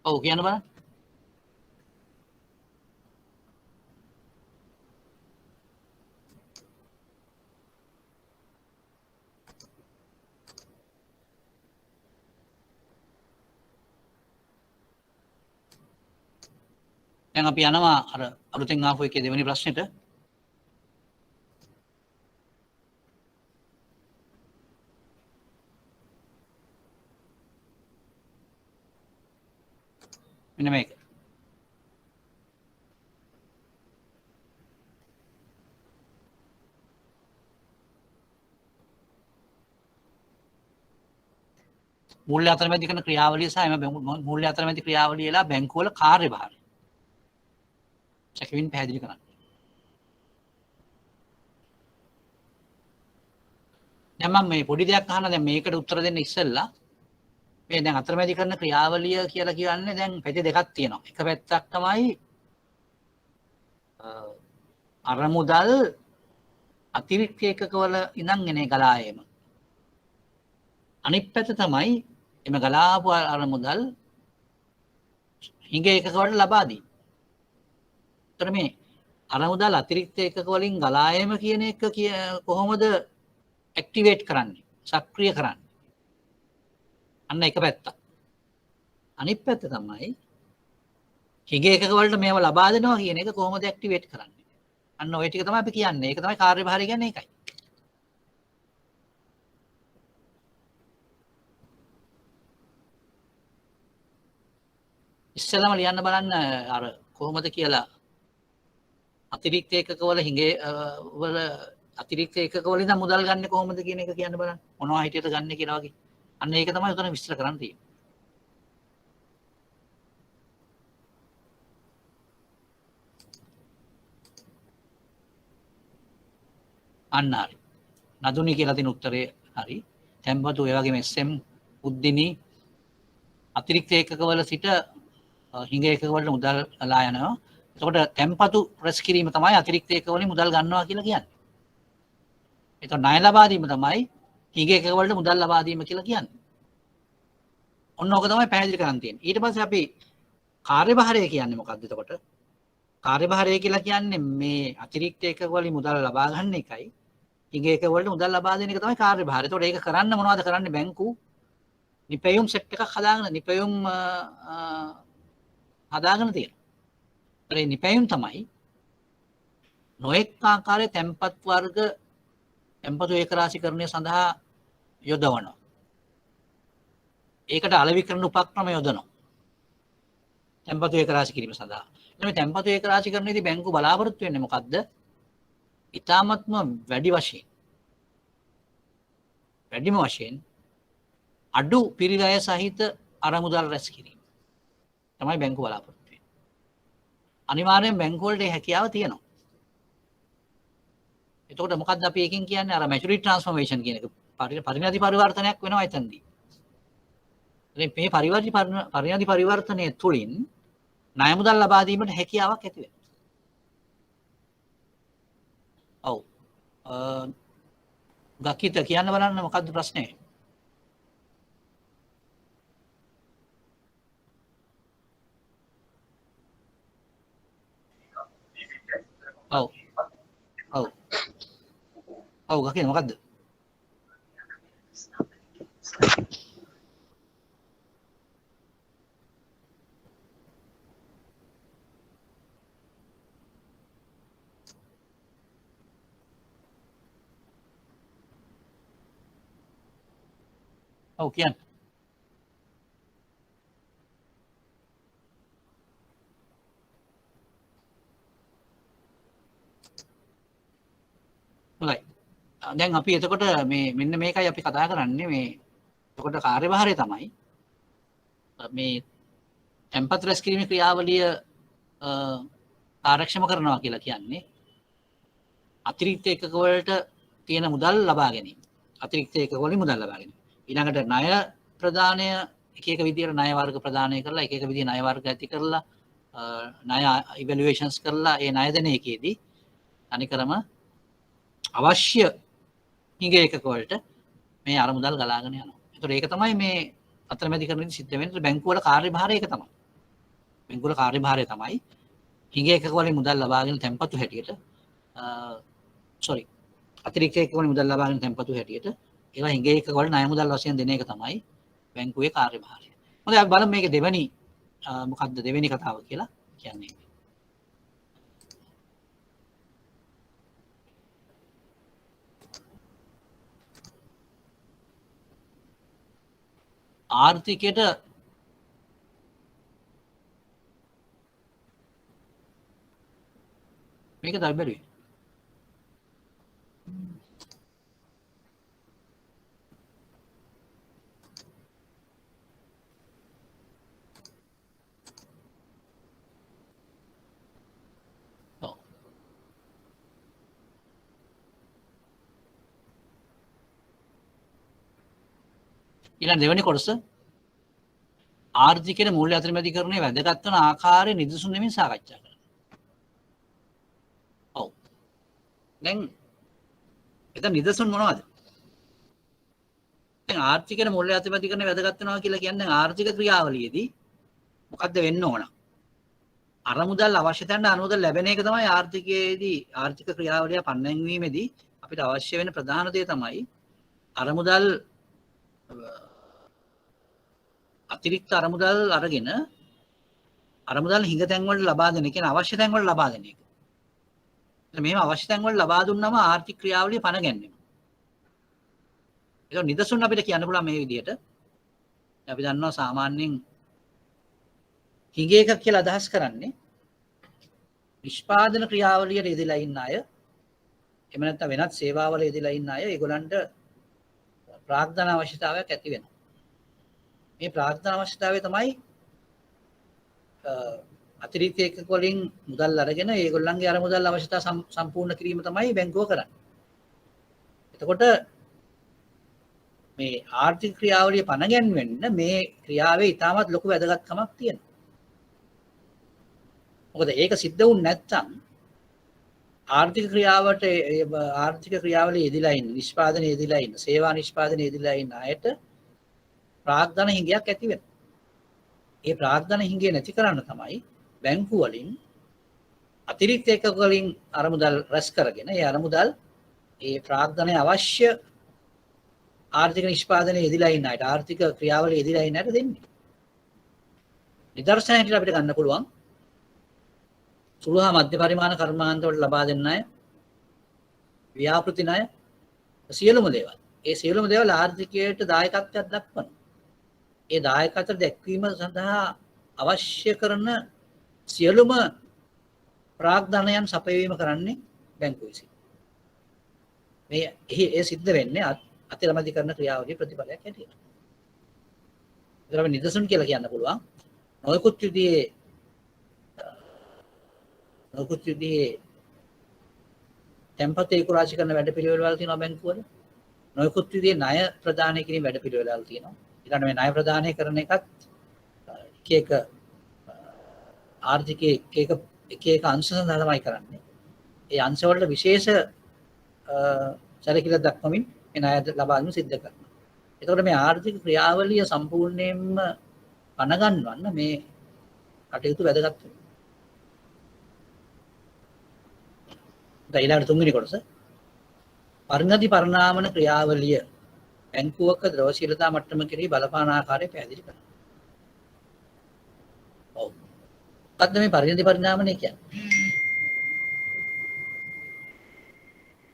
ඔව් කියන්න බලන්න. දැන් අපි යනවා අර අලුතෙන් ආපු එකේ දෙවෙනි ප්‍රශ්නෙට. මෙන්න මේක. මූල්‍ය අතරමැදිකරණ ක්‍රියාවලිය සහ එම මූල්‍ය අතරමැදි ක්‍රියාවලියලා බැංකුවල කාර්යභාරය සැකෙමින් පැහැදිලි කරන්න. දැන් මම මේ පොඩි දෙයක් අහන්න දැන් මේකට උත්තර දෙන්න ඉස්සෙල්ලා මේ දැන් අතරමැදිකරණ ක්‍රියාවලිය කියලා කියන්නේ දැන් පැති දෙකක් තියෙනවා. එක පැත්තක් තමයි අරමුදල් අතිරික්ත ඒකකවල ඉඳන් එන ගලා ඒම. අනිත් පැත්ත තමයි එම ගලාපු අරමුදල් හිඟ ඒකක වලට ලබා දී. ඒතර මේ අරමුදල් අතිරික්ත ඒකක වලින් ගලා ඒම කියන එක කොහොමද ඇක්ටිවේට් කරන්නේ? සක්‍රිය කරන්නේ? අන්න එක පැත්තක්. අනිත් පැත්ත තමයි හිඟ ඒකක වලට මේව ලබා දෙනවා කියන එක කොහොමද ඇක්ටිවේට් කරන්නේ? අන්න ওই ටික තමයි අපි කියන්නේ. ඒක තමයි කාර්යභාරය කියන්නේ ඒකයි. ඉස්සෙල්ලාම ලියන්න බලන්න අර කොහොමද කියලා අතිරික්ත ඒකක වල හිඟ වල අතිරික්ත ඒකක වල ඉඳන් මුදල් ගන්න කොහොමද කියන එක කියන්න බලන්න. මොනවා හිටියද ගන්න කියලා වගේ. අන්න ඒක තමයි උතන විස්තර කරන්න තියෙන්නේ. අන්න හරි. නදුනි කියලා තියෙන උත්තරේ හරි. තැම්පතු ඒ වගේම SM උද්දිනි අතිරික්ත ඒකක වල සිට හිඟ ඒකක වලට මුදල් ගලා යනවා. එතකොට තැම්පතු රැස් කිරීම තමයි අතිරික්ත ඒකක වලින් මුදල් ගන්නවා කියලා කියන්නේ. එතකොට ණය ලබා දීම තමයි හිඟ ඒකක වලට මුදල් ලබා දීම කියලා කියන්නේ. ඔන්න ඕක තමයි පැහැදිලි කරන්න තියෙන්නේ. ඊට පස්සේ අපි කාර්යභාරය කියන්නේ මොකක්ද එතකොට? කාර්යභාරය කියලා කියන්නේ මේ අතිරික්ත ඒකක වලින් මුදල් ලබා ගන්න එකයි. හිඟ ඒකක වලට මුදල් ලබා දෙන එක තමයි කාර්යභාරය. එතකොට ඒක කරන්න මොනවද කරන්නේ බැංකු? නිපැයුම් සෙට් එකක් හදාගෙන නිපැයුම් හදාගෙන තියෙනවා. ඒ නිපැයුම් තමයි නොඑක් ආකාරයේ තැන්පත් වර්ග තැන්පතු ඒකරාශීකරණය සඳහා යොදවනවා. ඒකට අලෙවි කරන උපක්‍රම යොදනවා. තැන්පතු ඒකරාශී කිරීම සඳහා. මේ තැන්පතු ඒකරාශීකරණයේදී බැංකුව බලාපොරොත්තු වෙන්නේ මොකද්ද? ඉතාමත්ම වැඩිම වශයෙන් අඩු පිරිවැය සහිත අරමුදල් රැස් කිරීම තමයි බැංකුව බලාපොරොත්තු වෙන්නේ. අනිවාර්යෙන් බැංකුව වලට ඒ හැකියාව තියෙනවා. එතකොට මොකද්ද අපි එකකින් කියන්නේ අර මැචුරිටි ට්‍රාන්ස්ෆෝමේෂන් කියන එක පරිණති පරිවර්තනයක් වෙනවා එතනදී. ඉතින් මේ පරිණති පරිවර්තනය තුළින් ණය මුදල් ලබා දීමට හැකියාවක් ඇති වෙනවා. ඔව්. ගකිත කියන්න බලන්න මොකද්ද ප්‍රශ්නේ? ඔව්. ඔව්. ඔව් ගකිත මොකද්ද? ඔව් කියන්න. හොඳයි. දැන් අපි එතකොට මේ මෙන්න මේකයි අපි කතා කරන්නේ මේ එතකොට කාර්යභාරය තමයි මේ තැන්පත් රැස් කිරීමේ ක්‍රියාවලිය ආරක්ෂම කරනවා කියලා කියන්නේ අතිරික්ත එකක වලට තියෙන මුදල් ලබා ගැනීම. අතිරික්ත එකක වලින් මුදල් ලබා ගැනීම. ඊළඟට ණය ප්‍රදානය එක එක විදියට ණය වර්ග ප්‍රදානය කරලා එක එක විදිහේ ණය වර්ග ඇති කරලා ණය ඉවැලුවේෂන්ස් කරලා ඒ ණය දෙන එකේදී අනිකරම අවශ්‍ය හිඟ එකක වලට මේ අරමුදල් ගලාගෙන යනවා. ඒතකොට ඒක තමයි මේ අතරමැදිකරණයේදී සිද්ධ වෙන්නේ. බැංකුව වල කාර්යභාරය ඒක තමයි. බැංකුව වල කාර්යභාරය තමයි හිඟ එකක වලින් මුදල් ලබාගෙන තැන්පතු හැටියට අතිරික්ත එකක වලින් මුදල් ලබාගෙන තැන්පතු හැටියට ඒවා හිඟ එකක වල ණය මුදල් වශයෙන් දෙන එක තමයි බැංකුවේ කාර්යභාරය. හොඳයි අපි බලමු මේක දෙවෙනි මොකක්ද දෙවෙනි කතාව කියලා කියන්නේ. ආර්ථිකයට මේක තමයි බැලුවේ. ඔව්. ඊළඟ දෙවෙනි කොටස ආර්ථිකයේ මූල්‍ය අතරමැදිකරණයේ වැදගත් වන ආකාරය නිදසුන් දෙමින් සාකච්ඡා කරනවා. ඔව්. දැන් එතන නිදසුන් මොනවද? දැන් ආර්ථිකයේ මූල්‍ය අතරමැදිකරණය වැදගත් වෙනවා කියලා කියන්නේ ආර්ථික ක්‍රියාවලියේදී මොකද්ද වෙන්න ඕන? අරමුදල් අවශ්‍යතාවයන්ට අනුමුදල් ලැබෙන එක තමයි ආර්ථිකයේදී ආර්ථික ක්‍රියාවලිය පන්නැන්වීමේදී අපිට අවශ්‍ය වෙන ප්‍රධාන දේ තමයි අරමුදල් අතිරික්ත අරමුදල් අරගෙන අරමුදල් හිඟ තැන්වලට ලබා දෙන කියන අවශ්‍ය තැන්වලට ලබා දෙන එක. මේව අවශ්‍ය තැන්වලට ලබා දුන්නම ආර්ථික ක්‍රියාවලිය පණ ගැන්වෙනවා. ඒක නිදසුන් අපිට කියන්න පුළුවන් මේ විදිහට. අපි දන්නවා සාමාන්‍යයෙන් හිඟ එකක් කියලා අදහස් කරන්නේ නිෂ්පාදන ක්‍රියාවලියට යෙදලා ඉන්න අය එහෙම නැත්නම් වෙනත් සේවාවල යෙදලා ඉන්න අය ඒගොල්ලන්ට ප්‍රාග්ධන අවශ්‍යතාවයක් ඇති වෙනවා. මේ ප්‍රාග්ධන අවශ්‍යතාවය තමයි අතිරික්ත එකක වලින් මුදල් අරගෙන ඒගොල්ලන්ගේ අර මුදල් අවශ්‍යතා සම්පූර්ණ කිරීම තමයි බැංකුව කරන්නේ. එතකොට මේ ආර්ථික ක්‍රියාවලිය පණ ගැන්වෙන්න මේ ක්‍රියාවේ ඉතාමත් ලොකු වැදගත්කමක් තියෙනවා. මොකද ඒක සිද්ධ වුනේ නැත්නම් ආර්ථික ක්‍රියාවට ආර්ථික ක්‍රියාවලිය යෙදලා ඉන්න නිෂ්පාදනයේ යෙදලා ඉන්න සේවා නිෂ්පාදනයේ යෙදලා ඉන්න අයට ප්‍රාග්ධන හිඟයක් ඇති වෙනවා. ඒ ප්‍රාග්ධන හිඟය නැති කරන්න තමයි බැංකු වලින් අතිරික්ත එකක වලින් අරමුදල් රැස් කරගෙන ඒ අරමුදල් ඒ ප්‍රාග්ධනයේ අවශ්‍ය ආර්ථික නිෂ්පාදනයේ යෙදලා ඉන්න අයට ආර්ථික ක්‍රියාවලිය යෙදලා ඉන්න අයට දෙන්නේ. නිදර්ශනයකට අපිට ගන්න පුළුවන් සුළු හා මධ්‍ය පරිමාණ කර්මාන්ත වලට ලබා දෙන්න අය ව්‍යාපෘති ණය සියලුම දේවල්. ඒ සියලුම දේවල් ආර්ථිකයට දායකත්වයක් දක්වනවා. ඒ දායකත්වය දැක්වීම සඳහා අවශ්‍ය කරන සියලුම ප්‍රාග්ධනයන් සපයවීම කරන්නේ බැංකුව විසින්. ඒ සිද්ධ වෙන්නේ අතිරමැදි කරන ක්‍රියාවලියේ ප්‍රතිඵලයක් හැටියට. ඒතරම නිදසුන් කියලා කියන්න පුළුවන්. නොයෙකුත් විදිහේ තැන්පත් ඒකරාශී කරන වැඩපිළිවෙළවල් තියෙනවා බැංකුවල. නොයෙකුත් විදිහේ ණය ප්‍රදානය කිරීම වැඩපිළිවෙළවල් තියෙනවා. ඊළඟ මේ ණය ප්‍රදානය කරන එකත් එක ආර්ථිකයේ එක අංශ සඳහා තමයි කරන්නේ. ඒ අංශ වලට විශේෂ සැලකිල්ල දක්වමින් මේ ණය ලබා ගැනීම සිද්ධ කරනවා. එතකොට මේ ආර්ථික ක්‍රියාවලිය සම්පූර්ණයෙන්ම පනගන්වන්න මේ කටයුතු වැදගත් වෙනවා. දැන් ඊළඟ තුන්වෙනි කොටස පරිණති පරිණාමන ක්‍රියාවලිය බැංකුවක ද්‍රවශීලතා මට්ටම කෙරෙහි බලපාන ආකාරය පැහැදිලි කරනවා. ඔව්. මොකද්ද මේ පරිණති පරිණාමනය කියන්නේ?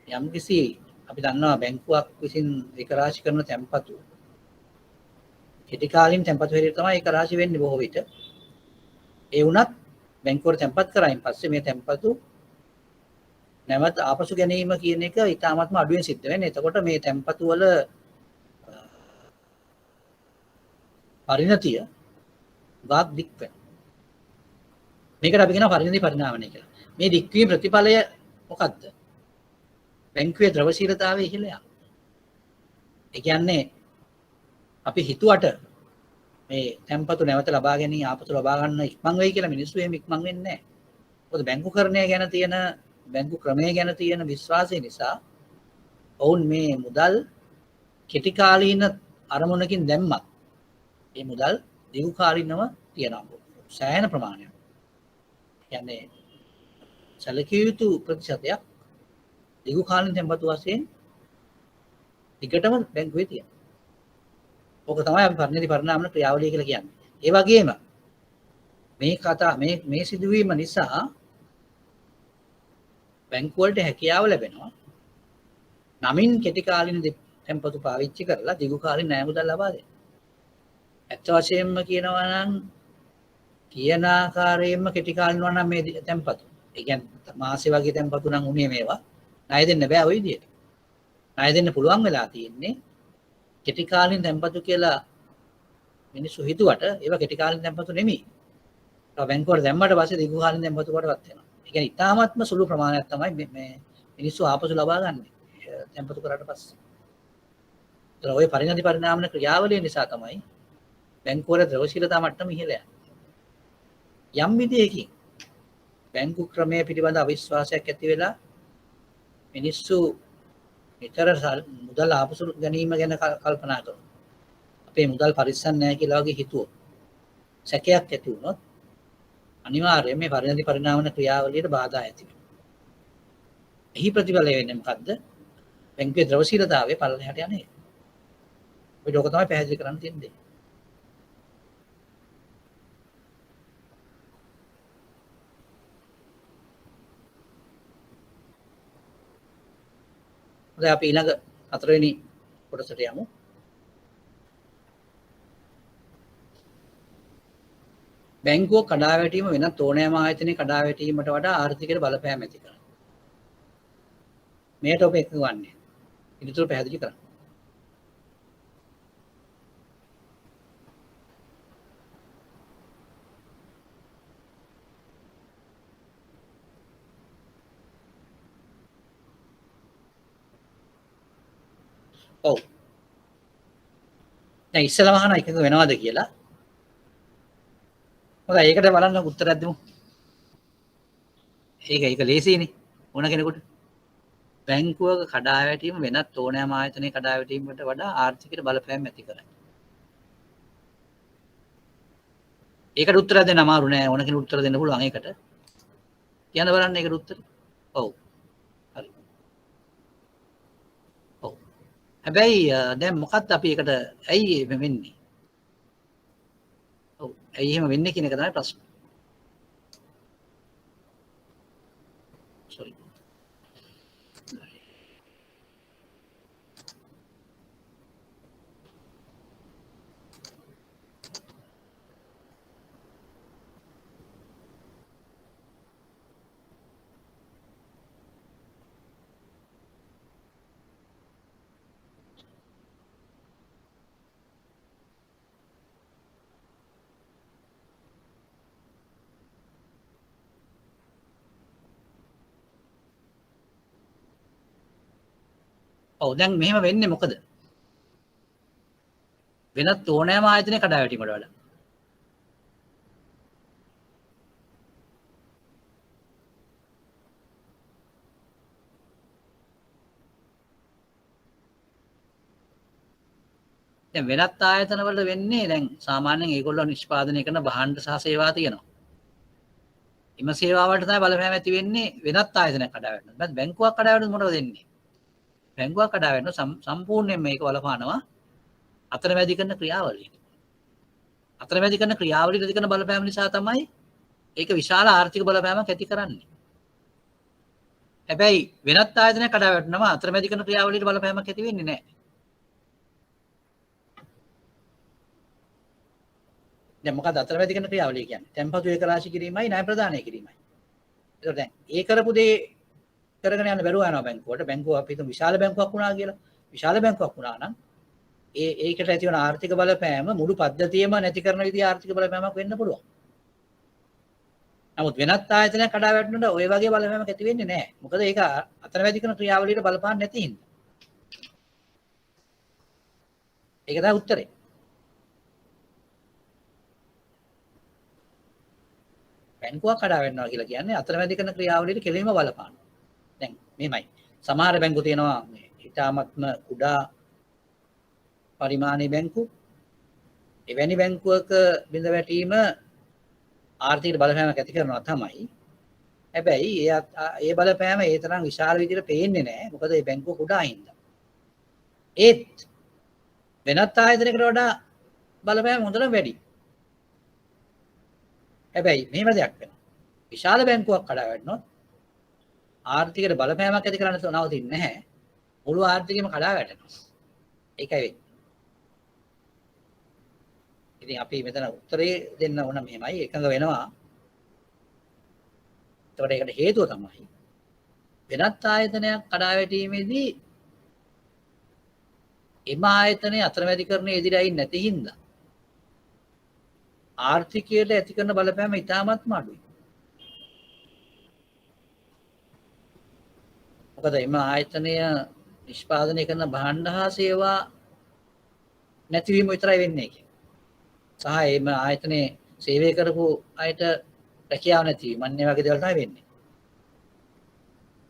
යම්කිසි අපි දන්නවා බැංකුවක් විසින් ඒක රාශි කරන තැන්පතු කෙටි කාලින් තැන්පතු හැටියට තමයි ඒක රාශි වෙන්නේ බොහෝ විට. ඒ වුණත් බැංකුවට තැන්පත් කරායින් පස්සේ මේ තැන්පතු නැවත ආපසු ගැනීම කියන එක ඉතාමත්ම අඩුවෙන් සිද්ධ වෙන්නේ. එතකොට මේ තැන්පතු වල පරිණතිය වාග් දික් වෙනවා. මේකට අපි කියනවා පරිණති පරිණාමනය කියලා. මේ දික්වීම ප්‍රතිඵලය මොකක්ද? බැංකුවේ ද්‍රවශීලතාවය ඉහළ යනවා. ඒ කියන්නේ අපි හිතුවට මේ තැන්පතු නැවත ලබා ගැනීම ආපසු ලබා ගන්න ඉක්මන් වෙයි කියලා මිනිස්සු එහෙම ඉක්මන් වෙන්නේ නැහැ. මොකද බැංකුකරණය ගැන තියෙන බැංකු ක්‍රමය ගැන තියෙන විශ්වාසය නිසා ඔවුන් මේ මුදල් කෙටි කාලීන අරමුණකින් දැම්මත් මේ මුදල් දීර්ඝ කාලීනව තියනවා. සෑහෙන ප්‍රමාණයක්. කියන්නේ සැලකිය යුතු ප්‍රතිශතයක් දීර්ඝ කාලීන තැන්පතු වශයෙන් ටිකටම බැංකුවේ තියෙනවා. ඕක තමයි අපි පරිණති පරිණාමන ක්‍රියාවලිය කියලා කියන්නේ. ඒ වගේම මේ සිදුවීම නිසා බැංකුවලට හැකියාව ලැබෙනවා නමින් කෙටි කාලින තැන්පතු පාවිච්චි කරලා දීර්ඝ කාලින ණය මුදල් ලබා දෙන්න. ඇත්ත වශයෙන්ම කියනවා නම් කියන ආකාරයෙන්ම කෙටි කාලිනව නම් මේ තැන්පතු. ඒ කියන්නේ මාසෙ වගේ තැන්පතු නම් උනේ මේවා ණය දෙන්න බෑ ওই විදියට. ණය දෙන්න පුළුවන් වෙලා තියෙන්නේ කෙටි කාලින තැන්පතු කියලා මිනිස්සු හිතුවට ඒවා කෙටි කාලින තැන්පතු නෙමෙයි. ඒවා බැංකුවට දැම්මට පස්සේ දීර්ඝ කාලින තැන්පතු වලටපත් වෙනවා. ඒ කියන්නේ ඉතාමත්ම සුළු ප්‍රමාණයක් තමයි මේ මිනිස්සු ආපසු ලබා ගන්න තැන්පතු කරාට පස්සේ. ඒතර ওই පරිණති පරිණාමන ක්‍රියාවලිය නිසා තමයි බැංකුවල ද්‍රවශීලතා මට්ටම ඉහළ යන්නේ. යම් විදියකින් බැංකු ක්‍රමය පිළිබඳ අවිශ්වාසයක් ඇති වෙලා මිනිස්සු නිතර මුදල් ආපසු ගැනීම ගැන කල්පනා කරනවා. අපේ මුදල් පරිස්සම් නැහැ කියලා වගේ හිතුවොත් සැකයක් ඇති වුණොත් අනිවාර්යයෙන් මේ පරිණති පරිණාමන ක්‍රියාවලියට බාධා ඇති වෙනවා. එහි ප්‍රතිඵලය වෙන්නේ මොකද්ද? බැංකුවේ ද්‍රවශීලතාවය පල්ලෙහාට යන්නේ. ඔය ලෝක තමයි පැහැදිලි කරන්න තියෙන්නේ. හොඳයි අපි ඊළඟ හතරවෙනි කොටසට යමු. බැංකුව කඩා වැටීම වෙනත් ඕනෑම ආයතනයක කඩා වැටීමට වඩා ආර්ථිකයට බලපෑම් ඇති කරනවා. මේකට ඔබ එකඟ වන්නේ. ඊටතර පැහැදිලි කරන්න. ඔව්. දැන් ඉස්සෙල්ලාම අහන එකක වෙනවද කියලා. හොඳයි ඒකට බලන්න උත්තරයක් දෙමු. ඒක ලේසියිනේ ඕන කෙනෙකුට. බැංකුවක කඩා වැටීම වෙනත් ඕනෑම ආයතනයක කඩා වැටීමකට වඩා ආර්ථිකයට බලපෑම් ඇති කරයි. ඒකට උත්තර දෙන්න අමාරු නෑ ඕන කෙනෙකුට උත්තර දෙන්න පුළුවන් ඒකට. කියන්න බලන්න ඒකට උත්තර. ඔව්. හරි. ඔව්. හැබැයි දැන් මොකක්ද අපි ඒකට ඇයි එහෙම වෙන්නේ? ඔව්. ඇයි එහෙම වෙන්නේ කියන එක තමයි ප්‍රශ්නේ. sorry. ඔව් දැන් මෙහෙම වෙන්නේ මොකද? වෙනත් ඕනෑම ආයතනයක කඩාවැටීමකට වඩා. දැන් වෙනත් ආයතනවල වෙන්නේ දැන් සාමාන්‍යයෙන් ඒගොල්ලෝ නිෂ්පාදනය කරන භාණ්ඩ සහ සේවා තියෙනවා. එම සේවාවලට තමයි බලපෑම ඇති වෙන්නේ වෙනත් ආයතනයක් කඩාවැටෙනවා. බත් බැංකුවක් කඩාවැටුනොත් මොනවද වෙන්නේ? බැංකුවක් කඩාවැටෙනවා සම්පූර්ණයෙන් මේක බලපානවා අතරමැදි කරන ක්‍රියාවලියට. අතරමැදි කරන ක්‍රියාවලියට ඇති කරන බලපෑම නිසා තමයි ඒක විශාල ආර්ථික බලපෑමක් ඇති කරන්නේ. හැබැයි වෙනත් ආයතනයක් කඩාවැටෙනම අතරමැදි කරන ක්‍රියාවලියට බලපෑමක් ඇති වෙන්නේ නැහැ. දැන් මොකද අතරමැදි කරන ක්‍රියාවලිය කියන්නේ? තැන්පතු ඒකරාශී කිරීමයි ණය ප්‍රදානය කිරීමයි. ඒකට දැන් ඒ කරපු දේ කරගෙන යන්න බැරුව යනවා බැංකුවට. බැංකුව අපි හිතමු විශාල බැංකුවක් වුණා කියලා. විශාල බැංකුවක් වුණා නම් ඒකට ඇති වන ආර්ථික බලපෑම මුළු පද්ධතියම නැති කරන විදිහ ආර්ථික බලපෑමක් වෙන්න පුළුවන්. නමුත් වෙනත් ආයතනයක් කඩා වැටෙනකොට ওই වගේ බලපෑමක් ඇති වෙන්නේ නැහැ. මොකද ඒක අතරමැදි කරන ක්‍රියාවලියට බලපාන්නේ නැති හින්දා. ඒක තමයි උත්තරේ. බැංකුවක් කඩා වැටෙනවා කියලා කියන්නේ අතරමැදි කරන ක්‍රියාවලියට කෙලින්ම බලපානවා. දැන් මෙහෙමයි. සමහර බැංකු තියෙනවා මේ ඊටාත්ම කුඩා පරිමාණයේ බැංකු. එවැනි බැංකුවක බිඳ වැටීම ආර්ථික බලපෑමක් ඇති කරනවා තමයි. හැබැයි ඒ බලපෑම ඒ තරම් විශාල විදිහට පේන්නේ නැහැ. මොකද මේ බැංකුව කුඩා හින්දා. ඒත් වෙනත් ආයතනයකට වඩා බලපෑම හොඳටම වැඩි. හැබැයි මෙහෙම දෙයක් වෙනවා. විශාල බැංකුවක් කඩා වැටෙනොත් ආර්ථිකයට බලපෑමක් ඇති කරන්න නවතින්නේ නැහැ. මුළු ආර්ථිකයම කඩා වැටෙනවා. ඒකයි වෙන්නේ. ඉතින් අපි මෙතන උත්තරේ දෙන්න ඕන මෙහෙමයි එකඟ වෙනවා. ඒකට ඒකට හේතුව තමයි වෙනත් ආයතනයක් කඩා වැටීමේදී එම ආයතනයේ අතරමැදිකරණය ඉදිරියයි නැති හින්දා ආර්ථිකයට ඇති කරන බලපෑම ඉතාමත්ම අඩුයි. මොකද එම ආයතනය නිෂ්පාදනය කරන භාණ්ඩ හා සේවා නැතිවීම විතරයි වෙන්නේ කියන්නේ. සහ එම ආයතනයේ සේවය කරපු අයට රැකියාව නැතිවීම අන්න ඒ වගේ දේවල් තමයි වෙන්නේ.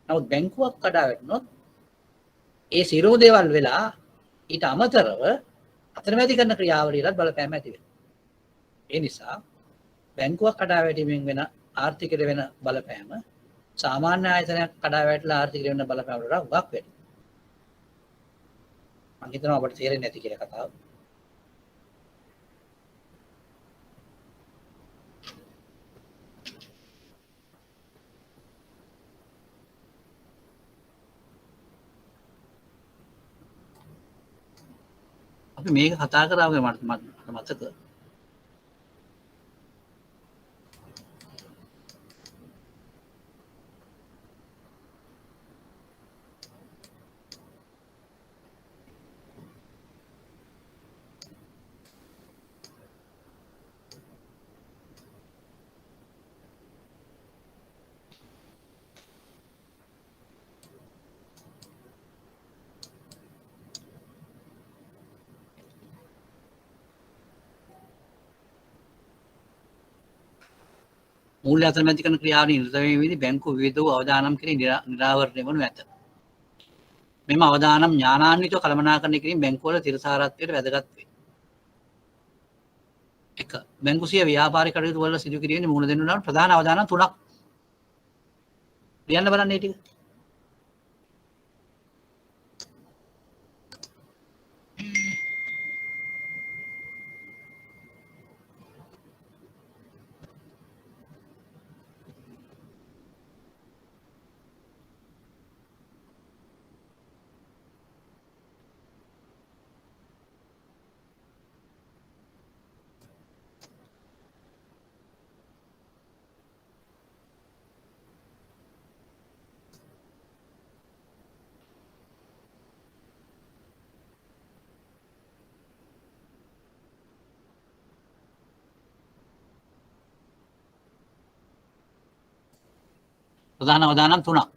නමුත් බැංකුවක් කඩා වැටුනොත් ඒ සියලුම දේවල් වෙලා ඊට අමතරව අතරමැදි කරන ක්‍රියාවලියලත් බලපෑම ඇති වෙනවා. ඒ නිසා බැංකුවක් කඩා වැටීමෙන් වෙන ආර්ථිකයට වෙන බලපෑම සාමාන්‍ය ආයතනයක් කඩා වැටලා ආර්ථිකයට වෙන බලපෑම වලට හුඟක් වැඩි. මම හිතනවා ඔබට තේරෙන්නේ නැති කියලා කතාව. අපි මේක කතා කරා වගේ මට මතක. මූල්‍ය අතරමැදි කරන ක්‍රියාවලින් නිරත වීමේදී බැංකුව විවිධ වූ අවදානම් කිරීම නිරාවරණය වනු ඇත. මෙම අවදානම් ඥානාන්විතව කළමනාකරණය කිරීම බැංකුවල තිරසාරත්වයට වැදගත් වේ. 1. බැංකු සිය ව්‍යාපාරික කටයුතු වල සිදු කිරීමේ මුහුණ දෙන්නු ලබන ප්‍රධාන අවදානම් 3ක්. ලියන්න බලන්න මේ ටික. ප්‍රධාන අවදානම් 3ක්.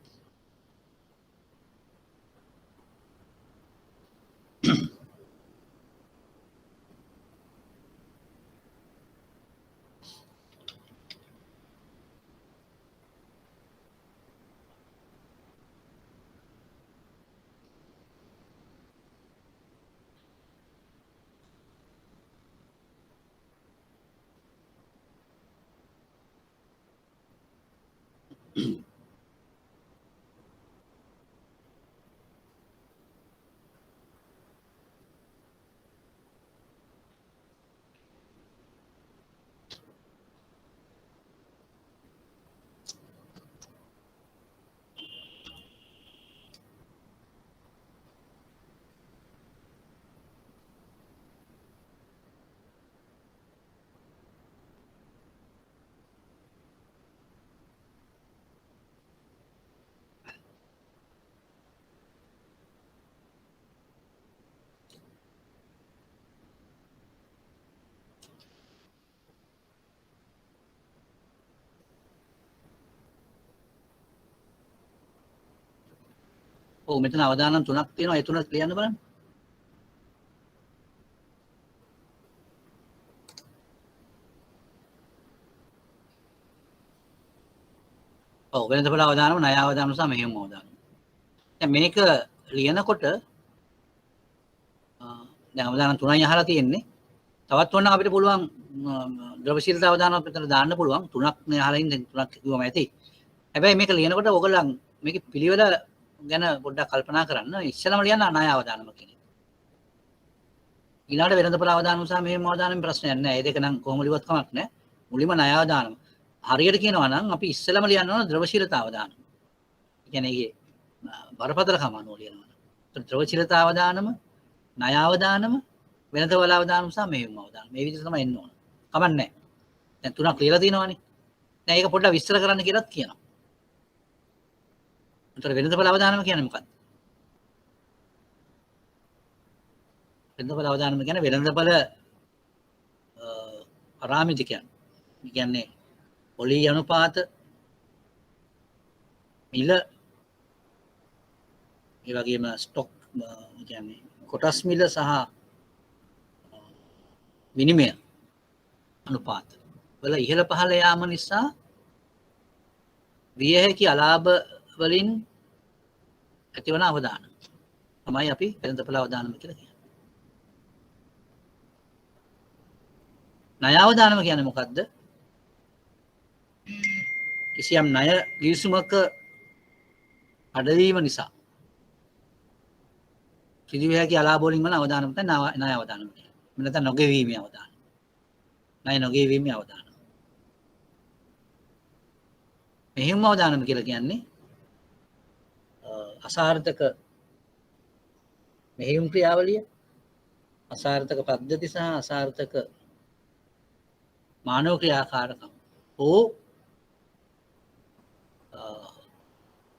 ඔව් මෙතන අවදානම් 3ක් තියෙනවා. ඒ 3 ලියන්න බලන්න. ඔව් වෙළඳපොළ අවදානම, ණය අවදානම සහ මෙහෙයුම් අවදානම. දැන් මේක ලියනකොට දැන් අවදානම් 3යි අහලා තියෙන්නේ. තවත් ඕනනම් අපිට පුළුවන් ද්‍රවශීලතා අවදානමක් මෙතන දාන්න පුළුවන්. 3ක් නේ අහලා ඉන්නේ. 3ක් කිව්වම ඇති. හැබැයි මේක ලියනකොට ඔයගොල්ලන් මේකේ පිළිවෙල ගැන පොඩ්ඩක් කල්පනා කරන්න. ඉස්සෙල්ලාම ලියන්න ණය අවදානම කියන එක. ඊළඟට වෙළඳපොළ අවදානම සහ මෙහෙයුම් අවදානම ප්‍රශ්නයක් නැහැ. ඒ දෙක නම් කොහොම ලියුවත් කමක් නැහැ. මුලින්ම ණය අවදානම. හරියට කියනවා නම් අපි ඉස්සෙල්ලාම ලියන්න ඕන ද්‍රවශීලතා අවදානම. ඒ කියන්නේ ඒකේ බරපතලකම අනුව ලියනවා. ද්‍රවශීලතා අවදානම, ණය අවදානම, වෙළඳපොළ අවදානම සහ මෙහෙයුම් අවදානම. මේ විදිහට තමයි එන්න ඕන. කමක් නැහැ. දැන් 3ක් ලියලා තියෙනවානේ. දැන් ඒක පොඩ්ඩක් විස්තර කරන්න කියලාත් කියනවා. ඒතර වෙළඳපොළ අවදානම කියන්නේ මොකක්ද? වෙළඳපොළ අවදානම කියන්නේ වෙළඳපොළ පාරාමිතිකයන්. ඒ කියන්නේ පොලී අනුපාත, මිල, ඒ වගේම ස්ටොක් කියන්නේ කොටස් මිල සහ විනිමය අනුපාත වල ඉහළ පහළ යාම නිසා විය හැකි අලාභ වලින් ඇතිවන අවදානම තමයි අපි වෙළඳපොළ අවදානම කියලා කියන්නේ. ණය අවදානම කියන්නේ මොකද්ද? කිසියම් ණය ගිවිසුමක අඩවීම නිසා සිදුවිය හැකි අලාභ වලින් වන අවදානම තමයි ණය අවදානම කියන්නේ. එහෙම නැත්නම් නොගෙවීමේ අවදානම. ණය නොගෙවීමේ අවදානම. මෙහෙයුම් අවදානම කියලා කියන්නේ අසාර්ථක මෙහෙයුම් ක්‍රියාවලිය, අසාර්ථක පද්ධති සහ අසාර්ථක මානව ක්‍රියාකාරකම් හෝ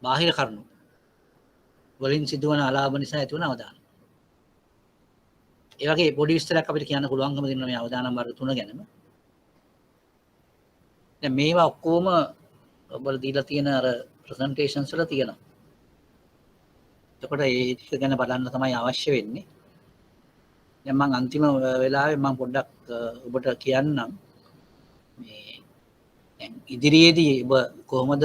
බාහිර කරුණු වලින් සිදුවන අලාභ නිසා ඇතිවන අවදානම. ඒ වගේ පොඩි විස්තරයක් අපිට කියන්න පුළුවන්කම දෙන්න මේ අවදානම් වර්ග 3 ගැනම. දැන් මේවා ඔක්කොම ඔබලා දීලා තියෙන අර ප්‍රසන්ටේෂන්ස් වල තියෙනවා. එතකොට ඒ ටික ගැන බලන්න තමයි අවශ්‍ය වෙන්නේ. දැන් මම අන්තිම වෙලාවේ මම පොඩ්ඩක් ඔබට කියන්නම් මේ දැන් ඉදිරියේදී ඔබ කොහොමද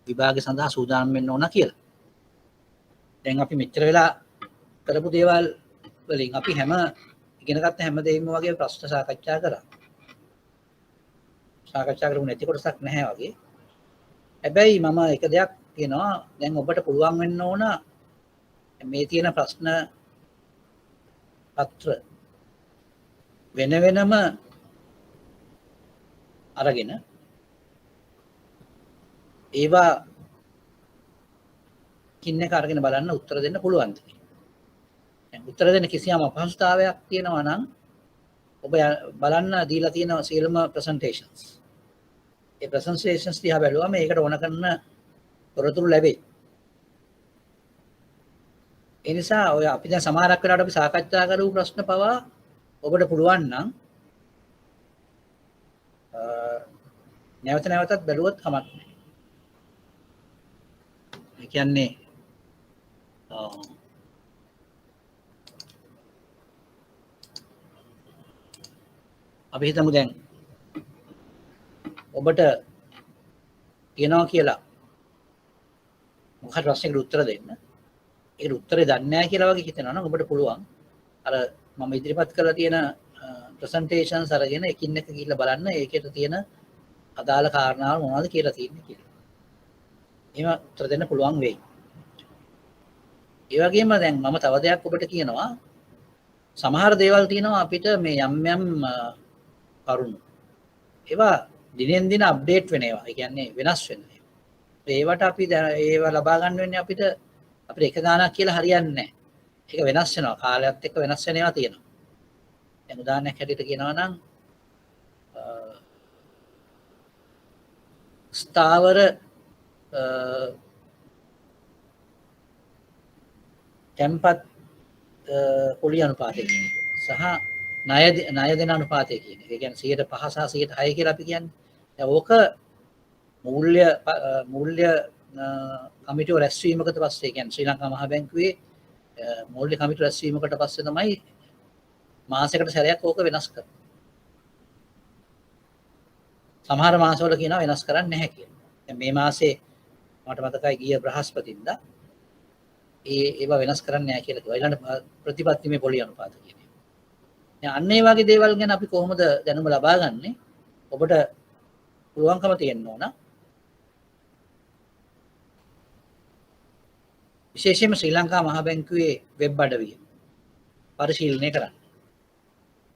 විභාගය සඳහා සූදානම් වෙන්න ඕන කියලා. දැන් අපි මෙච්චර වෙලා කරපු දේවල් වලින් අපි හැම ඉගෙන ගත්ත හැම දෙයක්ම වගේ ප්‍රශ්න සාකච්ඡා කරා. සාකච්ඡා කරමු නැති කොටසක් නැහැ වගේ. හැබැයි මම එක දෙයක් කියනවා දැන් ඔබට පුළුවන් වෙන්න ඕන මේ තියෙන ප්‍රශ්න පත්‍ර වෙන වෙනම අරගෙන ඒවා කින්න එක අරගෙන බලන්න උත්තර දෙන්න පුළුවන්ද කියලා. දැන් උත්තර දෙන්න කිසියම් අපහසුතාවයක් තියෙනවා නම් ඔබ බලන්න දීලා තියෙන සියලුම ප්‍රසන්ටේෂන්ස්. ඒ ප්‍රසන්ටේෂන්ස් දිහා බැලුවම ඒකට ඕන කරන තොරතුරු ලැබෙයි. ඒ නිසා ඔය අපි දැන් සමහරක් වෙලාවට අපි සාකච්ඡා කරපු ප්‍රශ්න පවා ඔබට පුළුවන් නම් නැවත නැවතත් බැලුවොත් කමක් නැහැ. ඒ කියන්නේ අපි හිතමු දැන් ඔබට කියනවා කියලා මොකක්ද ප්‍රශ්නෙකට උත්තර දෙන්න. ඒකට උත්තරේ දන්නේ නැහැ කියලා වගේ හිතනවා නම් ඔබට පුළුවන් අර මම ඉදිරිපත් කරලා තියෙන ප්‍රසන්ටේෂන්ස් අරගෙන එකින් එක ගිහිල්ලා බලන්න ඒකේ තියෙන අදාළ කාරණාවල් මොනවද කියලා තියෙන්නේ කියලා. එහෙම උත්තර දෙන්න පුළුවන් වෙයි. ඒ වගේම දැන් මම තව දෙයක් ඔබට කියනවා. සමහර දේවල් තියෙනවා අපිට මේ යම් යම් කරුණු. ඒවා දිනෙන් දින අප්ඩේට් වෙන ඒවා. ඒ කියන්නේ වෙනස් වෙන ඒවා. ඒවට අපි ඒවා ලබා ගන්න වෙන්නේ අපිට එක ගානක් කියලා හරියන්නේ නැහැ. ඒක වෙනස් වෙනවා. කාලයත් එක්ක වෙනස් වෙන ඒවා තියෙනවා. දැන් උදාහරණයක් හැටියට කියනවා නම් ස්ථාවර තැන්පත් පොලි අනුපාතය කියන එක සහ ණය දෙන අනුපාතය කියන එක. ඒ කියන්නේ 105 සහ 106 කියලා අපි කියන්නේ. දැන් ඕක මූල්‍ය කමිටුව රැස්වීමකට පස්සේ කියන්නේ ශ්‍රී ලංකා මහා බැංකුවේ මූල්‍ය කමිටුව රැස්වීමකට පස්සේ තමයි මාසයකට සැරයක් ඕක වෙනස් කරන්නේ. සමහර මාසවල කියනවා වෙනස් කරන්නේ නැහැ කියලා. දැන් මේ මාසේ මට මතකයි ගිය බ්‍රහස්පතින්දා ඒවා වෙනස් කරන්නේ නැහැ කියලා කිව්වා. ඊළඟ ප්‍රතිපත්තිමය පොලි අනුපාත කියන්නේ. දැන් අන්න ඒ වගේ දේවල් ගැන අපි කොහොමද දැනුම ලබා ගන්නෙ? ඔබට පුළුවන්කම තියෙන්න ඕන. විශේෂයෙන්ම ශ්‍රී ලංකා මහා බැංකුවේ වෙබ් අඩවිය පරිශීලනය කරන්න.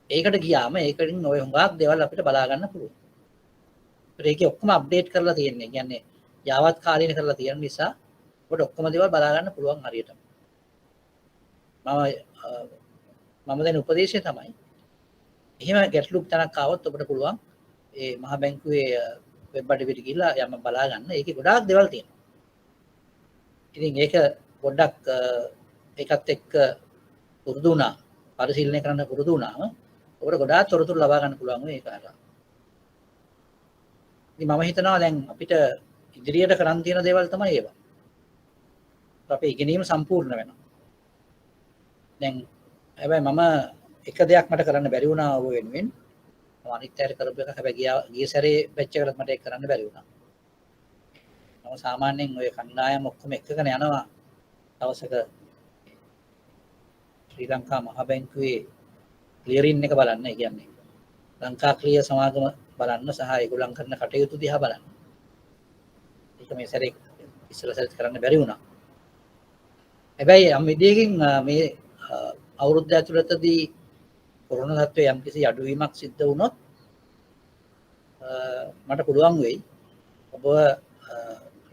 ඒකට ගියාම ඒකෙන් ඔය හුඟක් දේවල් අපිට බලා ගන්න පුළුවන්. ඒකේ ඔක්කොම අප්ඩේට් කරලා තියෙන්නේ. කියන්නේ යාවත් කාලීන කරලා තියෙන නිසා ඔබට ඔක්කොම දේවල් බලා ගන්න පුළුවන් හරියටම. මම දෙන උපදේශය තමයි එහෙම ගැටලු තනක් ආවොත් ඔබට පුළුවන් ඒ මහ බැංකුවේ වෙබ් අඩවියට ගිහිල්ලා යම බලා ගන්න. ඒකේ ගොඩාක් දේවල් තියෙනවා. ඉතින් ඒක පොඩ්ඩක් ඒකත් එක්ක පුරුදු වුණා. පරිශීලනය කරන්න පුරුදු වුණාම ඔබට ගොඩාක් තොරතුරු ලබා ගන්න පුළුවන් මේක හරහා. ඉතින් මම හිතනවා දැන් අපිට ඉදිරියට කරන් තියෙන දේවල් තමයි ඒවා. අපේ ඉගෙනීම සම්පූර්ණ වෙනවා. දැන් හැබැයි මම එක දෙයක් මට කරන්න බැරි වුණා ඔය වෙනුවෙන්. මම අනිත් අයට කරපු එක හැබැයි ගිය සැරේ බැච් එකකට මට ඒක කරන්න බැරි වුණා. මම සාමාන්‍යයෙන් ඔය කණ්ඩායම ඔක්කොම එකගෙන යනවා දවසක ශ්‍රී ලංකා මහා බැංකුවේ ක්ලියරින් එක බලන්න. ඒ කියන්නේ ලංකා ක්ලියර් සමාගම බලන්න සහ ඒගොල්ලන් කරන කටයුතු දිහා බලන්න. ඒක මේ සැරේ ඉස්සෙල්ලා සැරේත් කරන්න බැරි වුණා. හැබැයි යම් විදියකින් මේ අවුරුද්ද ඇතුළතදී කොරෝනා තත්ත්වයේ යම්කිසි අඩුවීමක් සිද්ධ වුණොත් මට පුළුවන් වෙයි ඔබ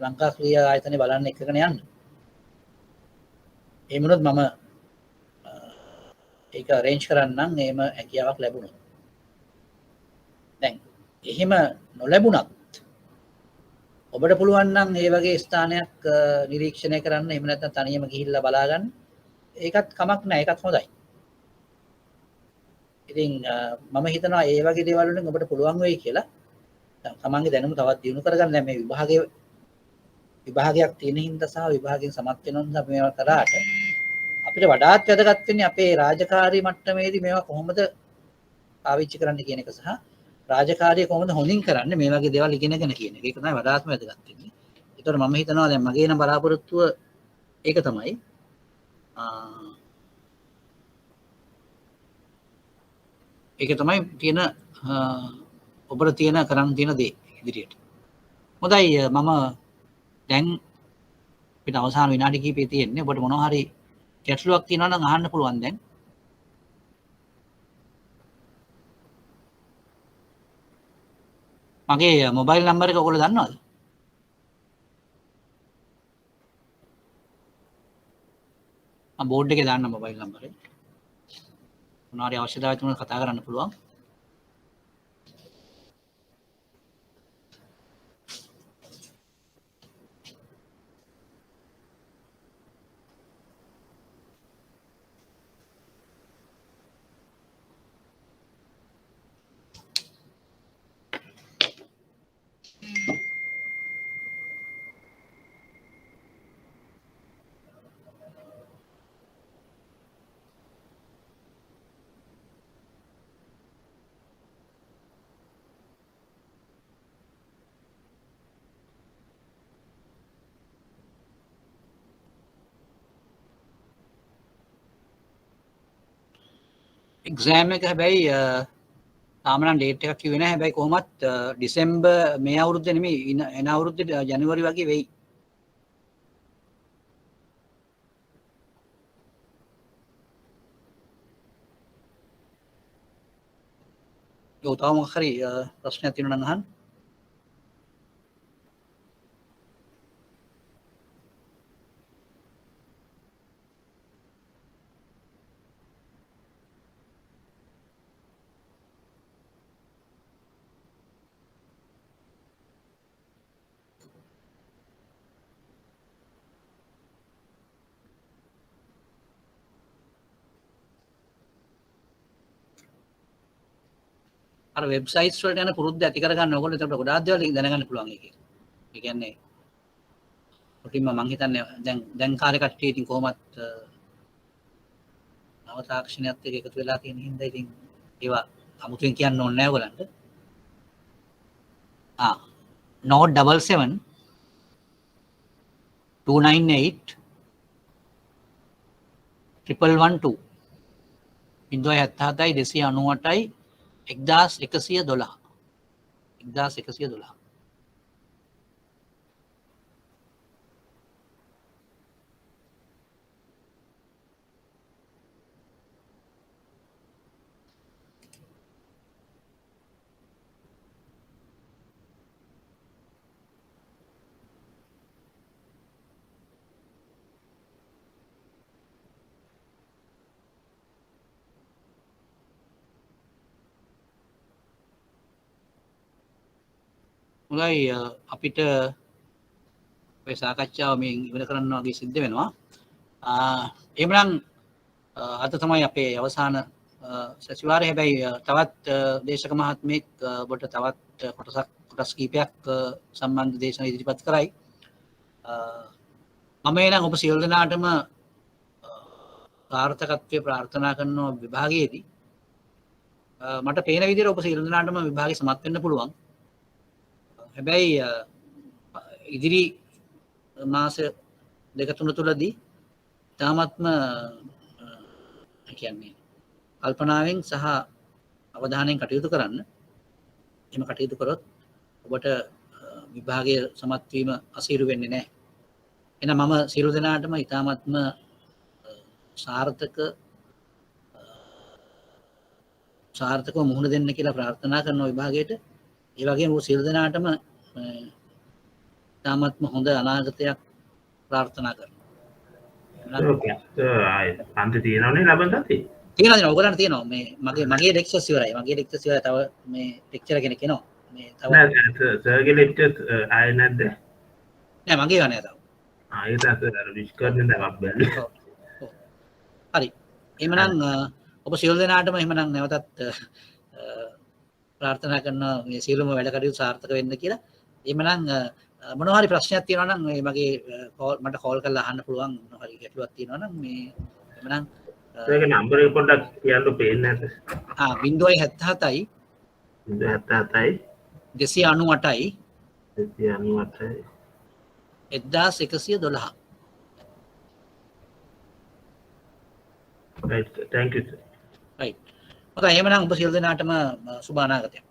ලංකා ක්‍රියා ආයතනය බලන්න එකගෙන යන්න. එහෙම වුණොත් මම ඒක අරේන්ජ් කරන්නම් එහෙම හැකියාවක් ලැබුණොත්. දැන් එහෙම නොලැබුණත් ඔබට පුළුවන් නම් මේ වගේ ස්ථානයක් නිරීක්ෂණය කරන්න. එහෙම නැත්නම් තනියම ගිහිල්ලා බලා ගන්න. ඒකත් කමක් නැහැ. ඒකත් හොඳයි. ඉතින් මම හිතනවා මේ වගේ දේවල් වලින් ඔබට පුළුවන් වෙයි කියලා. තමන්ගේ දැනුම තවත් දියුණු කරගන්න. දැන් මේ විභාගයක් තියෙන හින්දා සහ විභාගයෙන් සමත් වෙන නිසා මේවා කරාට අපිට වඩාත් වැදගත් වෙන්නේ අපේ රාජකාරී මට්ටමේදී මේවා කොහොමද පාවිච්චි කරන්න කියන එක සහ රාජකාරිය කොහොමද හොඳින් කරන්නේ මේ වගේ දේවල් ඉගෙනගෙන කියන එක. ඒක තමයි වඩාත්ම වැදගත් වෙන්නේ. ඒතකොට මම හිතනවා දැන් මගේ නම් බලාපොරොත්තුව ඒක තමයි. ඒක තමයි තියෙන ඔබට තියෙන කරන්න තියෙන දේ ඉදිරියට. හොඳයි මම දැන් අපිට අවසාන විනාඩි කිහිපේ තියෙන්නේ. ඔබට මොනවා හරි ගැටලුවක් තියෙනවා නම් අහන්න පුළුවන් දැන්. මගේ මොබයිල් නම්බර් එක ඔයගොල්ලෝ දන්නවද? මම බෝඩ් එකේ දාන්න මොබයිල් නම්බර් එක. මොනවා හරි අවශ්‍යතාවයක් තිබුණොත් කතා කරන්න පුළුවන්. එක්සෑම් එක හැබැයි තාම නම් ඩේට් එකක් කිව්වේ නැහැ. හැබැයි කොහොමත් ඩිසෙම්බර් මේ අවුරුද්ද නෙමෙයි එන අවුරුද්දේ ජනවාරි වගේ වෙයි. ඔව් තව මොකක් හරි ප්‍රශ්නයක් තියෙනවා නම් අහන්න. අර වෙබ්සයිට්ස් වලට යන පුරුද්ද ඇති කරගන්න ඕගොල්ලෝ එතකොට ගොඩාක් දේවල් දැනගන්න පුළුවන් ඒකේ. ඒ කියන්නේ ඔටින්ම මං හිතන්නේ දැන් කාලේ කට්ටිය ඉතින් කොහොමත් නව තාක්ෂණයත් එක්ක එකතු වෙලා තියෙන හින්දා ඉතින් ඒවා අමුතුවෙන් කියන්න ඕනේ නැහැ ඔයගලන්ට. Note 77 298 112 077යි 298යි 1112 1112 හොඳයි අපිට ඔය සාකච්ඡාව මේ ඉවර කරන්න වගේ සිද්ධ වෙනවා. එහෙමනම් අද තමයි අපේ අවසාන සතිವಾರය. හැබැයි තවත් දේශක මහත්මයෙක් ඔබට තවත් කොටස් කීපයක් සම්බන්ධ දේශන ඉදිරිපත් කරයි. මම එනම් ඔබ සියලු දෙනාටම සාර්ථකත්වය ප්‍රාර්ථනා කරන විභාගයේදී මට පේන විදිහට ඔබ සියලු දෙනාටම විභාගේ සමත් වෙන්න පුළුවන්. හැබැයි ඉදිරි මාස දෙක තුන තුලදී තාමත්ම කියන්නේ කල්පනාවෙන් සහ අවධානයෙන් කටයුතු කරන්න. එහෙම කටයුතු කරොත් ඔබට විභාගයේ සමත් වීම අසීරු වෙන්නේ නැහැ. එහෙනම් මම සියලු දෙනාටම ඊ타මත්ම සාර්ථකව මුහුණ දෙන්න කියලා ප්‍රාර්ථනා කරනවා විභාගයට. ඒ වගේම ඔබ සියලු දෙනාටම තාමත්ම හොඳ අනාගතයක් ප්‍රාර්ථනා කරනවා. පන්ති තියෙනවනේ ලබන සතියේ. තියෙනවා ඔයගලන්ට තියෙනවා මේ මගේ ලෙක්චර්ස් ඉවරයි. මගේ ලෙක්චර්ස් ඉවරයි. තව මේ ලෙක්චර් කෙනෙක් එනවා. මේ තව නෑ සර්ගේ ලෙක්චර්ස් ආයේ නැද්ද? නෑ මගේ ගානේ තව. ඒක තමයි අර විශ්කරන්නේ නැවක් බැලුවා. හරි. එහෙමනම් ඔබ සියලු දෙනාටම එහෙමනම් නැවතත් ප්‍රාර්ථනා කරනවා මේ සියලුම වැඩ කටයුතු සාර්ථක වෙන්න කියලා. එහෙමනම් මොනවා හරි ප්‍රශ්නයක් තියෙනවා නම් මේ මගේ මට කෝල් කරලා අහන්න පුළුවන්. මොනවා හරි ගැටලුවක් තියෙනවා නම් මේ එහෙමනම් ඒක නම්බර් එක පොඩ්ඩක් කියන්න පේන්නේ නැත. 077යි 77යි 298යි 298යි 1112. right thank you sir. right. හොඳයි එහෙමනම් ඔබ සියලු දෙනාටම සුබ අනාගතයක්.